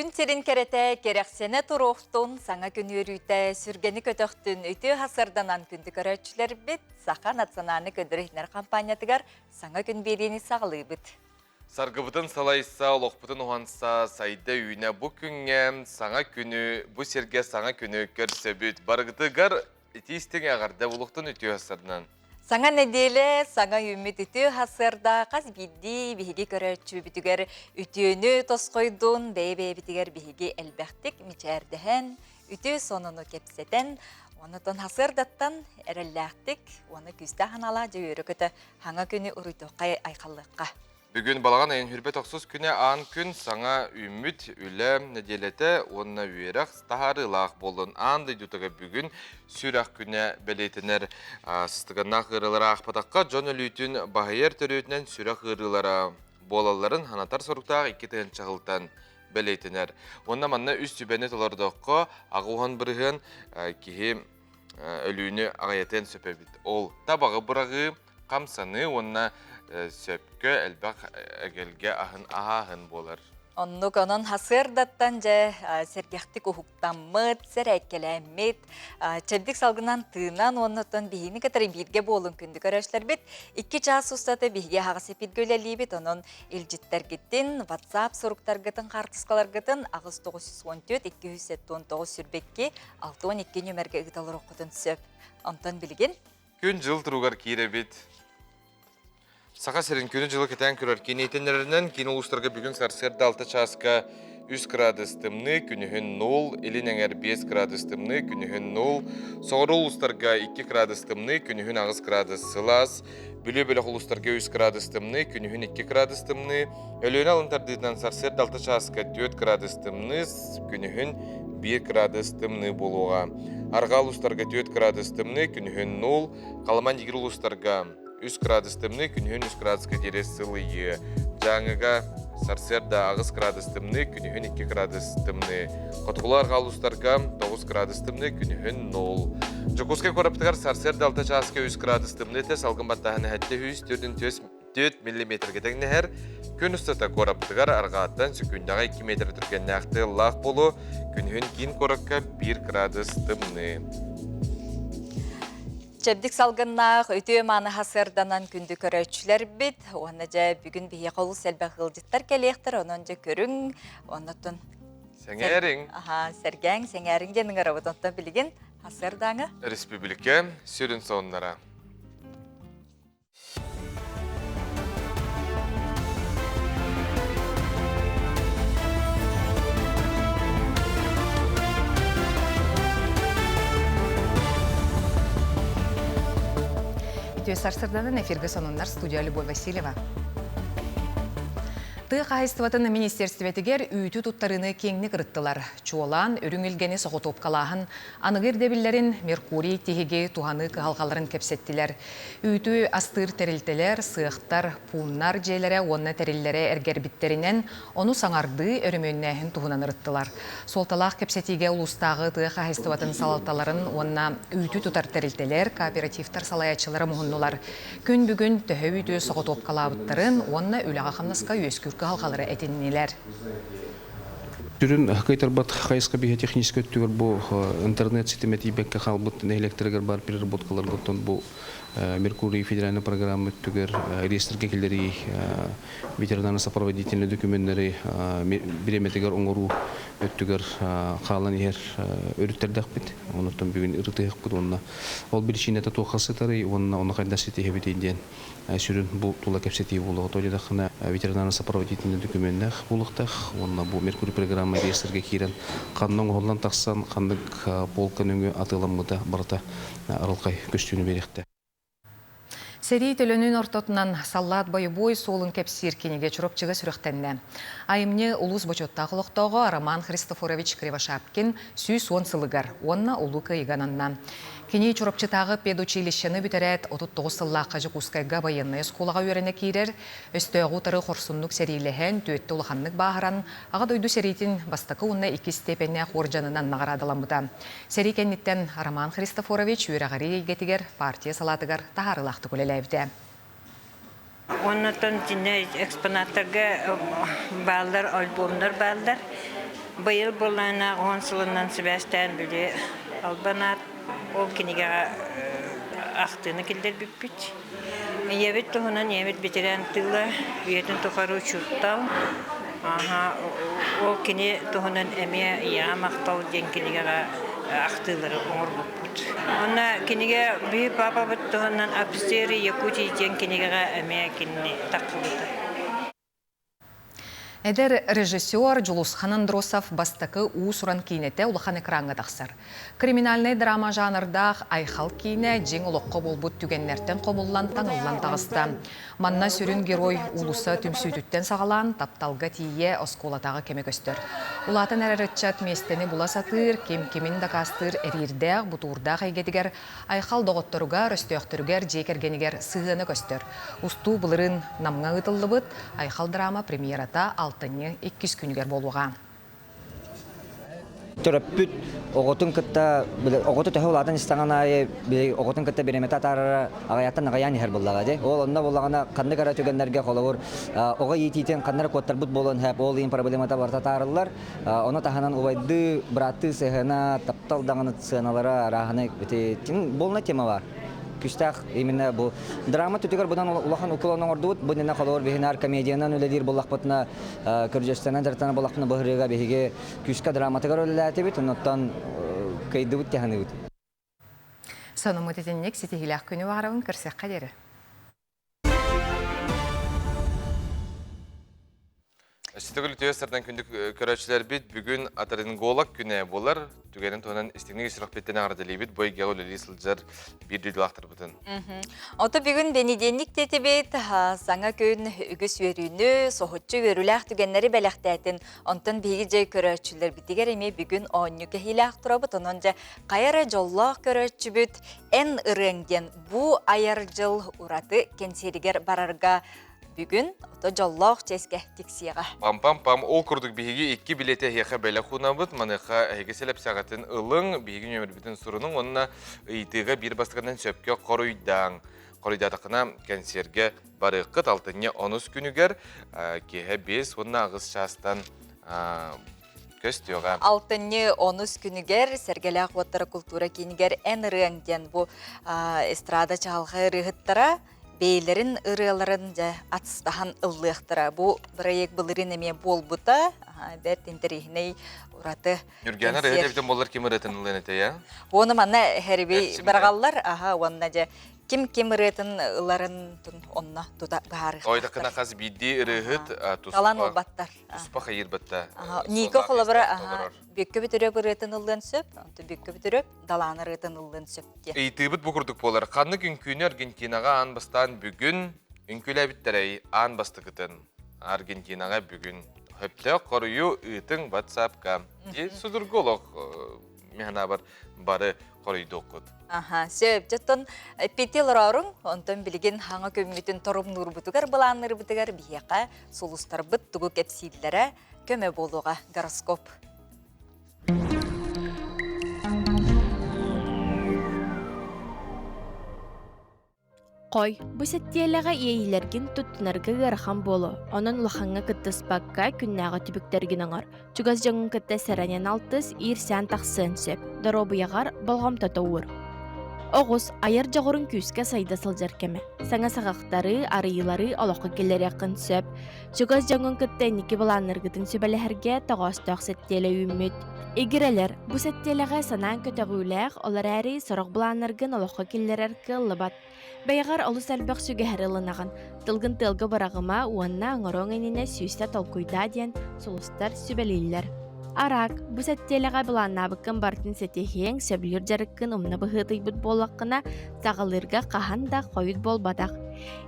Күн серин керете керексене туруқтун, саңа күн өрүйті сүргені көтөқтін өті хасырданан күнді көрөтчілер бит, Саха национальны көндірігінер компаниятыгар саңа күн берені сағылы бит. Саргыбытын салайса, олықпытын оғанса, сайды үйіне бұ күнге, саңа күні, бұ серге саңа күні көрсе бүт. Барғытыгар етейістің ағарда бұлықтың өті хасырдан. Саңа неделе, саңа үміт үті хасырда қаз бидді бігі көрөтчі бітігер үтіені тосқойдун, бәйбәй бітігер бігі әлбәқтік мечәрдіхен, үті сонуну кепсетен, оны тон хасырдаттан әрәлләқтік, оны күзді ханала жүйірі көті хаңа күні ұрыйтоқай айқалыққа. Бүгін балаған айын хүрбет оқсыз күні аң күн саңа үміт үлі неделеті онына үйерақ стағарылақ болын. Анды дютыға бүгін сүрақ күні бәлейтінер сыстығына ғырылыра ақпатаққа жон өлійтін бағайер түрійтінен сүрақ ғырылыра болаларын ханатар сұрықтағы 2 тығын чағылтан бәлейтінер. Онына манна үст үбәне толардыққа ағуған бірігін кейі өліні ағаятен сөпәбіт. Ол табағы бұрағы қамсаны онына сөпкі әлбәқ әгелге ағын болар. Онны конон хасырдаттан жа сергектик ухуктаммыт, сәрәккеләммет, чәбдік салгынан тыынан оннотон бейіні кәтірі бірге болын күнді көрәшлер бет. 2 час ұстаты бейге ағасы пидгөләлі бет, онын елжіттер геттін, WhatsApp сұруқтар гетін, қартысқалар гетін, ағыз 914-279 сүрбекке 612 нөмерге ұғыталыр оқытын сөп. Онтан білген? Күн жыл тұруғар кейре бет. Сақа серін күні жылы кетен көрір кенейтенлерінен кейін ұлыстарға бүгін сарсерді 6 часқа 3 градус тымны, күнігін 0, елін әңер 5 градус тымны, күнігін 0, соғыры ұлыстарға 2 градус тымны, күнігін ағыз градус сылас, бүлі-бөлі ұлыстарға 3 градус тымны, күнігін 2 градус тымны, өліні алынтардыдан сарсерді 6 часқа 4 градус тымны, күнігін 1 градус тымны болуға. Арға ұлыстарға 4 градус тымны, күнігін 0, қаламан егір ұлыстарға 3 градус тымны, күнігін 3 градусқа дерес сылыйы. Жаңыға сарсерді ағыз градус тымны, күнігін 2 градус тымны. Қотқылар ғалыстарға 9 градус тымны, күнігін 0. Жокускай қораптығар сарсерді 6 часқа 3 градус тымны тес алғын баттағыны әтті 4 миллиметрге тәңнәр. Күн ұстата қораптығар арғаттан сүкіндағы 2 метр түрген нәқті лақ болу, күнігін кейін қораққа 1 градус тымны. Чәбдік салғыннақ өте маны хасырданан күнді көрәтшілер бет. Оны жа бүгін бейе қолу сәлбә ғылдеттар кәлектір, оның жа көрің, онытын... Сәңәрің. Сәргәң, сәңәрің денің арабытынтан білген хасырдаңы. Республика сүрін соңнара. Сарсырданын эфирге сонуннар студия Любовь Васильева. Тыға хайстыватын министерстветігер үйті тұттарыны кеңні кіріттілар. Чуолан, өріңілгені соғытып қалағын, анығыр дебілерін Меркурий тегеге туғаны қағалғаларын кепсеттілер. Үйті астыр тәрілтелер, сığықтар, пуыннар жейлері, онына тәріллері әргербіттерінен, оны саңарды өрімөннәхін туғынан ұрыттылар. Солталақ кепсетіге ұлыстағы тыға хайстыватын салалталарын, онына үйті тұтар тәрілтелер, кооперативтар салаячылары мұғыннулар. Күн бүгін төхі үйті соғытып қалабыттарын, онына үліға қамнасқа өскүр қалғалары әтеннелер. Түрін қайтарбат қайысқа бейе техническі өттігір бұл интернет сетеметі бәкке қалбыт электрігер бар переработкалар бұттан бұл Меркурий федеральный программа өттігір реестрге келдері ветеринарно сопроводительный документтері береметігер оңыру өттігір қалан егер өріттердіқ бет. Онықтан бүгін ұрытығық бұд. Ол бір ішінеті тоқасытары, оны қайда сетеге бетейден сүрін бұл тула кәпсетей болуға. Толедақына ветеринарно сопроводительный документтер болуқтақ. Бұл Меркурий программа реестрге кейрен қанның оғылан тақсан, қандық полкан өңі атыламыда барыта арылқай көстүйіні беректі. Сәрей төлөнін ортотынан саллат бойы солын кәпсір кенеге чұрықчығы сүріқтенне. Айымне ұлыс бочоттағы лықтауға Роман Христофорович Кривошапкин сүй сон сылығар, онна ұлықы иғананна. Кеней чұрықчытағы педучилищені бүтерет 39 сыллаққа жүкускайға байынны сколаға өріне кейрер, өстөғу тұры қорсынлық сәрейліхен төетті ұлғанлық бағыран, аға дойду сәрейтін бастықы онна 2 степенне қоржанынан нағарадыламыда. Сәрей кәнеттен Роман Христофорович өрағари егетігер партия салатығар тағарылақты көлеләйбді. Оннотон жіне экспонаттарға балдар, альбомдар балдар. Быйыл боллана 10 сылынан Себастьян биле албанат ол киниге ахтыны килдер биппит. Ебет тохунан ебет битерен тыла үетин тохару чуртал. Ол кини тохунан эме я мактал ден киниге ахтылары оңор буппут. Онна киниге би папа бит тохунан апстери Якутия ден киниге эме кинни такылды. Эдер режиссер Жулусхан Андросов бастакы уусуран кейнете улахан экранга тақсар. Криминальный драма жанрдақ айхал кейне жең улыққа болбут түгеннерден қобыллан таңыллан тағыста. Манна сүрін герой улуса түмсүйтіттен сағалан тапталға тие осколатағы кеме көстір. Улатын әрірітчат местені була сатыр, кем-кемін дақастыр әрирдәқ, бұтурдақ әйгедігер, айхал доғыттыруға, рөстіяқтырugер, жекергенігер сығыны көстір. Усту бұлырын намға ұтылды бұд, айхал драма премьерата 200 күнігер болуға. Төрөппүт оготун кытта оготу тохоладан истаңанай оготун кытта беремета тарара агаяттан агаяни хер буллага де ол онда буллагана канды кара түгеннерге холовур ога йититен кандар коттар бут болон хеп ол ин проблемата барта тарылар оны таханан убайды браты сехана таптал даганы сыналара раханы бите болна тема бар. Күстах именно бу драма түтүгөр будан улахан укулонун ордут бу нена колор бехинар комедиянан үледир боллакпытна көржөстөнөн дартана боллакпына быгырыга бехиге күска драматыгар өлләтебит оттан кайдыбыт таханыбыт. Сонумут етеннек сетегилак күнү барабын кырсак кадери. Ситегіл түйестерден күндік көрәтшілер бит бүгін атарының голак күні болар. Түгенін тоғынан істігінгі сұрақ беттен ағырдылей бит, бой геол өлі сылжар бір дүйділақтыр бұтын. Оты бүгін бенеденник деті бет, саңа көн үгіс өріні, соғытчы өріләқ түгенлері бәләқтәйтін, онтын бейгі жай көрәтшілер бітігер еме бүгін оңны кәхиләқ тұра бұт, онынжа қайары жоллақ көрәтші бүт, ән ұрыңден бұ айар жыл ұраты кенсерігер барарға бүгін ото жоллоқ ческе тексияға. Пам-пам-пам, ол күрдік бейгі 2 билеті хеқа бәлі құнабыт, маныға әйгеселеп сағатын ұлың, бейгі нөмір бітін сұрының, онына ұйтыға бір бастығынан сөпке қорыйдаң. Қорыйдатықына кәнсерге барыққыт алтыне 10 күнігер, кеге 5, онына ағыз шастан көстіоға. Алтыне 10 күнігер, сәргелі қуаттары культура кейінігер ән рыңден бұл эстрада чағалға рығыттара, бейлерин ырыларын жа атыстахан ыллыктыра. Бу проект былырын эме болбута, бер тентерихней ураты. Юргена рehebden bollar kim ыратын ыллыны я? Оны манна херби баргаллар, онна жа ким ыратын ылларын онна тута бары. Ойда кына каз бидди ырыгыт Талан олбаттар. туспа хайыр батта. Нико холобра бекке битөрөп ыратын ыллын сөп, онты бекке битөрөп даланы ыратын ыллын сөпке. Эйтибит бу курдук болар. Канны күн Аргентинага ан бастан бүгүн үнкүләбиттерей ан бастыгытын. Аргентинага бүгүн хөптө корую ытың WhatsApp-ка. Же судурголог механа бар бары коройдукут. Сөп жаттан петелер арың, онтан білген хаңа көмметін торым нұр бұтығар, бұланыр бұтығар бияқа, солыстар бұт тұғы кәпсейлері көмі болуға гороскоп. Қой, бұл сәттиеліға ейілерген тұттынарға ғархан болу. Оның ұлақаңа күттіспаққа күннәға түбіктерген оңар. Чүгаз жаңын күтті сәрәнен алтыз ирсән тақсын сөп. Даробыяғар балғамта тауыр. Оғыз айыр жағырын күске сайда сылжар кеме. Саңа сағақтары, арыйлары олақы келер яқын сөп. Чүгаз жаңын күтті неке баланырғытын сөбәліхерге тағастақ сәттиелі үміт. Егерелер, бұл сәттиеліға санан көтәғүләқ, олар әрі сұрық баланырғын олақы келер әркі лыбат. Бәйғар олыс әлбәқ сүге әрілінаған. Тылғын тылғы барағыма уанна аңырон әніне сүйісті толкуйда ден сұлыстар сөбәлейлер. Арақ, бұ сәттеліға біланна бұқын бартын сәтехең сөбілер жарыққын ұмны бұғыдый бұд болаққына сағылырға қахан да қойыд бол бадақ.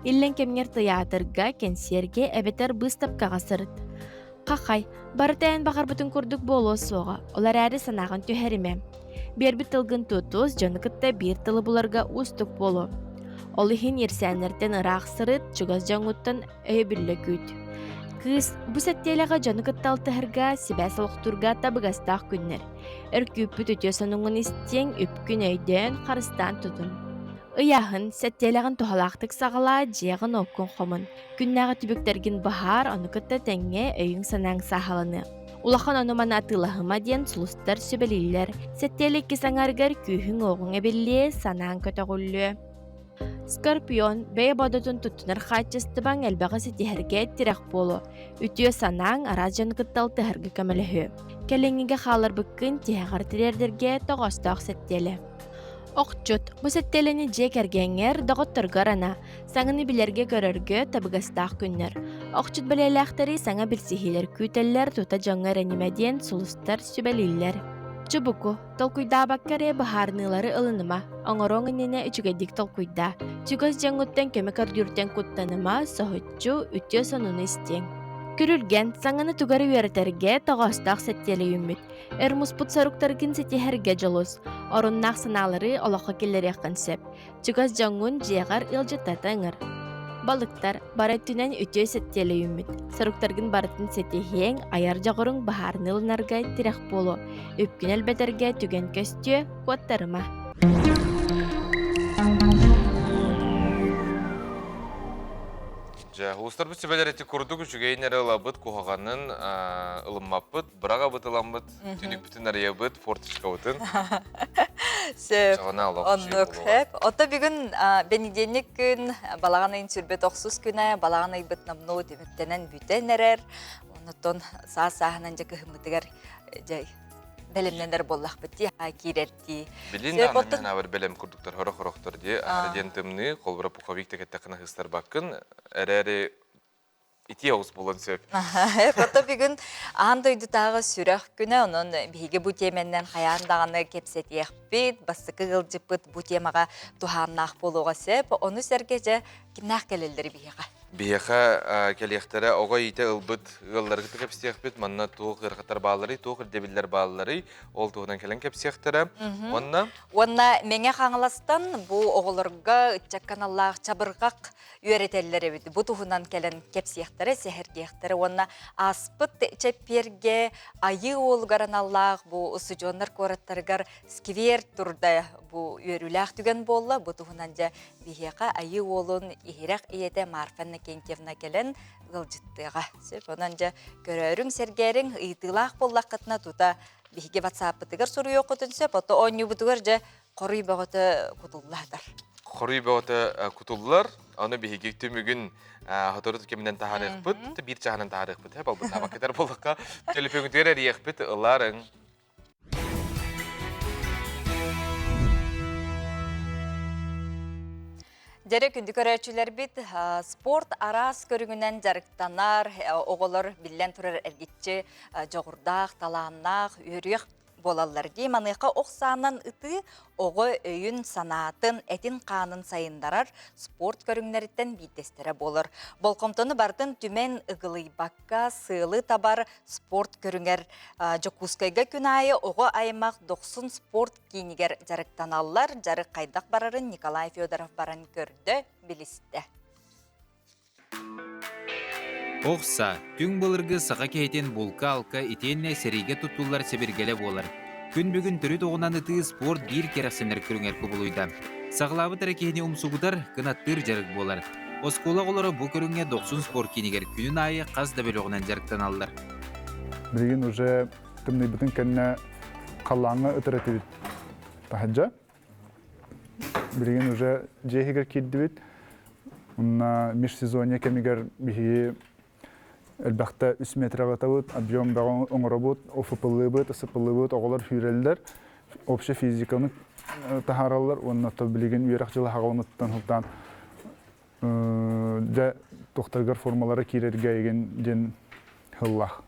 Иллен кемнер театрға, кенсерге әбетер бұстап қағасырыд. Қақай, барытайын бағар бұтын күрдік болу соға, олар әрі санағын түйәріме. Бербі тылғын тұтыз, жоны күтті бір тылы бұларға ұстық болу. Олығын ерсәнерден ұрақ сырыт, чүгаз жаңуттан өйбілі күт. Кыз, бұ сәттеліға жоны күтталты әрға, сібәс олықтырға табығастақ күннер. Өркүппі төтесінуңын істен үпкін өйден қарыстан тұтын. Ыяхын сәттеліғын тұхалақтық сағыла жеғын оқын қомын. Күннәғы түбіктерген бағар, оны күтті тәңе өйін санаң сағалыны. Улахан ону мана атылахыма диэн сулустар сөбелиллер. Сеттелик кисаңаргар күйхүн оғын эбиллие санаан көтөгүллү. Скорпион бэй бодотун туттунар хатчыстыбаң элбаға сетихерге тирек болу. Үтіө санаң аражан кыттал тыхаргы көмөлөһү. Келеңиге халар быккын тиһагар тирердерге тоғостақ сеттелі. Оқчут, бу сеттелени же кергеңер доғотторгар ана, саңыны билерге көрөргө табыгастақ күннер. Оқчут білеләқтері саңа білсихилер күтеллер тута жаңа реанимедиен сулустар сүбелиллер. Чубуку, толкуйда баккаре бахарнылары ылыныма, оңорон инене үчүгедик толкуйда. Чугас жаңуттен кемекар дүртен куттаныма соһутчу үтө сонуны истең. Күрүлген саңаны тугары үйәртерге тоғастақ сеттелі үміт. Эрмуспут саруктаргын сетихерге жолус. Оруннақ саналары олаққа келлері қынсеп. Чугас жаңун жиғар илжеттатыңыр. Балыктар бары түнен үтө сеттелі үміт. Саруктаргын барытын сетихең аяр жағырың бахарнылынарға тирек болу. Өпкін әлбетерге түген көстө куаттарыма. Улустар бит себелерети курдук үчүгейнер ылабыт кухаганын ылыммаппыт, бирага быт ыламбыт, түнүк бүтүн арыя быт, форточка бытын. Сөп, Жағына алақ оннук хеп. Ота бүгін бенеденник күн, балағанайын сүрбет оқсус күні, балағанай быт намну деметтенен бүтен әрер. Онытон саа-сааһынан жакы хымытыгар белемнендер боллах бітті, киретті. Билин дағынан авыр белем курдуктар хорох-хорохтар де, араден тымны, қолбыра пуховик текеттақына хыстар баққын, әрәрі ити ауыз болын сөп. Ота бүгін андойды тағы сүрәқ күні, оның бігі бұ теменнен қаяндағаны кепсетеқ бит, басықы ғылжып бұт бұ темаға туханнақ болуға сөп, оны сәргеже кімнақ келелдері біға? Бияха келектері оға ите ылбыт ғылларғы кепсеқ бит, манна туғы ғырғатар балары, туғы ғырдебілер балары, ол туғынан келен кепсеқтері. Онна менге қаңыластан бұ оғылырға үтчак каналлақ чабырғақ үйеретелері біді. Бұ туғынан келен кепсеқтері, сехергеқтері. Онна аспыт чәпперге айы олғаран аллақ, бұ ұсыжонлар көраттарғар сквер тұрды бұ үйеруләқ түген болы. Бұ туғынан жа бияқа айы олын ехерек иеті марфанны кентевна келен ғылжыттыға. Онан жа көрөрің сергерің ұйтылақ боллақ қытына тута биһиге WhatsApp-тыгар суруу окутунсеп, ото онню бутугар же корый боготы кутулладар. Корый боготы кутуллар, аны биһиге түмүгүн хоторут кеминен тахарыхпыт, бир чаханан тахарыхпыт, хеп албыт табакетер болукка телефонгутер эриехпит ыларың. Дәрі күнді көрәчілер бит спорт арас көрігінен жарықтанар, оғылар білен тұрар әргетчі жоғырдақ, таланнақ, үйрек болалар дей. Маныққа оқсанан ұты оғы өйін санатын, әтін қанын сайындарар спорт көрігінеріттен бейдестері болыр. Болқомтоны бардың түмен ұғылы баққа сылы табар спорт көрігер жокускайға күн айы оғы аймақ 90 спорт кейінігер жарықтаналар. Жарық қайдақ барарын Николай Федоров баран көрді білісті. Оқса, түң болырғы саға кейтен бұлқа алқа итенне сереге тұттулар себергелі болар. Күн бүгін түрі тоғынан ұты спорт бір керексенер көріңер көбілуйда. Сағылабы тәрекейіне ұмсуғыдар қынаттыр жарық болар. Оскола қолары бұл көріңе 90 спорт кейінігер күнін айы қаз дәбелоғынан жарықтан алдар. Бірген уже түмді бүтін кәніне қалаңы ұтыратыр тахаджа. Бірген уже жейгер кейді бит. Онна межсезонье кемигер бихи элбахта 3 метрга табыт, объем баган оңробут, офпылы бут, сыпылы бут, оголар хүрелдер, общий физиканы тахаралар, онна то билген үйрак жылы хагалмыттан хуптан да тохтаргар формалары кирерге еген ден хыллах.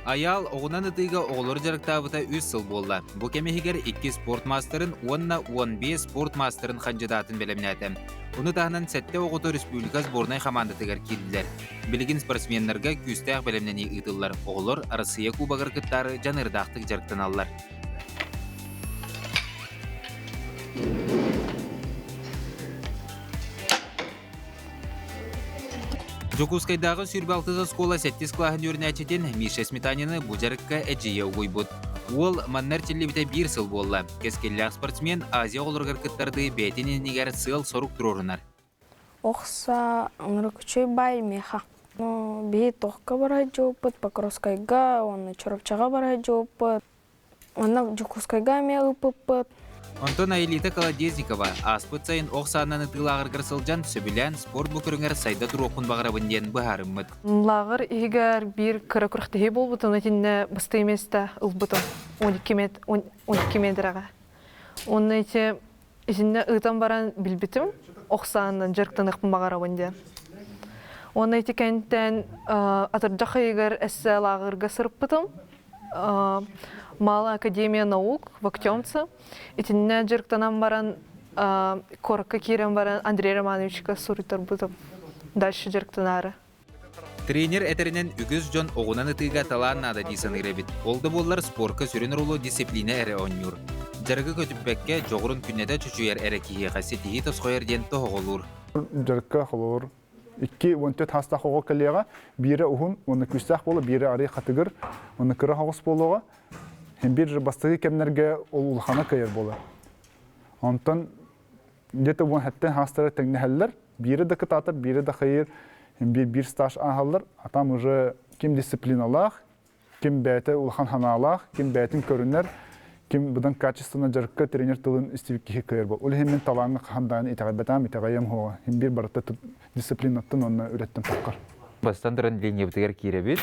Аял оғынан ұтыға оғылыр жарықтабыта 3 сыл болды. Бұл кемехігер 2 спорт мастерын, 10-15 спорт мастерын қанжыдатын белемінәті. Оны тағынан сәтте оғыты республика сборнай қамандатығар келділер. Білген спортсменлерге күстәқ белемнені ұйтылар. Оғылыр Арысия кубағыр күттары жанырдақтық жарықтан алылар. Жокускайдағы сүрбалтызы скола 7 клағын өрін әчетен Миша Сметанины бұл жарыққа әджия ұғой бұд. Ол маннар телебіте 1 сыл болды. Кескелләқ спортсмен Азия олырғыр күттарды бәйтінен егер сыл сорук тұрорынар. Оқса, ұңыры күчөй бай меха. Бей тоққа бара жооппыт, Покровскайга, оны Чоропчаға бара жооппыт. Оны Жукускайга меғыппыт. Онтон Айлита Колодезникова аспыт сайын оқсанан ытылағыргыр сылжан сөбілән спорт бұкырыңар сайда тұруқын бағарабын ден бұхарыммыд. Лағыр егер бір кірі күріқтігі бол бұтын өтінде бұсты еместі ұлбытын 12 метраға. Оны әте ішінде ұйтан баран білбітім оқсанан жырқтын ұқпын бағарабын ден. Оны әте кәнттен атырджақы егер әсі лағырға сырып бұтым. Мала Академия наук в Актемце. Итинне жырктанан баран коракка кирен баран Андрей Романовичка суритар бутып. Дальше жырктанары. Тренер әтерінен үгіз жон оғынан ұтыға талан нада дейсін ғыребет. Олды боллар спорка сүрін рулу дисциплина әрі онюр. Жарғы көтіпбәкке жоғырын күннеді чүчуер әрі кейі қасы тейі тосқойыр ден тоғы олур. Жарыққа қолуыр. Икки онтет хаста хоғы кәлеға, бірі ұғын, оны күстақ болы, бірі арай қатығыр, оны кірі хоғыс болуға. Hem bir bastığı kemlerge ulhana kayar bola. Ondan dete bu hatta hastara tekneheller. Biri de kıtatar, biri de hayır. Hem bir staj ahallar. Atam уже kim disiplinalar, kim bete ulhan hanalar, kim betin körünler, kim budan kачественно jarkka trener tılın istivki kayar bol. Ol hemen talağını handan itagabetam itagayam ho. Hem bir barata disiplinatın onu ürettim takar. Бастандырын лене бітігер керебет.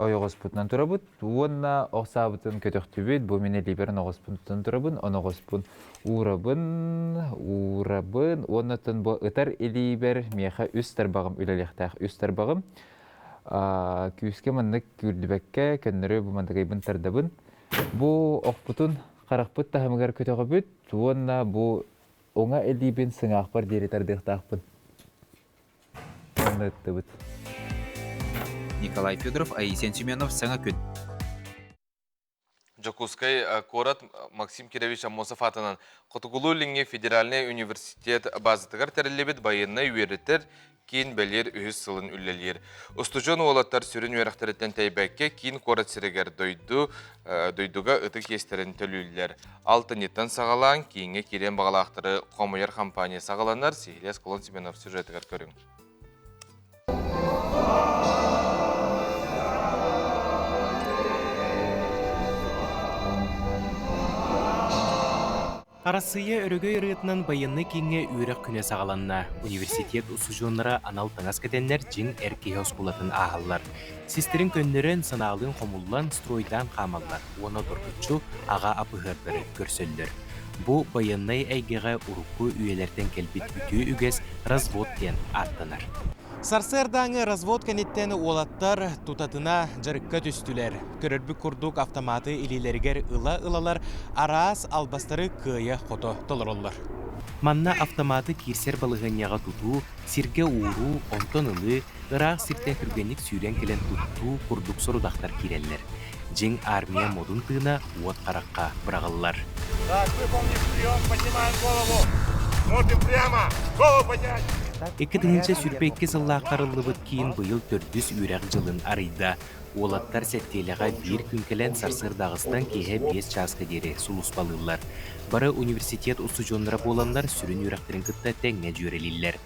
Оғоспутнан тұрабыт, онна оқсабытын көтіқтібет, бұл мене либерін оғоспутнан тұрабын, оны оғоспун урабын, оннатын бұл ұтар елейбер меха үстер бағым, үлелектәқ үстер бағым. Күйіске мұнны күрдібәкке көннері бұл мандығайбын тардабын. Бұл оқпутын қарақпыт тағымығар көтіғібет, онна бұл оңа елейбен сыңақ бар дері тардықтақпын. Онна ұттыбыт. Николай Федоров, Аисен Семенов, Саңа күн. Жокускай Корат Максим Кирович Амосов атынан Қотығылу Линге Федеральный университет базытығар тәрілебет байынна үйереттер кейін бәлер үйіз сылын үлелер. Устужон олаттар сүрін үйерақтарыттен тәйбәкке кейін Корат сірегер дойдуға ұтық естерін төлілер. Алтынеттен сағалан кейінге керен бағалақтары Қомайыр компания сағаланар. Сейлес Колон Семенов сюжетігер көрің. Арасыя өрөгөй ырытынан байынны кеңе үйрек күне сағаланна. Университет усужонлары анал таңас кәденлер жин әркейхос болатын ағалар. Систерін көннерін сыналын қомуллан стройдан қамалар. Оны дұрғытчу аға апығырдары көрсөлдір. Бұ байыннай әйгеға ұрыққы үйелерден келбет үті үгес развод ден аттанар. Сарсырдаңы развод кәнеттен олаттар тутатына жарыққа түстілер. Көрірбі күрдік автоматы илилергер ыла-ылалар арас албастары күйе қото толыроллар. Манна автоматы кирсер балығынияға тұту, сирге уыру, онтон ылы, ырақ сиртен күргенік сүйрен келен тұтту күрдік сорудақтар киреллер. Жин армия модун тыына уот қараққа бірағылар. Эки тыгынча сүрпекке сыллақ қарылыбыт кейін бұйыл 400 үйрек жылын арыйда. Олаттар сәттеліға бір күнкелен Сарсырдағыстан кейе 5 часқа дері сулуспалылар. Бары университет усужонлары боланлар сүрін үйректерін кытта тәңне жөрелілер.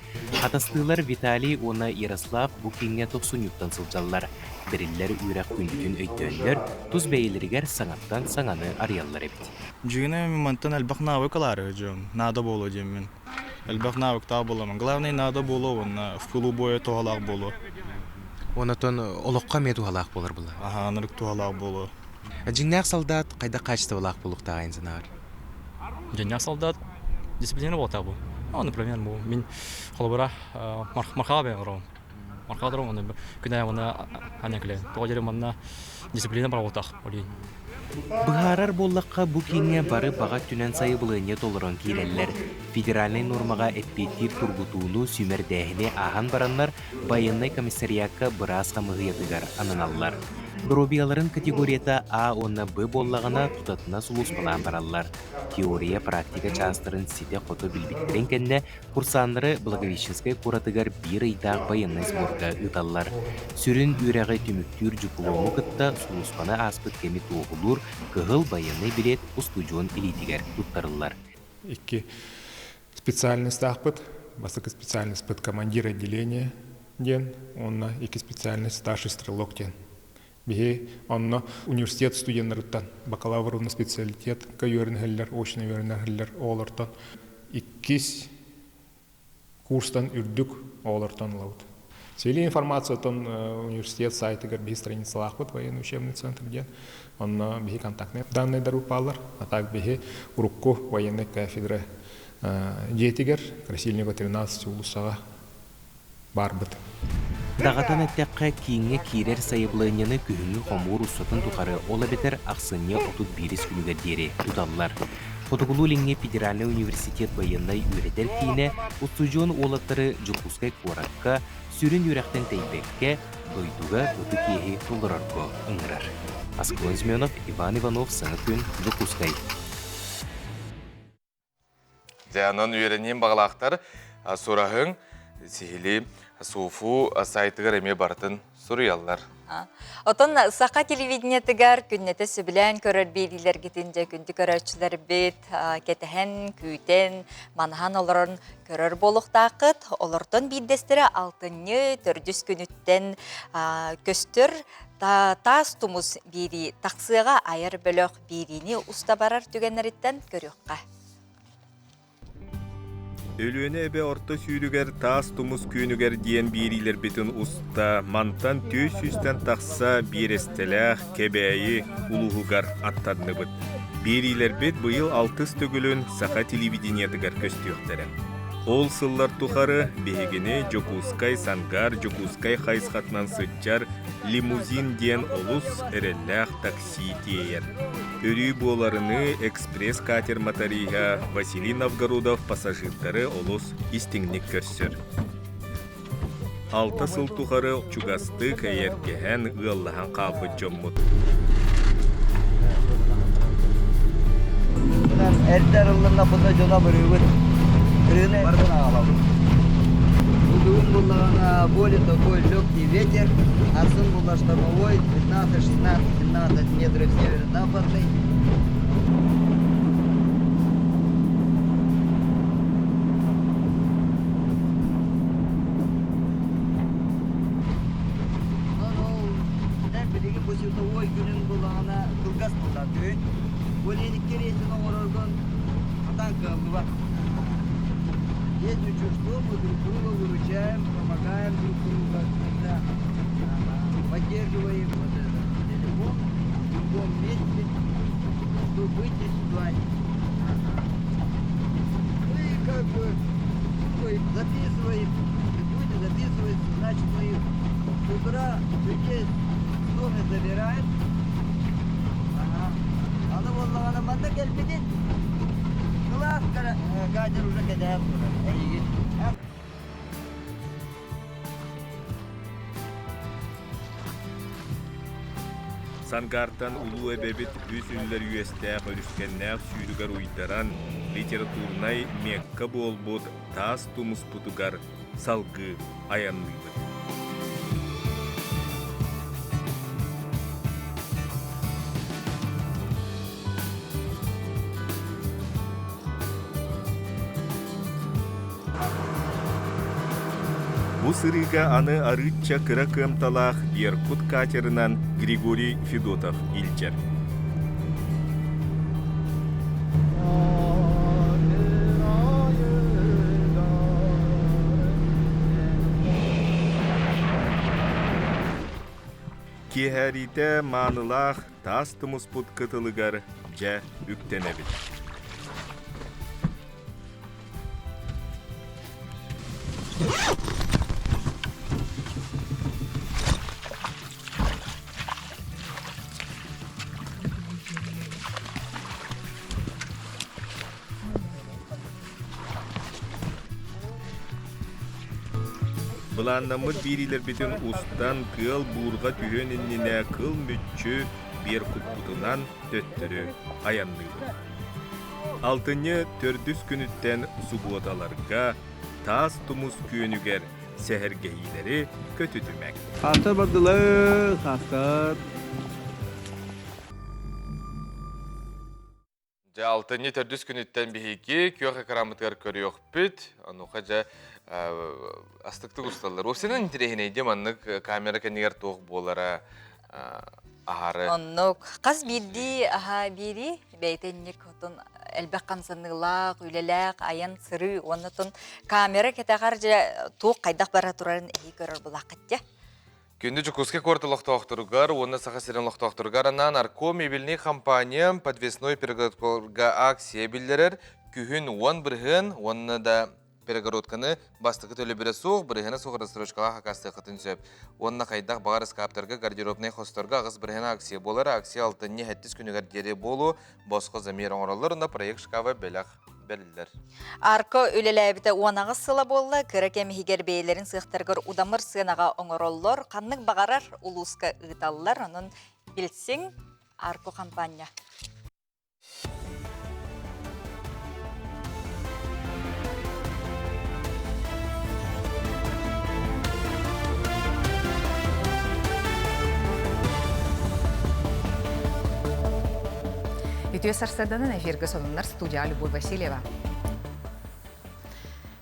Атастылар Виталий оны Ярослав бұ кеңе 90 сылжаллар. Бірілер үйрек күндігін өйтөнлер, тұз бәйілергер саңаттан саңаны арыяллар епті. Жүгіне моментін әлбақ навы қалары жон, нада болу демін. Әлбақ навык та боламын. Главный нада болу, в пылу боя туғалақ болу. Онатон олыққа ме туғалақ болар бұла? Аха, анырық туғалақ болу. Жиннақ солдат қайда қачты олақ болуқта ағайынсынағар? Жиннақ солдат дисциплина болтақ бұл. Например, мен қолыбыра марқаға бәйін ғырауын. Марқаға дұрауын, күнәй оны әнекілі. Тоға жерім онына дисциплина бар болтақ. Бұхарар боллаққа бұ кеңе бары баға түнен сайы бұлыне толырын кейлелер. Федеральный нормаға әтпеттер тұрғытуыны сүмер дәхіне аған баранлар байыннай комиссариякка біраз қамығыятығар ананалар. Дробияларын категорията А, онна Б боллағына тұтатына сұлуспалан баралар. Теория практика частырын сете қоты білбектерін кәнне курсанлары Благовещенскай куратыгар бір айдақ байыннай сборға ұталар. Сүрін үйрәғі түміктүр жүкулуы кытта сұлуспаны аспыт кәмі тоғылыр, кығыл байыннай билет устудион элитигер тұттарылар. Икки специальность ақпыт, басықы специальность под командир отделения, ден, онна екі специальность старший стрелок ден. Бихи онна университет студенттарыттан бакалаврный специалитет кайорнхеллер, очный вернхеллер олартан иккис курстан үрдүк олартан лаут. Свели информацию тон университет сайты бихи страницалах вот военный учебный центр ден. Онна бихи контактные данные дарупалар, а так бихи урукку военной кафедры детигер Красильникова 13 улусага барбыт. Дағатан әттәққа кейінге кейрер сайыблайыны күхіңі қомуыр ұсатын тұқары ола бетер ақсыне 31 күнігер дері тұталылар. Фотокулу линге Федеральный университет военной үйретер кейіне ұстужуын олаттары жылқұскай қораққа, сүрін үйректен тәйбекке, дойдуға бұты кейі тұлдырарғы ұңырар. Асколон Зменов, Иван Иванов, Саңытын, Жылқұскай. Жанын үйренен бағалақтар сұрағың сихили суфу сайтыгар эме бартын сурыяллар. Отон сақа телевидениетігер күннеті сөбілен көрір бейлілер кетінже күнді көрерчілер бет, кетіхен, күйтен, манахан оларын көрір болуқтақыт, олардың бейдестері алтыны төрдіс күніттен көстір тас тумыз бейді тақсыға айыр бөліқ бейдіні ұста барар түгенлеріттен көріққа. Өлүөнө эбе орто сүйрүгер таас тумус күүнүгер диен биирилер битин уста мантан 400-тен такса бирестелэх кебээи улуугар аттадныбыт. Биирилер бит быйыл 6 төгүлүн саха телевидениетигер көстүөхтере. Ол сыллар тухары бегине Жокускай Сангар, Жокускай хайсхатнан сытчар лимузин диен олус эреллэх такси тиер. Өрүй боларыны экспресс катер моторига Василий Новгородов пассажирдары олус истиңник көрсөр. 6 сыл тухары чугасты кайергehen ыаллахан калпы жоммут. Эрдер ыллында бұнда жона бүрігіт. Рыны бардына алабы. Бүгін бұллағана более такой легкий ветер, а сын бұлла штормовой 15, 16, 17 метров северо-западный. Световой күнін бұллағана кылгас бұлла түйін. Бөлейдік кересін оңырырғын танка бұлақ. Если что, мы друг друга выручаем, помогаем друг другу, когда поддерживаем вот этот телефон в любом месте, чтобы выйти из ситуации. Ну и как бы записываем, люди записывают, значит мы их с утра людей в доме забираем. Она вот на манда келбедет. Гадер уже кидает. Сангартан улуу эбебит үс үнлер үйестәк өлүскеннәк сүйрүгер уйдаран литературнай мекка болбут таас тумус путугар салгы аянлыбыт. Бу сырыга аны арытча кыра кымталах Иркут катерынан Григорий Федотов илчер. Кехәрите манылах тастымыз пут кытылыгар жа үктенебит. Бұланнамыд берилер бетін ұстан кыл буырға түйенініне кыл мүтчі бер құтпұтынан төттірі аянлығы. Алтыны төрдүс күніттен субуаталарға тас тумус күйенігер сәхіргейілері көтүдімәк. Қастыр бардылы, қастыр. алтыны төрдүс күнүттен бихиги күйөк экарамытыгар көрүyok бүт. Ануха жа астыктык усталар. Осенен интерехине деманнык камера кенигер тоқ болара ахары. Оннук қаз билди аха бири бейтенник отун элбек камсанылак, үлелек, аян сыры, оннотун камера кетагар же тоқ кайдак бара турарын эйи көрөр булакытте. Күнді жүкуске кортылықтақтырғар, оны сақасырын лықтақтырғар, анан арко мебельный компания подвесной перегородкаларға акция білдерер, күхін 10 бірғын, оны да перегородканы бастықы төлі бірі соқ, бірғыны соғыры сұрышқаға қақасты қытын сөп. Онына қайдақ бағар скаптарға, гардеробнай қостарға ағыз бірғыны акция болар, акция алтын не әттіс күнігер дері болу, босқы замер оңыралар, оны проект шкавы бәліқ. Арко үлеләбіті уанағы сыла болы, кірекем хигер бейлерін сықтырғыр удамыр сынаға оңыроллар, қанның бағарар улуска ұйталылар, оның білсің Арко компания. Итүе сарсарданын эфирге сонуннар студия Любовь Васильева.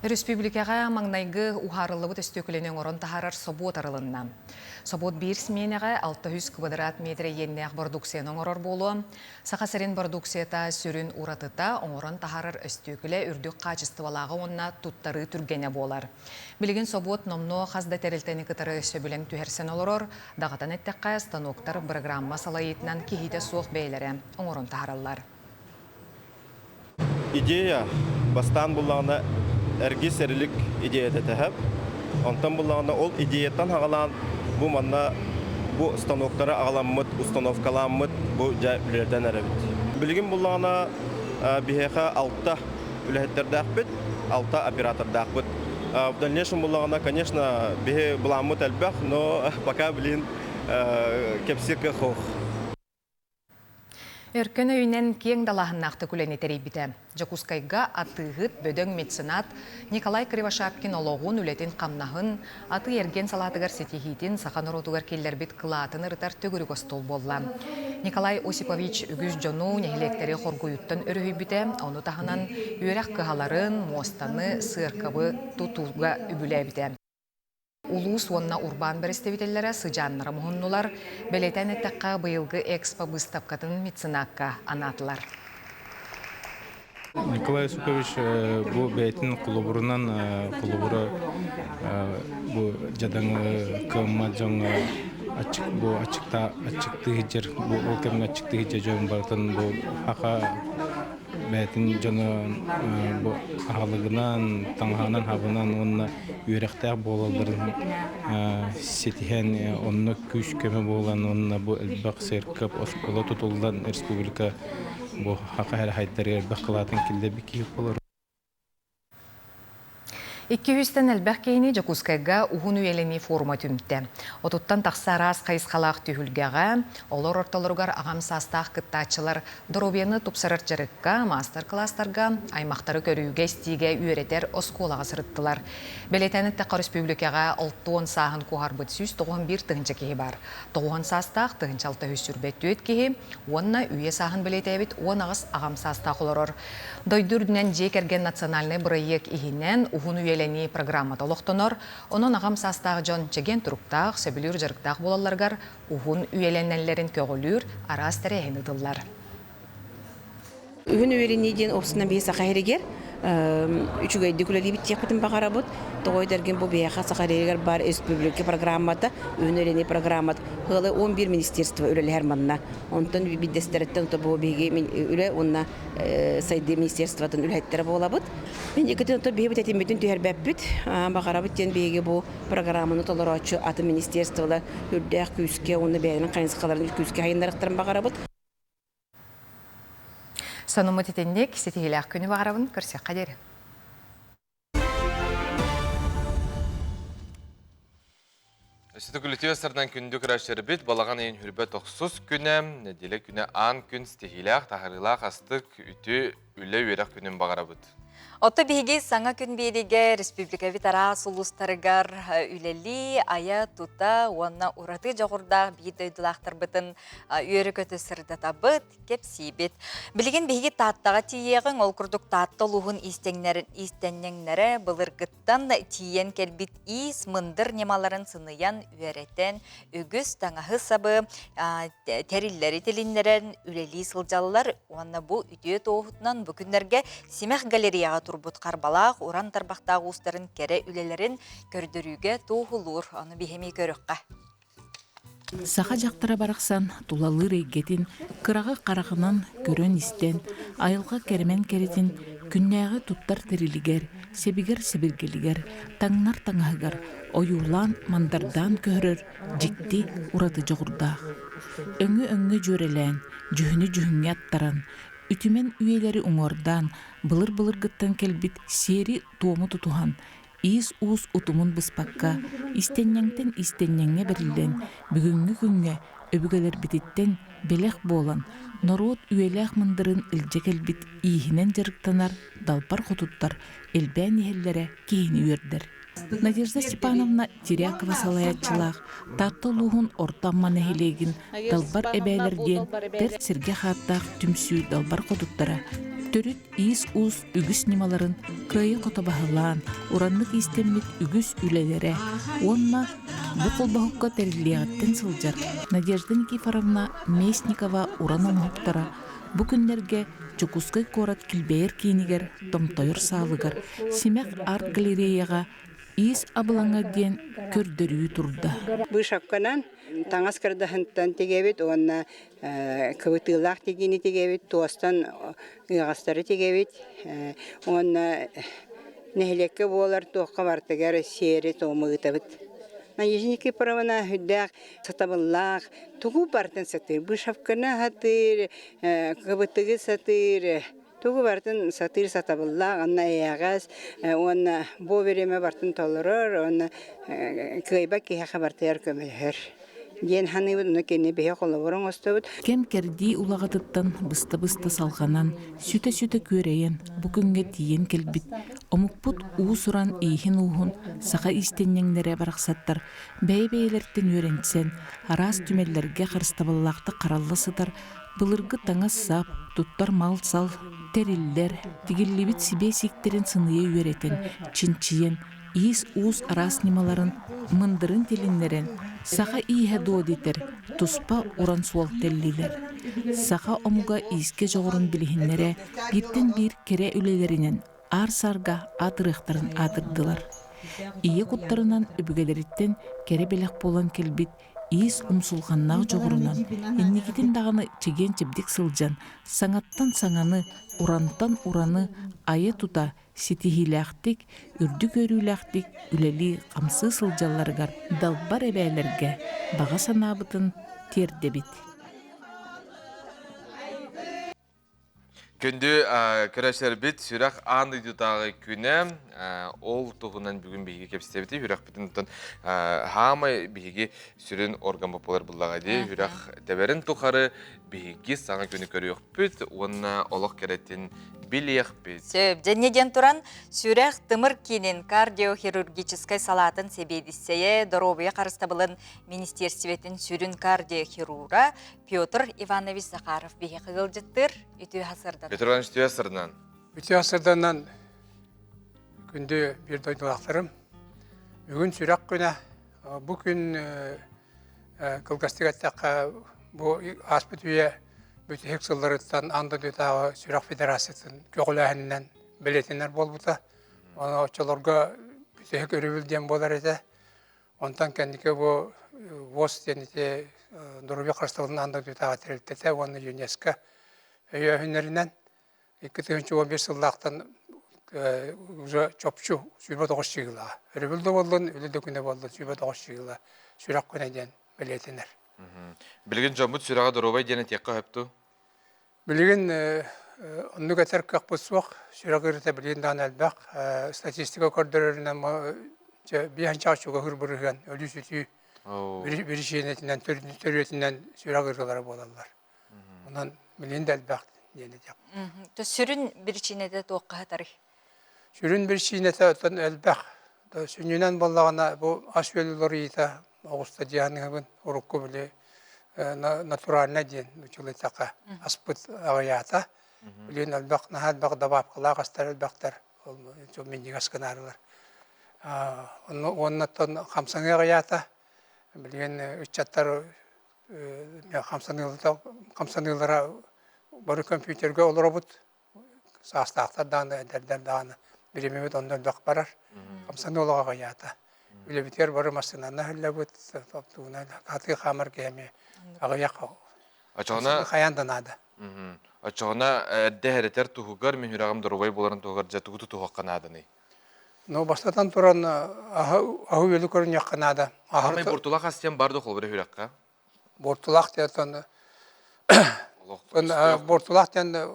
Республикаға маңнайгы ухарылыбыт өстөкіленен орын тахарар собот арылынна. Собот бір сменеға 600 квадрат метр еннеғ продукцияның орыр болу. Сақасырын продукцията сүрін уратыта оңырын тахарар өстөкілі үрдік қачыстывалағы онна туттары түргене болар. Білген собот номно қазда тәрілтені кітары сөбілен түхерсен олырыр, дағатан әттіққа станоктар программа салайетінен кехейте соқ бейлері оңырын тахаралар. Идея бастан бұлағына әрге сәрілік идеяда тәхәп. Онтан бұлағына ол идеяттан ағалан бұл манна бұл станоктары ағаламмыд, установкаламмыд бұл жа үлерден әрәбіт. Білген бұлағына бігеға 6 үләхеттерді ақбет, 6 операторды ақбет. В дальнейшем бұлағына, конечно, біге бұламмыд әлбәқ, но пока білін кепсирка хоқ. Өркін өйнен кең далағыннақты күләне тәрейбіті. Жакускайға атығыт бөдөң меценат Николай Кривошапкин олоғын үлетін қамнағын, аты ерген салатығар сетихитін сақан ұротығар келдербет қылатын ұрытар төгірік остол болла. Николай Осипович үгіз жону нехелектері қорғойыттын өрігібіті, оны тағынан үйрек қығаларын, мостаны, сырқабы тұтуға үбіләбіті. Улус онна урбан берестебителләре сыжаннары мұхыннулар, бәлетен әттәққа бұйылғы экспо бұстапқатын меценакка анатылар. Николай Осипович bu beytin kulübüründen kulübürü bu jadang kemajan açık bu açıktığı yer bu ülkenin açıktığı yer baratan bu haka beytin canı bu halıgından tanhanan habından onun yürekte boğaların setihen onun küç keme boğalan onun bu elbak serkap oskola tutulan Respublika bu haka her haydarlar bakılatın kilde bir kiyip olur. 200-тен әлбәқ кейіне Жакускайға ұғын үйелені форма түмтті. Отуттан тақсарас қайысқалақ түйілгеға, олар орталырғар ағам састақ кыттачылар дұробені тұпсарар жарыққа, мастер-кластарға, аймақтары көріуге стиге үйретер осколаға сырыттылар. Белетәні тәққа республикаға 6 сағын қоғар бұт 191 тұғынчы кейі бар. 9 састақ тұғынчы 600 сүрбет түйет кейі, онына үйе сағын белетәбет 10 ағыз ағам састақ оларыр. Дойдүрдінен жекерген национальный проект ихінен ұғын үйелені программата олықтонор, оның ағам састағы жон чеген тұруқтақ, сөбілер жарықтақ болаларғар ұғын үйеленнелерін көгілер арас тәрәйін ұдылар. Үгін үйелені ден опсынан бейі сақайрегер, үчігайды күләлі біттек бітін бағара бұд, тоғой дәрген бұл бейіға сақайрегер бар республика программата, үгін үйелені программат, ғылы 11 министерство үлелі әрманына. Онтан биддестереттен бұл бейге үлі, онына сайды министерстватын үләттері бола бұд. Мен екітен бейі бітетін бүтін түйер бәп бүт, бағара бүттен бейге бұл программаны толыр açı аты министерстволар үрдәқ күске, оны бәйінің қайынсықаларын күске хайындарықтарын бағара бұд. Санымы тетендек, сетігіләқ күні бағарабын көрсек қадері. Өсті сардан күнді күрәштері біт, балаған ең хүрбе 9 күні, неделе күні ан күн стихиләқ, тағырылақ астық үті үлі өрек күнін бағара бұд. Отто биһиги саңа күн бириге республика витара сулустарыгар үлели ая тута уанна ураты жогурда бии дойдулактар бытын үйөрі көтө сырдатабыт кепсибит. Билген биһиги тааттага тиегин ол курдук таатта лугун истеннеңнере былыргыттан тиен келбит ис мындыр немаларын сыныян үйөреттен үгүс таңахы сабы териллери тилиннерен үлели сылжалылар уанна бу үтүө тоохутунан бүкүннерге Симех галереяга турбут карбалаах уран тарбактагы устарын кере үлелерин көрдөрүүгө туухулуур аны бихеми көрөккө. Саха жактара бараксан тулалы рейгетин кырагы карагынан көрөн истен айылга кермен керетин күннәгы туттар терилигер себигер себиргелигер таңнар таңагар оюлан мандардан көрөр жикти ураты жогурда өңү жөрелен жүһүнү жүһүнгө аттаран үтүмен үйелери уңордан былыр гыттан келбит сери туому тутухан ис уус утумун быспакка истеннеңе берилден бүгүнгү күнгө өбүгелер бититтен белех болан норот үйелех мындырын илже келбит ийхинен жарыктанар далбар хотуттар элбэн ихеллере кийини үйөрдер. Надежда Степановна Терякова салаятчылах таттылуғын ортамманы хелегін далбар әбәлерден терт серге хаттақ түмсүй далбар қодуттара. Төрүт иис уус үгіс немаларын кайы қотабахылан, уранлық истеммит үгіс үлелері. Онна бұқыл бағыққа тәріліғаттен сылжар. Надежда Никифоровна Местникова уран омуқтара. Бұ күндерге Чукускай корат килбейер кейінігер томтойыр сағылығыр. Симех арт-галереяға ис абылаңа ден көрдөрүү турда. Бу шапканан таңас кырдаһынтан тегебит, онна кыбытылак тегини тегебит, туастан ыгастары тегебит, онна нехлекке болар тоққа бартыгар сері томыгытабыт. Надежда Никифоровна хүддәк сатабыллак тугу бартын сатыр. Бу шапкана хатыр, кыбытыгы сатыр. Тугу бартын сатыр сатабыллак, анна ягас, онна бу береме бартын толорор, онна кыйба киха бартыяр көмөлөр. Ген ханыбы уна кенне бея колоборон остобут. Кем керди улагатыттан быста салганан сүтө көрейен бу күнгө тиен келбит. Омукпут уусуран ийхин уухун саха истеннеңнере бараксаттар. Бейбейлерден өрентсен, арас түмеллерге кырстабыллакты караллысыдар. Былыргы таңа сап, туттар мал сал, териллер, тигиллибит сибе сиктерин сыныя үйретен, чинчиен, иис уус арас немаларын, мындырын телиннерен, саха ийхе доодитер, туспа уран суол теллилер. Саха омуга ииске жоғырын билихиннере, биртен бир кере үлелеринен, ар-сарга атырыктарын атырдылар. Ие куттарынан үбүгелериттен кере белек болан келбит, иис умсулганнаг жоғырынан, эннигитин дағаны чеген чебдик сылжан, саңаттан саңаны, урантан ураны, айы тута, ситихилактик, үрдүк өрүлактик, үлели камсы сылжаларгар, далбар эбәлерге, бага санабытын тердебит. Күнді көрәшер бит, сүрәк анды дютағы күні, ол тұғынан бүгін бейге кепістебіті, хүрәк бітін тұтын хамай бейге сүрін орган бапалар бұллаға дей, хүрәк дәбәрін тұқары бейге саңа күні көріөк бүт, онына олық керетін білеек бит. Сөп, жәнеден тұран сүрәк тымыр кенін кардиохирургическай салатын себедіссее доробия қарыстабылын министерсиветін сүрін кардиохирура Петр Иванович Захаров бейге қығыл жыттыр, үті хасырдан. Петр Иванович үті хасырдан. Үті хасырданнан күнді бір дойдылақтарым. Бүгін сүрәк күні, бұл күн қылғастық әттіққа бұл аспыт үйе бүті хексыларыттан анда дөйтағы сүрәк федерациятын көғіләхіннен білетінер бол бұта. Оны очаларға бүті хек өрібілден болар еді. Онтан кәндікі бұл ВОЗ денеті Дұрубе қарыстығын анда дөйтағы тірілтеті, оны ЮНЕСКО өйе хүнерінен 2015 жылдақтан уже чопчу сүйбі 9 жылға. Өрібілді болдың, өліді күні болды, сүйбі 9 жылға сүрәк күнеден білетінер. Білген жомбут сүрәға Дұрубай дене текқа өпту? Білген онны кәтер көк бұсуақ, сүрәк үріті білген даған әлбәқ, статистика көрдірерінен бейхан чағышуға хүрбірген өлі сүті бірішенетінен, төрретінен сүрәк үрілері болалар. Онан білген де әлбәқ дене тек. Сүрін бірішенеде тоққа хатары? Sürün bir şiinete ötün elbək. Sününen bollağına bu asvelülür iyita Ağusta diyanıgın urukku bile naturaline diyen uçulu taqa aspıt ağayata. Bilen elbək nahal baq dabap qılaq astar elbəktar. Çok mindig askınarılar. Onunla ton kamsanı ağayata. Bilen üççattar kamsanı yıllara barı kompüterge olur obut. Sağıstağıqtar dağını, ederden dağını. Bilememet ondan bak barar. Kamsanı olağa ağayata. Öyle biter barı masınana hülle bud. Toptuğuna katı kamar kemi ağayak o. Açığına Kayandan adı. Açığına dehereter tuhugar min hürağım durubay boların tuhugar jatugutu tuhuqqan adını. No bastatan turan ahu yolu körün yakın adı. Ahmay bortulaq asyan bardı xolbere hüraqqa. Bortulaq diyen bortulaq diyen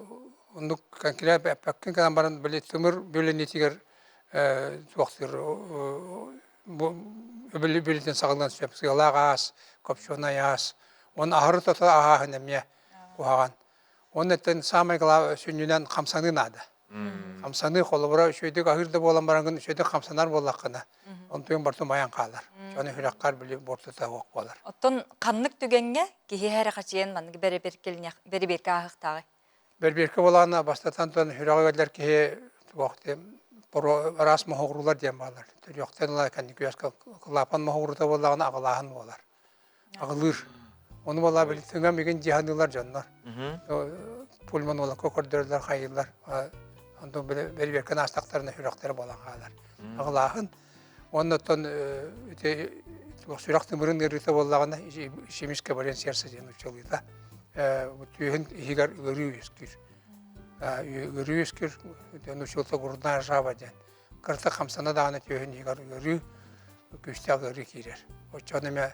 onduk kankile pekkin kadar baran böyle tümür böyle netiger tuaqtir böyle böyleden sağlan süp sığala gas kopşona yas on ahırı tata aha hanemiye uhagan onnetten samay kala sünnünen kamsanın adı kamsanı kolubura şöydük ahırda bolan barangın şöydük kamsanar bollaqına ontuyun bartı mayan qalar şonu hüraqqar böyle bortuta oq bolar Oton kanlık tügenge kihi her kaçıyan manı beri bir kahıqtağı. Berberke bolana bastatan ton hürağılar ki vakti pro ras moğrular diyen bağlar. Yoktan la kan güyaş kılapan moğruta bolana ağlahan bolar. Ağılır. Onu bola böyle tüngem bugün cihanlılar canlar. Pulman ola kokordörler hayırlar. Ondan böyle berberken astaklarına hüraqları bolan qalar. Ağlahan. Ondan ton sürak tımırın gerite bolağına işimiz kabaren siyasi diyen uçalıydı. Tüyün higar ürüyüskür. Ürüyüskür, nuşulta gurdan aşağıdan. Kırta kamsana dağına tüyün higar ürü, güçte ürü kirer. O çanıma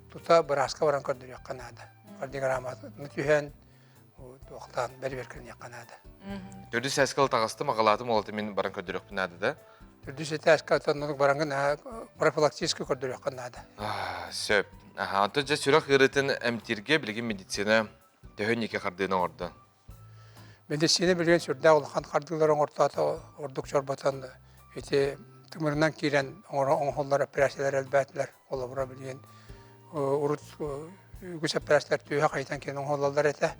tuta bıraska varan kardır yakanadı. Kardigar amat, tüyün doğuktan berberken yakanadı. Tördü seskal tağıstı mağalatım oldu min baran kardır yakanadı da. Tördü seskal tanıdık barangın profilaktiski kardır yakanadı. Söp. Antaca sürak hırıtın emtirge bilgin medisina töhün yeke kardığına orada. Medisini bilgen sürde olağan kardıların ortada orduk çorbatan eti tümüründen kiren onhollar operasiyalar elbetler olabura bilgen urut ügüs operasiyalar tüyhe kaytan kiren onhollar ete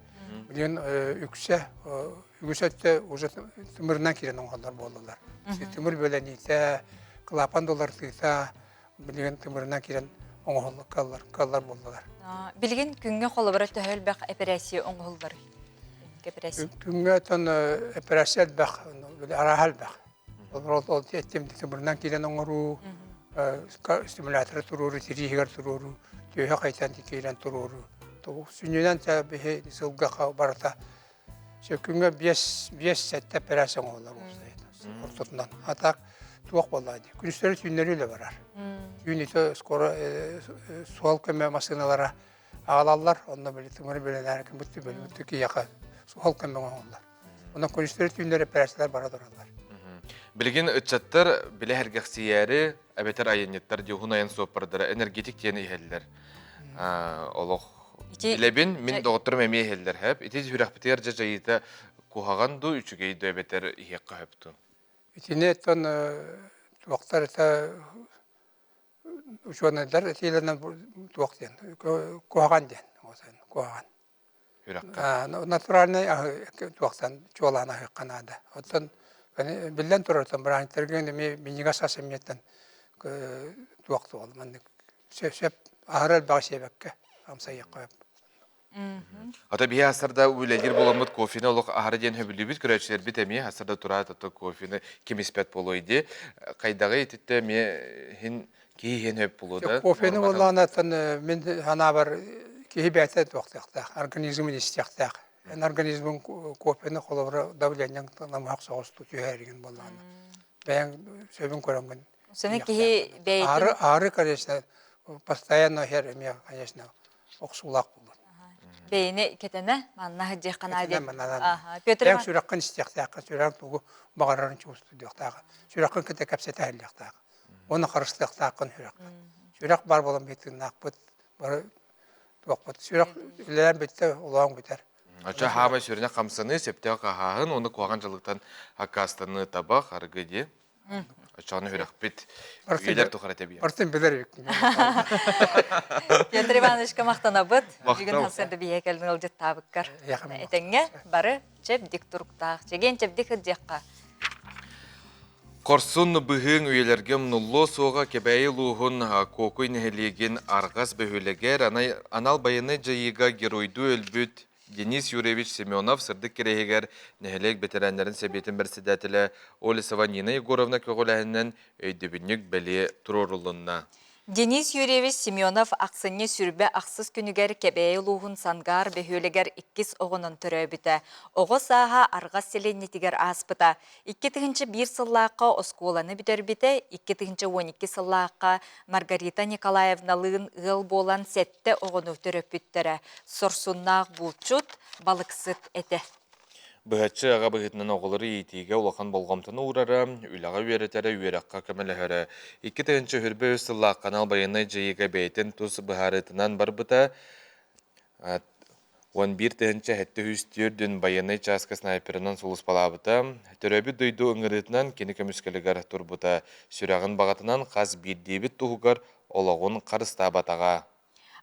bilgen ügüs ette tümüründen kiren onhollar boldular. Tümür böyle nite klapan dolar tıyta bilgen tümüründen kiren onhollar kallar boldular. Bilgin künge kolabora töhөл bak operasiya onhollar. Künge ton operasiya bak böyle arahal bak. Ol ettim tümüründen kiren onuru stimülatör tururu tirihigar tururu tüyhe kaytan kiren tururu. Sünnüden tabi sılga barata. Künge biyes sette operasiya onhollar ortasından. Hatta tuğuk bolaydı. Günüstleri tüyünleriyle varar. Tüyünlüte skora sual kömme masinalara ağlarlar. Ondan böyle tümürü böyle nereken bütü ki yaka sual kömme onlar. Ondan günüstleri tüyünleri operasiyalar baradırarlar. Bilgin ıçattır bile hergeksiyeri ebeter ayınyetter diyohun ayın sopardır energetik diyeni iheller. Oluq bilebin min doğuttur memi iheller hep. İtiz hürek biter cacayıta kuhagan du üçügeyi de ebeter ihekka heptu. İtine ton vaktar ete uçuanlar etilerden vaktiyen kuhagan diyen. Kuhagan. Naturalne vaktan çoğalana kanada. Otan bilden turartan bırak tergende miniga sasemiyetten vakti olmandı. Sep ahral bağışebekke amsa yakayıp. Ata bir hasarda ülelir bulamıt kofine oluq ahara diyen höbülübüt küreçler bitemi hasarda turat ata kofine kim ispet boloydu. Kaydağı etitte mi hin ki hin höp buluda. Kofine olağına tan min hana var ki hibete doktakta organizmin istekta. En organizmin kofine kolabra davlenyan namhaq soğuz tutuyor her gün bolağına. Ben söbün korangan. Sene ki beytin. Ağrı kardeşler постоянно her emiye kardeşler oksulak bulur. Beyni ketene manna hıcı kanadı. Ben sürekli istekta sürekli tuğu bağırların çoğustu diyorlar. Sürekli kete kapsete halıyakta. Onu karıştıkta kan sürekli. Sürekli bar bolan bitin nakbet bar vakbet sürekli ilerlen bitti olağan biter. Ача хабай сүріне қамсыны, септеу қағағын, оны қуаған жылықтан хакастаны табақ, аргыде. Ачаны хүрек бет, үйлер тұқыр әте бейін. Ортын білер бек. Петр Ивановичка мақтана бұд. Бүгін хасырды бейе кәлдің ұлжет табыққар. Әтенге бары чепдік тұрықтақ. Жеген чепдік үддеққа. Корсун бұғын үйелерге мұнылы соға кебәйі луғын көкөй нәхелеген арғас бөхілегер анал байыны жайыға геройду өлбіт Денис Юрьевич Семенов сырдық керегер нәхелек ветеранларын сәбетін бірсідәтілі Олесова Нина Егоровна көғіләхінен өйдебінік бәле тұрорылынна. Денис Юрьевич Семенов ақсыне сүрбе ақсыз күнігер кебәйі луғын сангар бөхілегер 2 оғынын түрі біті. Оғы саға арғас селенетігер аспыта. 2-1 сыллаққа осколаны бітер біті, 2-12 сыллаққа Маргарита Николаевналығын ғыл болан сәтті оғыны түрі біттірі. Сорсуннақ бұлчут балықсыт әті. Бұғатшы аға бұғытынан оғылары етеге олақан болғамтыны ұрары, үліға үйеретері үйераққа көміліғірі. 2-тігінші хүрбе өсілі қанал байыны жайыға бәйтін тұз бұғарытынан бар бұта. 11-тігінші әтті үстірдің байыны часқа снайперынан сұлыс балабыта. Түрөбі дөйді ұңырытынан кені көміскелігер тұр бұта. Сүрағын бағатынан қаз бір дебіт тұғығар олағын қарыста батаға.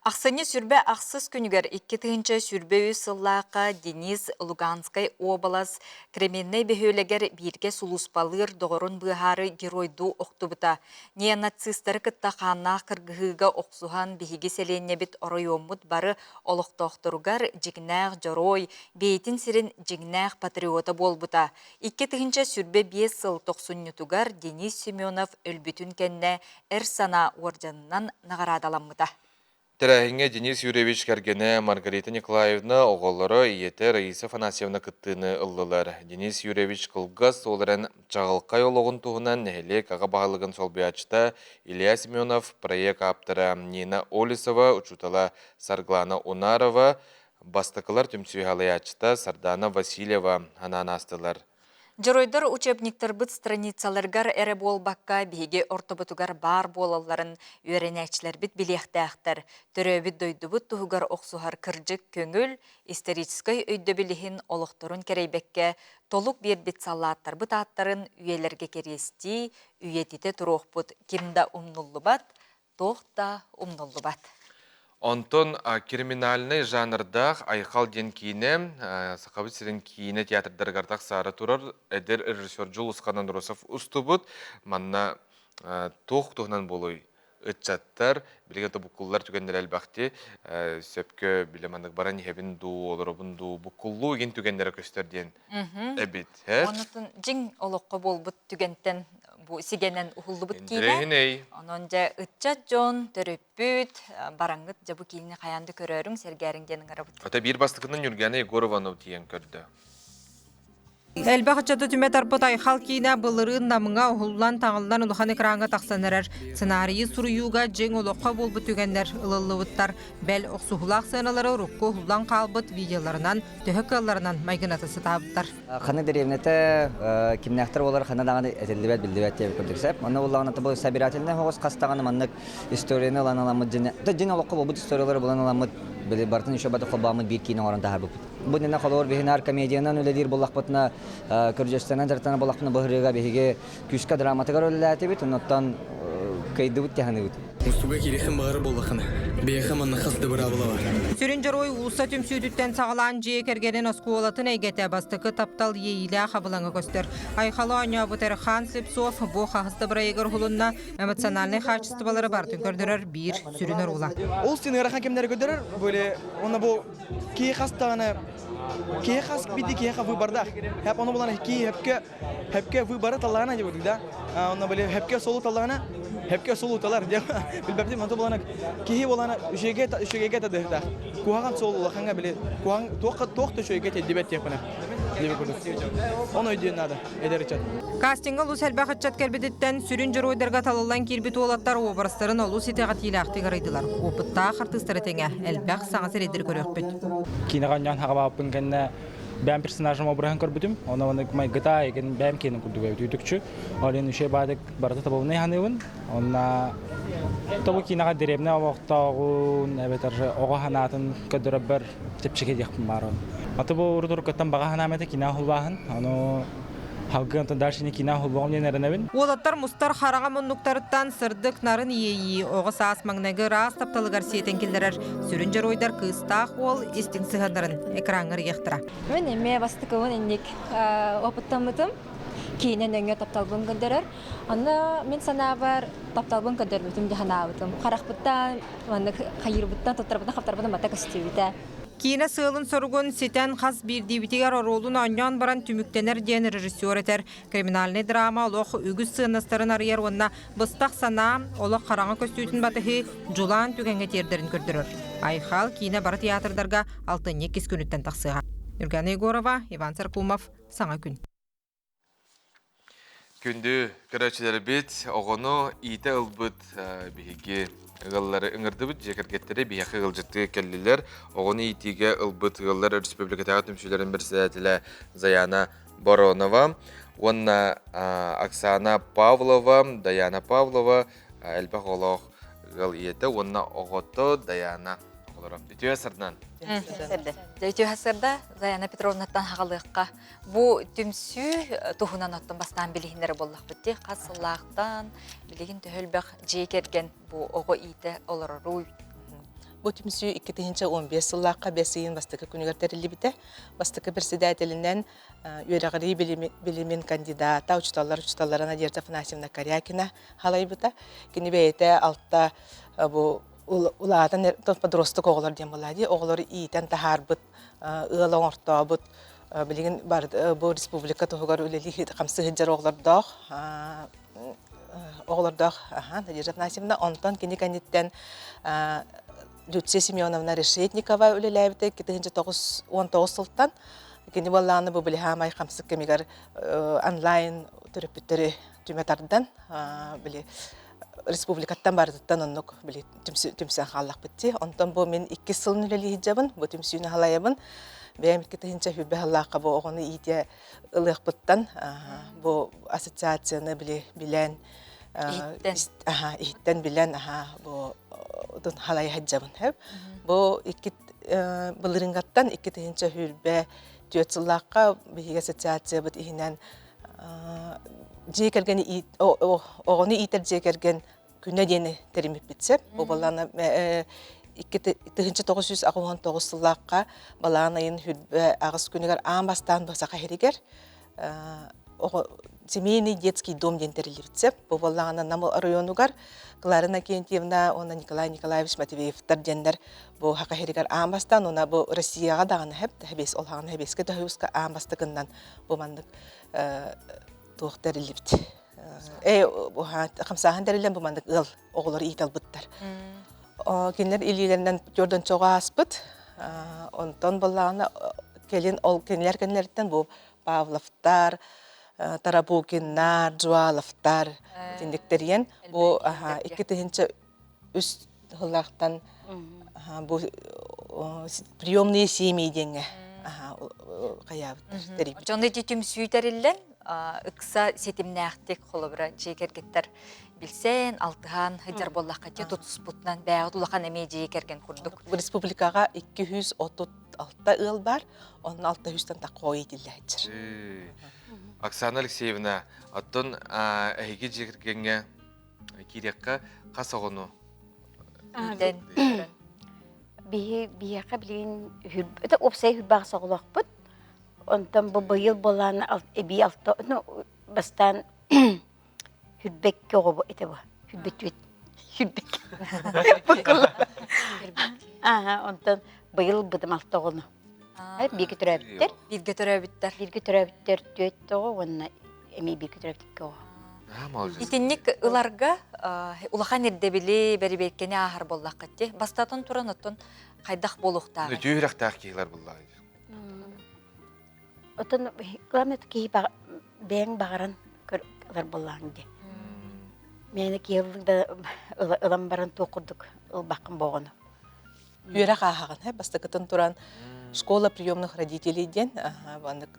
Ақсыне сүрбе ақсыз күнігер 2-тігінші сүрбе өсіллаққа Денис Луганскай обалас кременней бөхөлегер бірге сұлуспалыр доғырын бұғары геройду оқтубыта. Неонацистері кітта қаннақ кіргіға оқсуған бігі селенне біт оройоммыд бары олықтоқтыругар жігнәқ жорой, бейтін сірін жігнәқ патриота болбыта. 2-тігінші сүрбе 5 сыл 90-нютугар Денис Семенов өлбітін кәнне әр сана оржанынан нағарадаламыта. Тәрәхіңе Денис Юрьевич кәргені Маргарита Николаевна оғылары иеті Раиса Фанасьевна күттіні ұллылар. Денис Юрьевич қылғыз оларын чағылқай олығын туғынан нәхелек аға бағылығын солбиячта Илья Семенов, проект аптыры Нина Олесова, учутала Сарглана Унарова, бастықылар түмсүйхалаячта Сардана Васильева ананастылар. Жоройдар учебниктер бұд страницаларгар әрі болбаққа бейге ортобытугар бар болаларын үйренәчілер біт білектәқтір. Түрі біт дөйді бұд тұғығар оқсуғар кіржік көңіл, историческай өйді біліхін олықтырын керейбекке толық бір біт салаттар бұд аттарын үйелерге кересті, үйетіте тұруқ бұд кімда умнулы бат, тоқта умнулы бат. Онтон криминальный жанрдақ айқал ден кейіне, сақабыт сірін кейіне театрдарғардақ сары тұрар, әдір режиссер Жул Усқанан Росов ұстыбыд, манна тоқ-тоғынан болуй үтчаттар, білген бұқыллар түгендер әлбәқте, сөпкі білемандық баран ебін ду, олырыбын ду, бұқыллу еген түгендері көстерден әбет. Онытын жың олыққа бол бұд түгенттен сигенен ұхылды бұд кейіне. Онынжа үтчат жон, түріппүт, бараңғыт жабы кейіне қаянды көрерің, сергеріңденің арабыд. Ота бір бастықының Юргена Егорованов тиен көрді. Әлбәқ жады түмет арпыт айқал кейіне бұлырын намыңа ұғылан таңылдан ұлыған экранға тақсанырар. Сценарийы сұруюға жең олыққа бол бүтігендер ұлылывыттар. Бәл оқсуғылақ сценалары рұққы ұлан қалбыт видеоларынан, түхік алларынан майгынатысы табыттар. Қаны деревнеті кімнәқтір олар қанадағаны әтелдібәт білдібәт деп көрдіксәп. Оны олағынаты бұл сәбирателіне хоғыз қастағаны маннық историяны ұлан аламыд. Жен олыққа бұл историялары бұлан аламыд. Білі бартын үші баты қолбағымыд бір кейінің орын тағар бұпыд. Бұдына қолуыр бейінар комедиянан өледер болақпытына көржестенен жартана болақпына бұғырыға бейге күшқа драматығар өліләті бет, ұнаттан кайды бұд тәхіні бұд. Мұстуға керехін бағары болақына, бейхі манна қасты бұра бұлава. Сүрін жарой ұлыса түмсүйдіттен сағылан жие кергенен оскуолатын әйгеті бастықы таптал ейлі қабылаңы көстер. Айқалы аня бұтер Хан Слепцов бұл қағысты бұра егір ғылынна эмоциональный қачысты балары бартын көрдірер бір сүрінер ұла. Ол сені ғарақан кемдері көдірер, бөлі, оны бұл кей қастағаны кей қас биді кей қа выбардақ. Хәп оны боланы кей хәпке выбары талағына деп өдік да. Оны бөлі хәпке солу талағына, хәпке солу талар деп. Білбәптім, оны боланы кей боланы үшеге тәдіғді. Куаған солу лақанға білі, тоқты үшеге тәдібәт текпіні. Оны өйден нады, әдері чат. Кастинга лус әлбәқ атчат кәрбедеттен сүрін жыройдарға талылан кербет олаттар обырыстарын олу сетеға тилақты ғырайдылар. Опытта қартыстары теңе әлбәқ саңасыр едір көрек бет. Кинағаннан хағабаппын кәнне бәм персонажым обырағын көрбітім. Оны май гыта еген бәм кенін күрдігі өтүйдікчі. Олен үшей бадық барыты табылыны ханығын. Онна тобы кинаға деребіне оқтағын, оға ханатын көдірі бір тепчеге декпін барын. Аты бу урдур көттөн бага ханамете кина хулбаһын. Аны халгын дашини кина хулбагым денеренебин. Уолаттар мустар хараға мұннуктарыттан сырдык нарын иеyi, оғы саас маңнағы рас тапталыгар сиетен келдерер. Сүрін жар ойдар кыстақ ол истин сығандарын экранғыр ектіра. Мен эме бастыкывын инник опыттамытым. Кейінен өңе тапталбын көндерер. Аны мен санабар тапталбын көндербітім де ханабытым. Қарақбыттан, қайырбыттан, тоттарбыттан, қаптарбыттан бата көстебіті. Кийина сылын соругун сетен хас бирдибитигер оролун аньян баран түмүктенер ден режиссер этер. Криминальный драма олох үгүз сыынастарын арыяр онна быстак сана олох караңа көстүүтүн батыхы жулан түгенге тердерин көрдүрөр. Айхал кийина бар театрдарга 6-2 күнүттен таксыга. Нургана Егорова, Иван Царкумов, Саңа күн. Күнді көрәчілері бет, оғыны иеті ұлбыт бігі ғыллары ұңырды бұд, жекіргеттері бияқы ғылжытты кәлілер, оғыны иетіге ұлбыт ғыллар республикатағы түмшілерін бір сәтілі Заяна Боронова, онна Оксана Павлова, Даяна Павлова, әлбәқ олық ғыл иеті, онна оғыты Даяна олары. Үтіе сырдан? Үтіе сырда Заяна Петровнаттан хағалыққа. Бұ түмсі тұхынан оттан бастан білігіндері боллақ бітті. Қасылақтан білігін түхілбәқ жекерген бұ оғы иеті олары руй. Бу түмсү 2015 сыллаққа бәсейін бастықы күнігертерілі біті. Бастықы бір седәтелінен үйрағыры білімін кандидата, учталары Надежда Афанасьевна Корякина халай бұта. Кені бәйті алтта улаатан подростық оғылар дем болады. Оғылары иетен тахар бұт, ұғылы оңырта бұт. Білген бұл республика тұғығар өлелі қамсы хыджар оғылардақ. Оғылардақ Надежда Афанасьевна. Онтан кені кандидаттен Люция Семеновна Решетникова өлеләбіті 2019 сылттан. Кені болағаны бұл білі хамай қамсық кемегер онлайн түріпіттері түметардан білі республикаттан бардыттан оннық білі түмсен қаллақ бітті. Онтан бұл мен 2 сылын өлелі хиджабын, бұл түмсүйіні халайабын. Бәйім кетігінші хүбі халлаққа бұл оғыны ете ылық бұттан бұл ассоциацияны білен иттен білен бұл халай хаджабын. Бұл бұлырыңғаттан 2-тігінші хүрбе түйетсыллаққа бігі ассоциация бұд ихінен оғыны итер жекерген күнне дені тереміп бітсеп. Бұл баланы 1999 сыллаққа баланы айын хүрбе ағыз күнігер аң бастан басақа херігер. Семейный детский дом дентерили бітсеп. Бұл баланы намыл районугар Кларина Кентьевна, она Николай Николаевич Матвеев тардендер бу хакахиригар амбастан, она бу Россияга даган хеп, хебес олган хебеске тахуска амбастыгыннан бу мандык туохтер липт. Бу хамсахан дерилен бу мандык ыл оголор итал буттар. Кинлер илилеринен жордон чога аспыт. Онтон баланы келин ол кинлерден бу Павловтар, Тарабукиннар, Жуаловтар дендектерген. Бұл 2-тігінші үст ғылақтан приемные семьи денге қаябыттар. Жоны детім сүйтерілден, ұқса сетімні әқтек қолыбыра жекергеттер білсен, алтыған ғыджар боллаққа те тұтыс бұтынан бәғыт ұлақан әмей жекерген күрдік. Республикаға 236 ыл бар, оның 600-тан тақуа етілі әйтшір. Оксана Алексеевна, оттон әйге жекергенге кирекка қас оғыну? Бияқа білген опсай хүрбағы соғылақ бұд. Онтан бұл бұйыл боланы әбей алты, бастан хүрбекке оғы бұл, әті бұл, хүрбек. Онтан бұйыл бұдым алты оғыну. Birgi törəbitlər. Birgi törəbitlər. Birgi törəbitlər düetdi o, onunla əmək birgi törəbitlikə o. İtinlik ılarga ulaxan erdebili beri bekkeni ahar bollaq qatdi. Bastatın turan otun qaydaq boluqtaq. Tüyrəqtaq keylər bullar. Otun qılamnet key bəyin bağıran kırlar bollağın de. Məni keyildə ılam baran toqurduk, ılbaqın boğunu. Үйрәк ағағын, бастықытын тұран школа приемных родителей ден,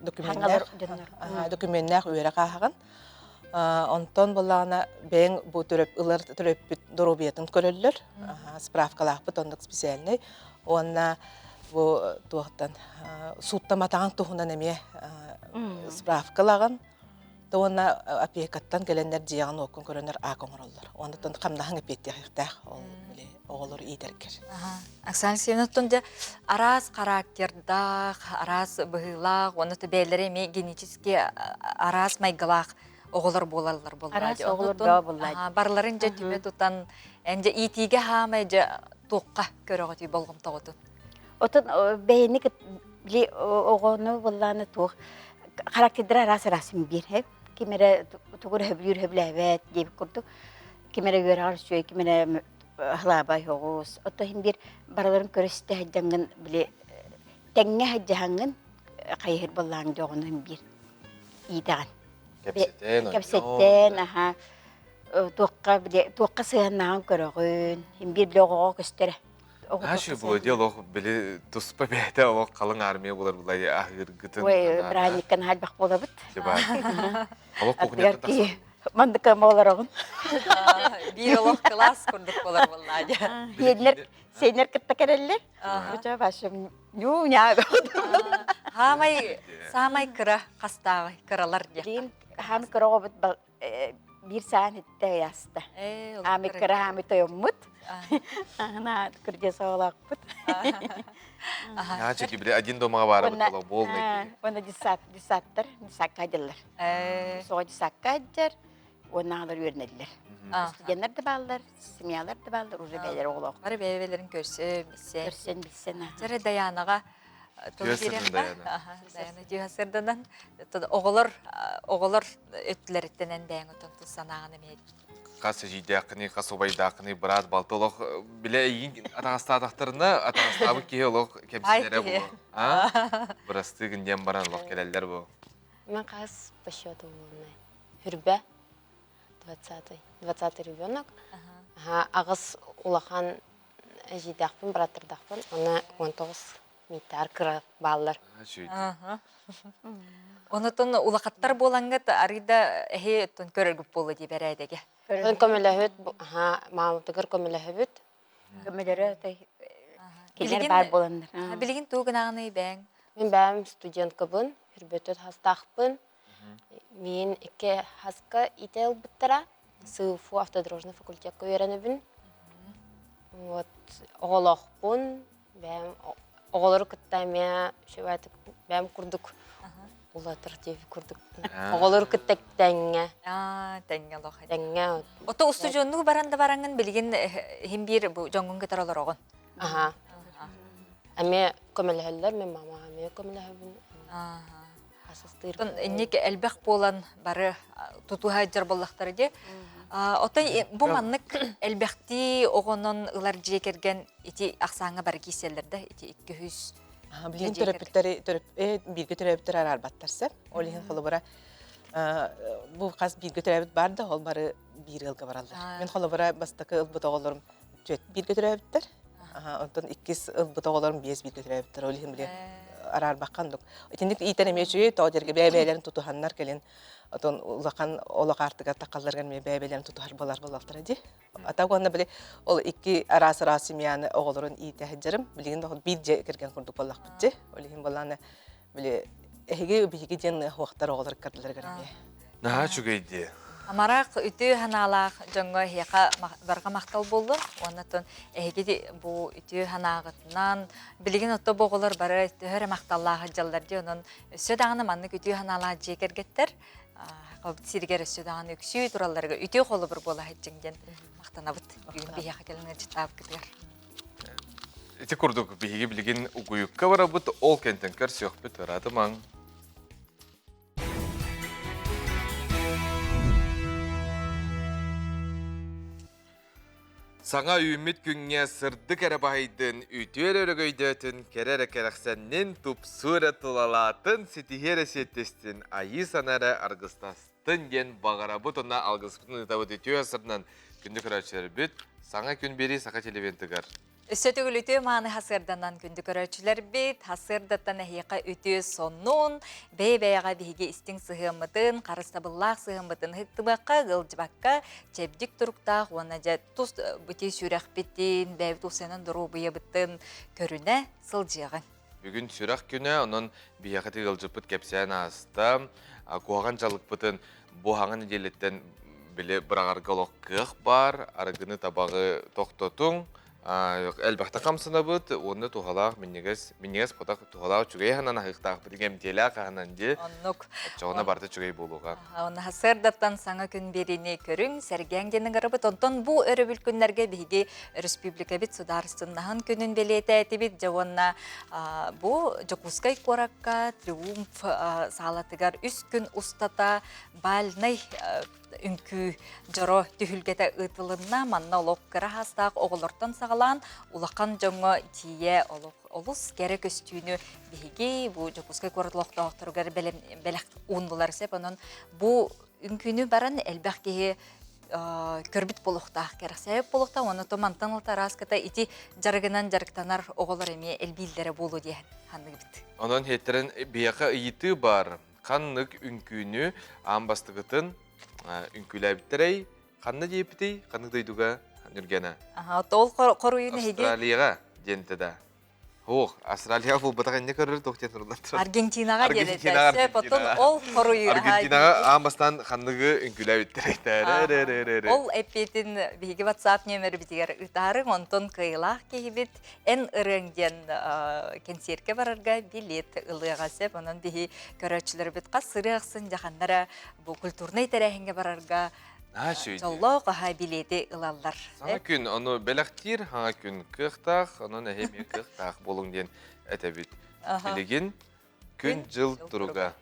документнақ үйрәк ағағын. Онтон болағына бәң бұл ылар түріп дұрубиятын көрілілер, справкалақ бұт, ондық специальный. Онна бу туохтан суттаматаан тухунан эме справкалаган тоона опекаттан келеннер жияган окун көрөнөр акоңороллор. Онтон камнаһын эпеттиахтах ол биле оголор идергер. Оксана Семеновна, арас характердах, арас быгылах, оны төбелері ме генетически арас майгалах оғылар болалар болды. Арас оғылар да болады. Барларын жа түме тұтан, әнде итиге хамай жа тоққа көріғі болғым тағыды. Отын бәйіні біле оғыны болғаны тоқ. Характердер арас-арасын бір, кемері тұғыр хөблі әвәт деп күрді. Кемері көрағар сөй, кемері хлабай оғыз. Отто хим бір бараларын көрісті хаджаңын біле тәңе хаджағын қайыр болғаны жоғыны хим бір идаған. Кәпсеттен, туаққа сығаннағын көріғін, хим бір біле оғыға көстері. Ашы бұл диалог білі тұспа бәйті олық қалың армия болар бұлай ағыр ғытын. Ой, біранеккен халбақ бола бұд. Олық қоғынеттен тақсан. Мандықы болар оғын. Bir олық класс күрдік болар бұлай. Сейнер кітті кәрелер. Өте башым, ню-ня. Самай кыра қастағы кыралар дек. Хамы кыра оғыт bir saan hitte yasta. Ami kira hami toyomut. Ана күрде соғылақпыт. Чеки біле один домаға бары бұттала болны. Оны дисаттыр, дисакка жылар. Соға дисакка жар, оны алыр өрнеділер. Студенттер де балдар, семьялар да балдар, уже бәйлер оғылақ. Бары бәйлерін көрсен, білсен. Көрсен, білсен. Жары Даянаға Түйесірін Даяна. Даяна түйесірдінен оғылыр өттілеріттенен дәйін ұтын тұсанағын емейді. Қасы жейдіақыны, қасы обайдақыны, біраз балтылық, біле ең атаңыстадақтарына атаңыстабы кей олық кемсілері бұл. Бірасты күнден баран олық келелер бұл. Мен қас по счету болны. Хүрбе 20 ребенок. Ағыз улахан жейдіақпын, біратырдақпын. Оны 19 митар кыра баллар. Онытын улақаттар болаңғыт арыда әхе өттін көріргіп болы деп әрәйдеге. Ön kömülehüt, mağmutugır kömülehüt. Kömülere keler bar bolandır. Bilgin tuğun ağını ben? Men benim student kıbın, hürbötüt hastaqpın. Men iki haska itel bıttıra. Sığıfu автодорожный факультетке öğrenibin. Oğlaqpın. Benim oğları kıttayma, benim kurduk. Ulatır diye kurduk. Oğulur kıttak denge. Denge loğa. Denge. Ota ustu jonnu baranda barangın bilgin hem bir bu jongun ketar olur oğun. Aha. Ame kömeleheller, men mama ame kömelehebin. Asastır. Ennek elbek bolan barı tutu hajar bollaqtары de. Ota bu manlık elbekti oğunun ılar jekergen iti aksağı bar giysellerde iti 200 Bilgin birge töröptür ararbattarsam. Olihin xolubara bu qaz birge töröptür bardı, ol bari bir yılga barallar. Men xolubara bastaki ılbıta oğullarım birge töröptür. Ondan 2 ılbıta oğullarım 5 birge töröptür. Olihin bile ararbaqandık. Etindik iten emeçüye tağderge bäbelerin tutuhanlar kelin. Ondan ulaqan olaq artıga taqallargan me bäbelerin tutuhar bolar bolaqtır di. Ata gonna bile ol 2 arası yani oğulların ite hecerim. Bilgin de bir kirgen kurduk bolaq bitdi. Olihin bolana bile ehige bigi den waqtar oğullar kartlar garme. Naha çugaydı. Amarak ütü hanalaq jongo heqa barqa maqtal boldu. Onatın ehige bu ütü hanağıtından bilgin otto boğular bara höre maqtallağı jallar di onun södağını manlık ütü hanalağı jekergetler. Qabıt sirger södağını öksü turallarga ütü qolu bir bola hejingen maqtanabıt. Gün bir heqa kelnger jitap gider. Iti kurduk bihigi bilgin uguyukka barabut ol kenten körsiyok bit varadı man. Sana ümit günge sırdı kere bahaydın, ütüyer örgöydötün, kerere kereksenin tup sura tulalatın, sitihere settestin, ayı sanara argыстастın gen bağara butuna algıspının ıtabıt ütüyer sırdan gündük araçları büt, sana gün beri saka televentigar. Сөтігіліті маны хасырданан күнді көрәчілер бет, хасырдаттан әхиқа үті соннун, бәй-бәйға бігі істің сығымытын, қарыстабыллақ сығымытын хыттыбаққа, ғылжыбаққа, чәбдік тұрықтақ, оны жа тұс бұте сүрәқ беттен, бәйбі тұсынан дұру бұйы бұттын көріне сылжиғын. Бүгін сүрәқ күні, оның бияқыты ғылжыпыт кәпсән асты, қуаған жалық бұтын бұхаңын еделеттен білі бірағарға лоққық бар, арғыны табағы тоқтотың, әлбәқті қамсына бұд, оны туғалақ, меннегіз потақ туғалақ чүгей ханан ағықтақ біргем телі ағанан де, жоғына барды чүгей болуға. Оны хасырдаттан саңа күн беріне көрің, сәргәңденің ғырыбыт, онтон бұ өрі бүлкүнлерге бігі республика бит сударыстыннағын күнін белеті әті бит, жауынна бұ Жокускай қораққа триумф сағалатығар үс күн ұстата балнай үнкі жоро түхілгеті ұтылынна манна олық кірі хастақ оғылыртан сағалан улақан жоңы тие олыс кәрі көстүйіні бігі бұ Жокускай қорытлықта оқтырғар бәләқ ұнбылар сеп, оның бұ үнкіні баран әлбәқ кейі көрбіт болуқтақ кәрік сәйіп болуқта, оны томантан ұлтараската ити жарғынан жарықтанар оғылар әме әлбейлдері болу дейін ханығы біт. Оның хеттерін бияқа үйіті бар, қаннық үнкіні амбастығытын үнкіләбіттерей, қанны дейіпітей, қанны дейдуға нүргені. Ол қоруйын хейде? Австралияға дентеді. Австралияға бұл бұтақ әнне көрір тоқтен тұрдан тұрады. Аргентинаға дедетесі, потом ол қоруйын. Аргентинаға амбастан қаннығы үнкіләбіттерей. Ол әппетін бігі WhatsApp нөмірі бітігер ұтарың, онтон қиылақ кейбіт, ән ұрыңден кенсерке барарға билет ұлыға сеп, онын бігі көрәтшілер бітқа сырықсын жақандара бұл культурнай тәрәхінге барарға жоллау қаға билеті ұлалар. Саңа күн, оны бәләқтір, хаңа күн қықтақ, оның әйме қықтақ болың ден әтәбіт. Білеген күн жыл тұруға.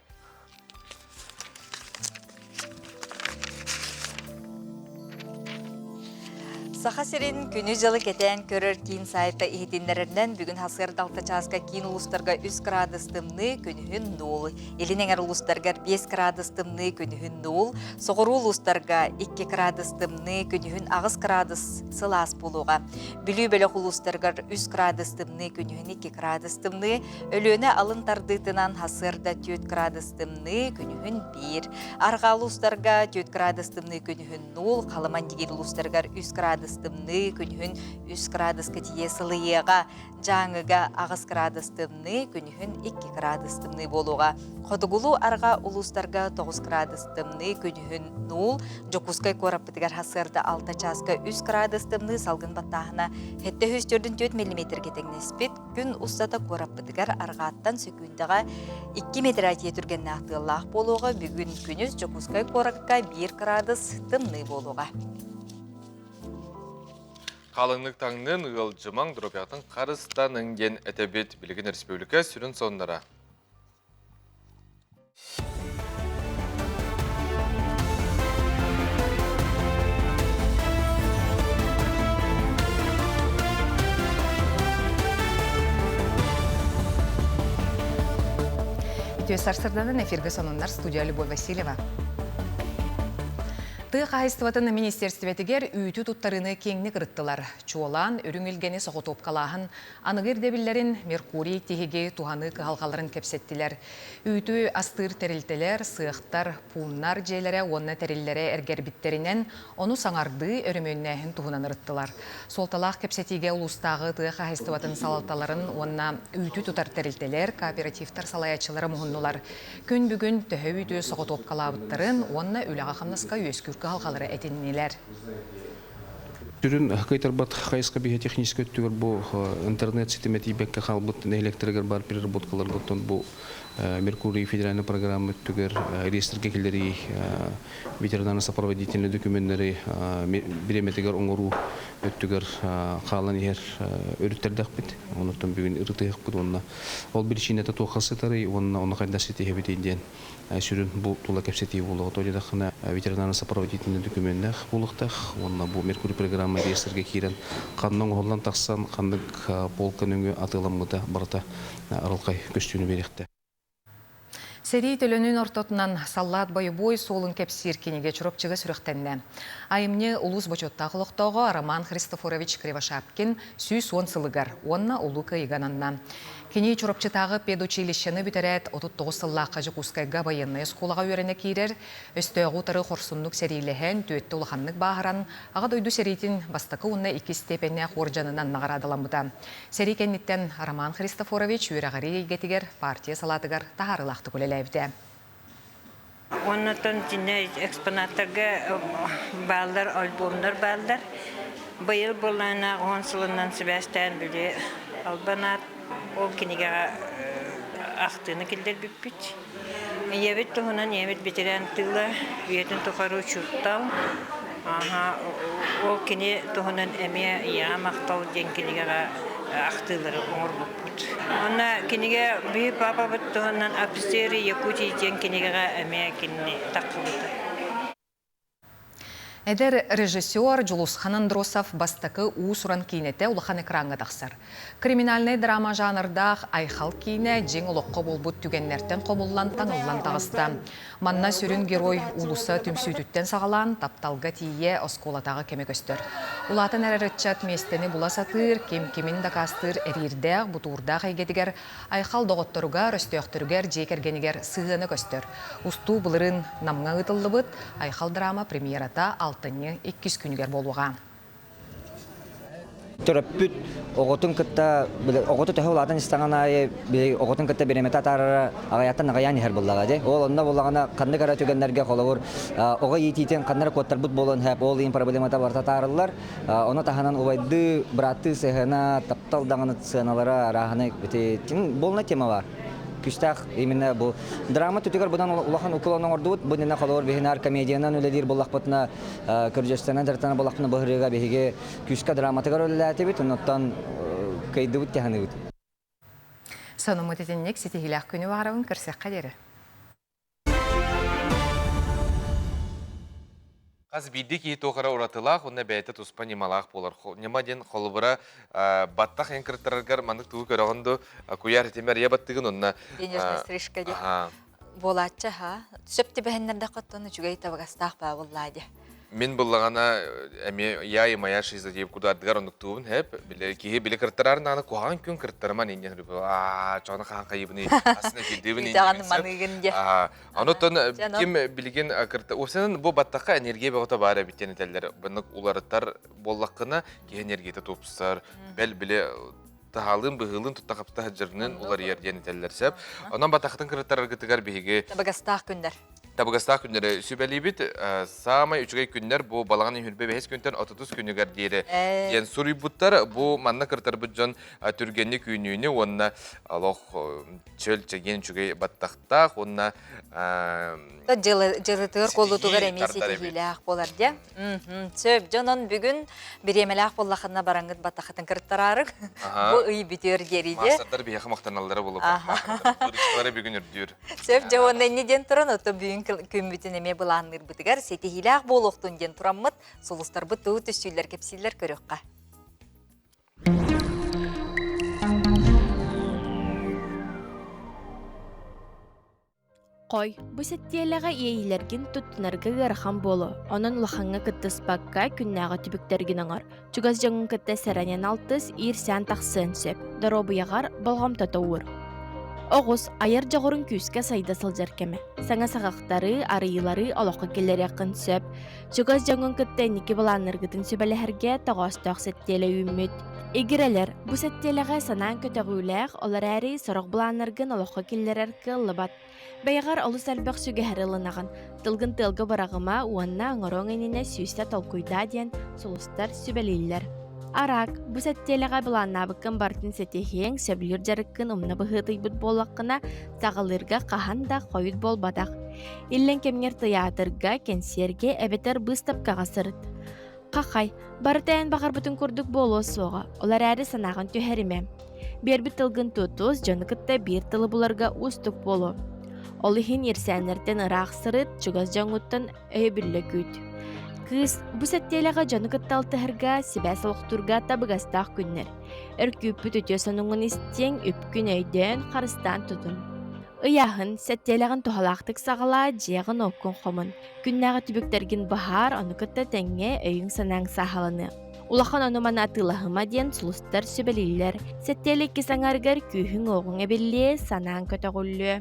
Саха серин күні жылы кетен көрір кейін сайта ихетіндерінен бүгін хасырдалты часка кейін ұлыстарға 3 градыстымны күнігін нол. Елінен әр ұлыстарға 5 градыстымны күнігін нол. Соғыру ұлыстарға 2 градыстымны күнігін ағыз градус сылас болуға. Бүлі бөлік ұлыстарға 3 градыстымны күнігін 2 градыстымны. Өліні алын тардытынан хасырда 4 градыстымны күнігін 1. Арға ұлыстарға 4 градыстымны күнігін 0. Қалыман дегер ұлыстарға 3 градыстымны күнігін 3 градусқа тие сылыеға, жаңыға ағыз градустымны күнігін 2 градустымны болуға. Қодығылу арға ұлыстарға 9 градустымны күнігін 0, Жокускай қораппытығар хасырда 6 часқа 3 градустымны салғын баттағына хетті 4 мм кетеңнеспет, күн ұстата қораппытығар арғаттан сөкіндіға 2 метр әтие түрген нақтылақ болуға, бүгін күніз Жокускай қораққа 1 градус тымны болуға. Қалыңлық таңның ұғылжымаң дұрапияқтың қарыстаның ген әтәбет білген республика сүрін сонлара. Төс арсырданын эфирге сонундар студия Любовь Васильева. Тыға қайыстыватын министерстветігер үйті тұттарыны кеңні қырыттылар. Чуолан, өріңілгені соғытоп қалағын, анығыр дебілерін Меркурий тегеге туғаны қағалғаларын кепсеттілер. Үйті астыр тәрілтелер, сığықтар, пуыннар жейлері, онына тәріллері әргербіттерінен, оны саңарды өрімөннәхін туғынан ұрыттылар. Солталақ кепсетіге ұлыстағы тыға қайыстыватын салалталарын, онына үйті тұтар тәрілтелер, кооперативтар салаячылары мұғыннулар. Күн бүгін төхі үйті соғытоп қалабыттарын, онына үліға қамнасқа өскүркі халқалары әтеннелер. Түрін қайтарбат қайысқа бейе техническі өттігір бұл интернет сетеметі бәкке қалбыт электрігер бар переработкалар бұттан бұл Меркурий федеральный программа өттігір реестрге келдері ветеринарно сопроводительный документтері береметігер оңыру өттігір қалан егер өріттерді ақпет. Онықтан бүгін ұрыты ақпет. Ол бір шинеті тоқасытары, оны қайда сетеге бетейден сүрін бұл тула кәпсетей болуға. Толедақына ветеринарно сопроводительный документтер болуқтақ. Онына бұл Меркурий программа реестрге кейрен қанның оғылан тақсан қандық полкан өңі атыламыда барыта арылқай көстүйіні беректі. Сери төлөнүн ортотунан саллаат бойы солун кепсир кинеге чурокчыга сүрөктенне. Айымны улус бочотта кылыктоого Роман Христофорович Кривошапкин сүүс 10 сылыгар, онна улука игананна. Кини чурокчытагы педучилищені бүтерет 39 сыллаққа жықускайга военная сколаға өрені кейрер, өстөғу тары хорсунлук серилеген түйетті улаханлык бағыран, аға дойду серитин бастакы онна 2 степенне хоржанынан нағарадыламыда. Сери кенниттен Роман Христофорович үйрағари егетігер партия салатыгар тағарылақты көлеләйбді. Оннотон жинне экспонаттарга балдар, альбомдар балдар. Байыл болана 10 сылынан Себастьян біле албанат. Ол кинеге ақтыны келдер бүппіт. Ебет тұғынан ебет бетерен тылы, үйетін тұқару чүрттал. Ол кине тұғынан әме яғам ақтал ден кинеге ақтылары оңыр бүппіт. Онна кинеге бүй папа бұт тұғынан апистері Якутия ден кинеге әме кине тақылыды. Эдер режиссер Жулусхан Андросов бастакы уусуран кейнете улахан экранга тақсар. Криминальный драма жанрдақ айхал кейне жең олыққа болбут түгеннерден қомыллан таңыллан тағыста. Манна сүрін герой улуса түмсүйтіттен сағалан тапталға тие осколатағы кеме көстір. Улатын әрәрітчат местені буласатыр, кем-кемін дақастыр әрирдәқ, бұтурдақ әйгедігер, айхал доғыттырғар, өстөқтіргер, жекергенігер сығыны көстір. Усту бұлырын намға ұтылы бұд, айхал драма премьерата 6-2 күнігер болуға. Төрөппүт оготун кытта оготу төхөлатын истаңанай оготун кытта беремета тарара агаяттан агаян хер буллага де. Ол онда буллагана канды кара түгеннерге коловур ого йититен каннар коттар бут болон хеп ол ин проблемата барта тарылар. Оны таханан убайды браты сехана таптал даганы сыналара раханы бите болна тема бар. Күстах именно бу драма түтүгөр будан улахан укулонун ордут будина колор бехинар комедиянан үледир боллакпытна көржөстөнөн жартана боллакпына быгырыга бехиге күска драматыгар үлеләтебит оннан кайдыбыт таханыбыт. Сонумут этеннек ситихилах күнү багарабын кырсак кадери. Қаз бидді кей тоқыра ұратылақ, онна бәйті тұспа немалақ болар. Нема ден қолыбыра баттақ әңкірттарығар мандық тұғы көріғынды көяр етемер ебаттығын онна. Денежная стрижка де. Болатча, сөпті бәхінлерді қоттыны жүгей табығастақ ба боллады. Мен бұллағана әме яй мая шиза дейіп күдардығар ондық туғын әп, кейі білі кірттарарын ағына қоған күн кірттарыман енген үріп, жоғына қаған қайыбыны асына келдебін енген. Анықтан кем білген кіртті. Осының бұл баттаққа энергия бағыта бары біттен етелер. Бұнық уларыттар боллаққына кей энергияты топсызар, бәл білі тағалын бұғылын тұттақапта жырнын олар ерден етелер сәп. Онан баттақтың кірттар арғытығар бейге Табығастақ күндер. Табығастақ күндері сөбәлі біт, самай үшігей күндер бұл балаған үйірбе бәйіз күндер 30 күнігер дейірі. Ден сұрый бұттар бұл манна кірттар бұт жон түргенні күйінүйіні, онына алоқ чөл чеген үшігей баттақтақ, онына Жылытығыр қолы тұғыр әмесі кейлі болар де. Сөп, жонын бүгін біремелі боллақына бараңғыд баттақытын кірттар арық. Бұл үй бүтер дері де. Мақсаттар бейхі мақтаналары болып. Үрікшілері бүгін үрдір. Сөп, жауында неден тұрын, оты бүгін күн бүтін әме бұланыр бұтығар. Сеті хилақ бол оқтын ден тұраммыд, солыстар бұты үтістейлер кепсейлер көріққа. Қой, бұл сәттеліға ейілерген тұттынарға ғархан болу. Оның ұлақанға күттіспаққа күннәға түбіктерген оңыр. Чүгіз жаңын күтті сәрәнен алтыз ерсен тақсын сөп. Даробыяғар балғамта тауыр. Оғыз, айыр жағырын күске сайда сылжаркеме. Саңа сағақтары, арыйлары олаққа келер яқын сөп. Чүгіз жаңын күтті әнекі баланырғытын сөбәліхерге тағастақ сәттелі үміт. Егерелер, бұл сәттеліға санан көтіғіләқ, олар әрі сұрық баланырғын олаққа келер әркі лыбат. Бәйғар олыс әлбәқ сүге әрілінаған. Тылғын тылғы барағыма уанна аңырон әніне сүйісті толқойда ден солыстар сөбәлейлер. Арақ, бұл сәттеліға біланна бұқын бартын сәтехең сөбілер жарыққын ұмны бұғыдай бұд болаққына сағылырға қахан да қойыд бол бадақ. Иллен кемгер театрға, кенсерге әбетер бұстап қағасырыд. Қақай, барытайын бағар бұтын көрдік болу соға, олар әрі санағын түйәріме. Бербі тылғын тұтыз, жоны күтті бір тылы бұларға ұстық болу. Олыхин ерсәнерден ырaq сырыт, чугаз жаңуттан өйбілі күт. Кыз, бұ сәттеліға жаны күтталты хырға, сібәс олықтырға табығастақ күннер. Өркүппі төтесінің істен үпкін өйден қарыстан тұтын. Ыяһын сәттелеген тухалақтық сағала жеғын оккун хомын. Күннәғы түбіктерген бахар оны кытта тәңге өйін санаң сахалыны. Улахан оны мана атылахыма ден сұлыстар сөбелейлер. Сәттелік кесаңаргар күйхін оғын әбелі санаң көтіғулі.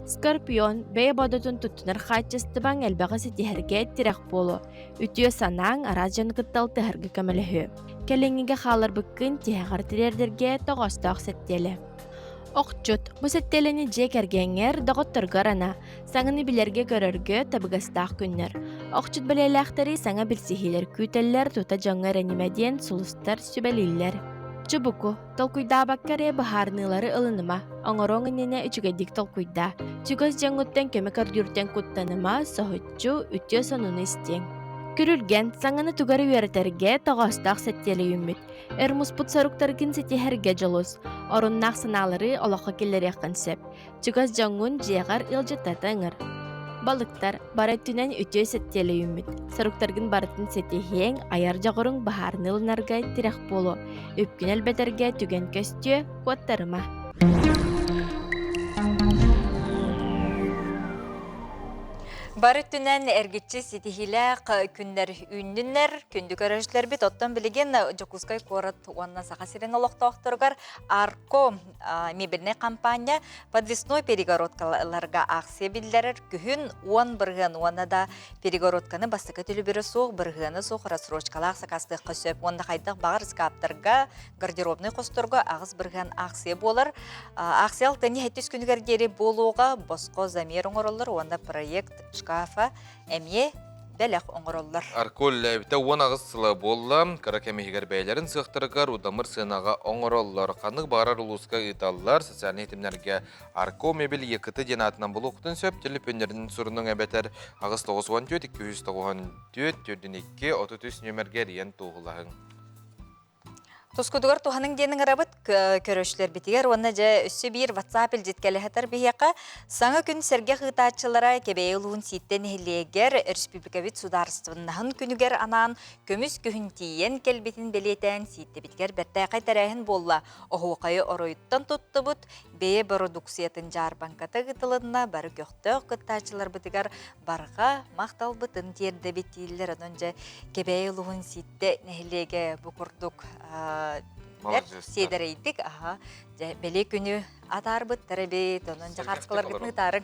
Скорпион бәй бодотун туттунар хатчыстыбаң әлбәғы сетихерге тирек болу. Үтіе санаң аражын кыттал тіхерге көміліхі. Кәліңіге қалар бүккін тихағар тирердерге тоғыстақ сәттелі. Оқчут, бұ сәттеліні жек әргеңер доғыттырғар ана, саңыны білерге көрерге табығастақ күннер. Оқчут білеләқтері саңа білсихилер күтеллер тута жаңы рәнемәден сұлыстар сүбәлейлер. Чубуку, толкуйда баккаре бахарнылары ылыныма, оңырон инене үчігедік толкуйда. Чугас жаңуттен көмекар дүртен куттаныма соғытчу үтте сонуны істен. Күрілген саңаны тугары үйертерге тоғастақ сәттелі үміт. Эрмуспут саруктаргын сетихерге жолус. Оруннақ сыналары олаққа келер яқын сөп. Чугас жаңун жеғар илжеттатыңыр. Балықтар бары түнен үтте сәттелі үміт. Саруктаргын барытын сетихең аяр жағырың бахарнылынарға тирек болу. Өпкін әлбәтерге түген көстүе куаттарыма. Бары түнен әргетчі сетихиләқ күннер үннінер, күнді көрәшілер бет оттан білеген Жокускай корот уанна сақасырын олықтауқтырғар Арко мебельне компания подвесной перегородкаларға ақсы білдерір күхін уан бірген уанада перегородканы бастықы түлі бірі соқ, біргені соқ рассрочкалақ сақастық қөсөп, онда қайдақ бағыр скаптарға, гардеробный қостырға ағыз бірген ақсы болыр. Ақсы алтыны әттес күнігергері болуға босқо замер оңырылыр, онда проект шкафа әмие бәләқ оңыроллар. Аркол ләбіті он ағысылы болла, каракәмегер бәйлерін сықтырғар, удамыр сынаға оңыроллар. Қанық бағарар ұлысқа ұйталылар, социалны етімлерге арко мебел екіті ден атынан бұл оқытын сөп, теліп өнерінің сұрының әбәтер ағыс 94, 294, 42, 33 нөмерге рейін туғылағын. Тоскудугар туханың денің арабыт көрөшілер бітігер, онна жа үсі бір WhatsApp үлдеткелі хатар бейяқа саңа күн сәрге ғытачылара кебей ұлуын ситтен хелегер республикавит сударствыннағын күнігер анан көміс күхін тиен келбетін белетен ситте бітігер бәтті қайтарайын болла. Оғуқайы оройыттан тұтты бұд, бейе продукциятын жар банката ғытылынна бары көқты ғытачылар бітігер барға мақтал бұтын терді бетейлер онын жа кебей ұлуын ситте нәхелеге бұқырдық седерейдік, бәле күні атар бұт тәрәбет, онын жағарсқалар күтіні тарың.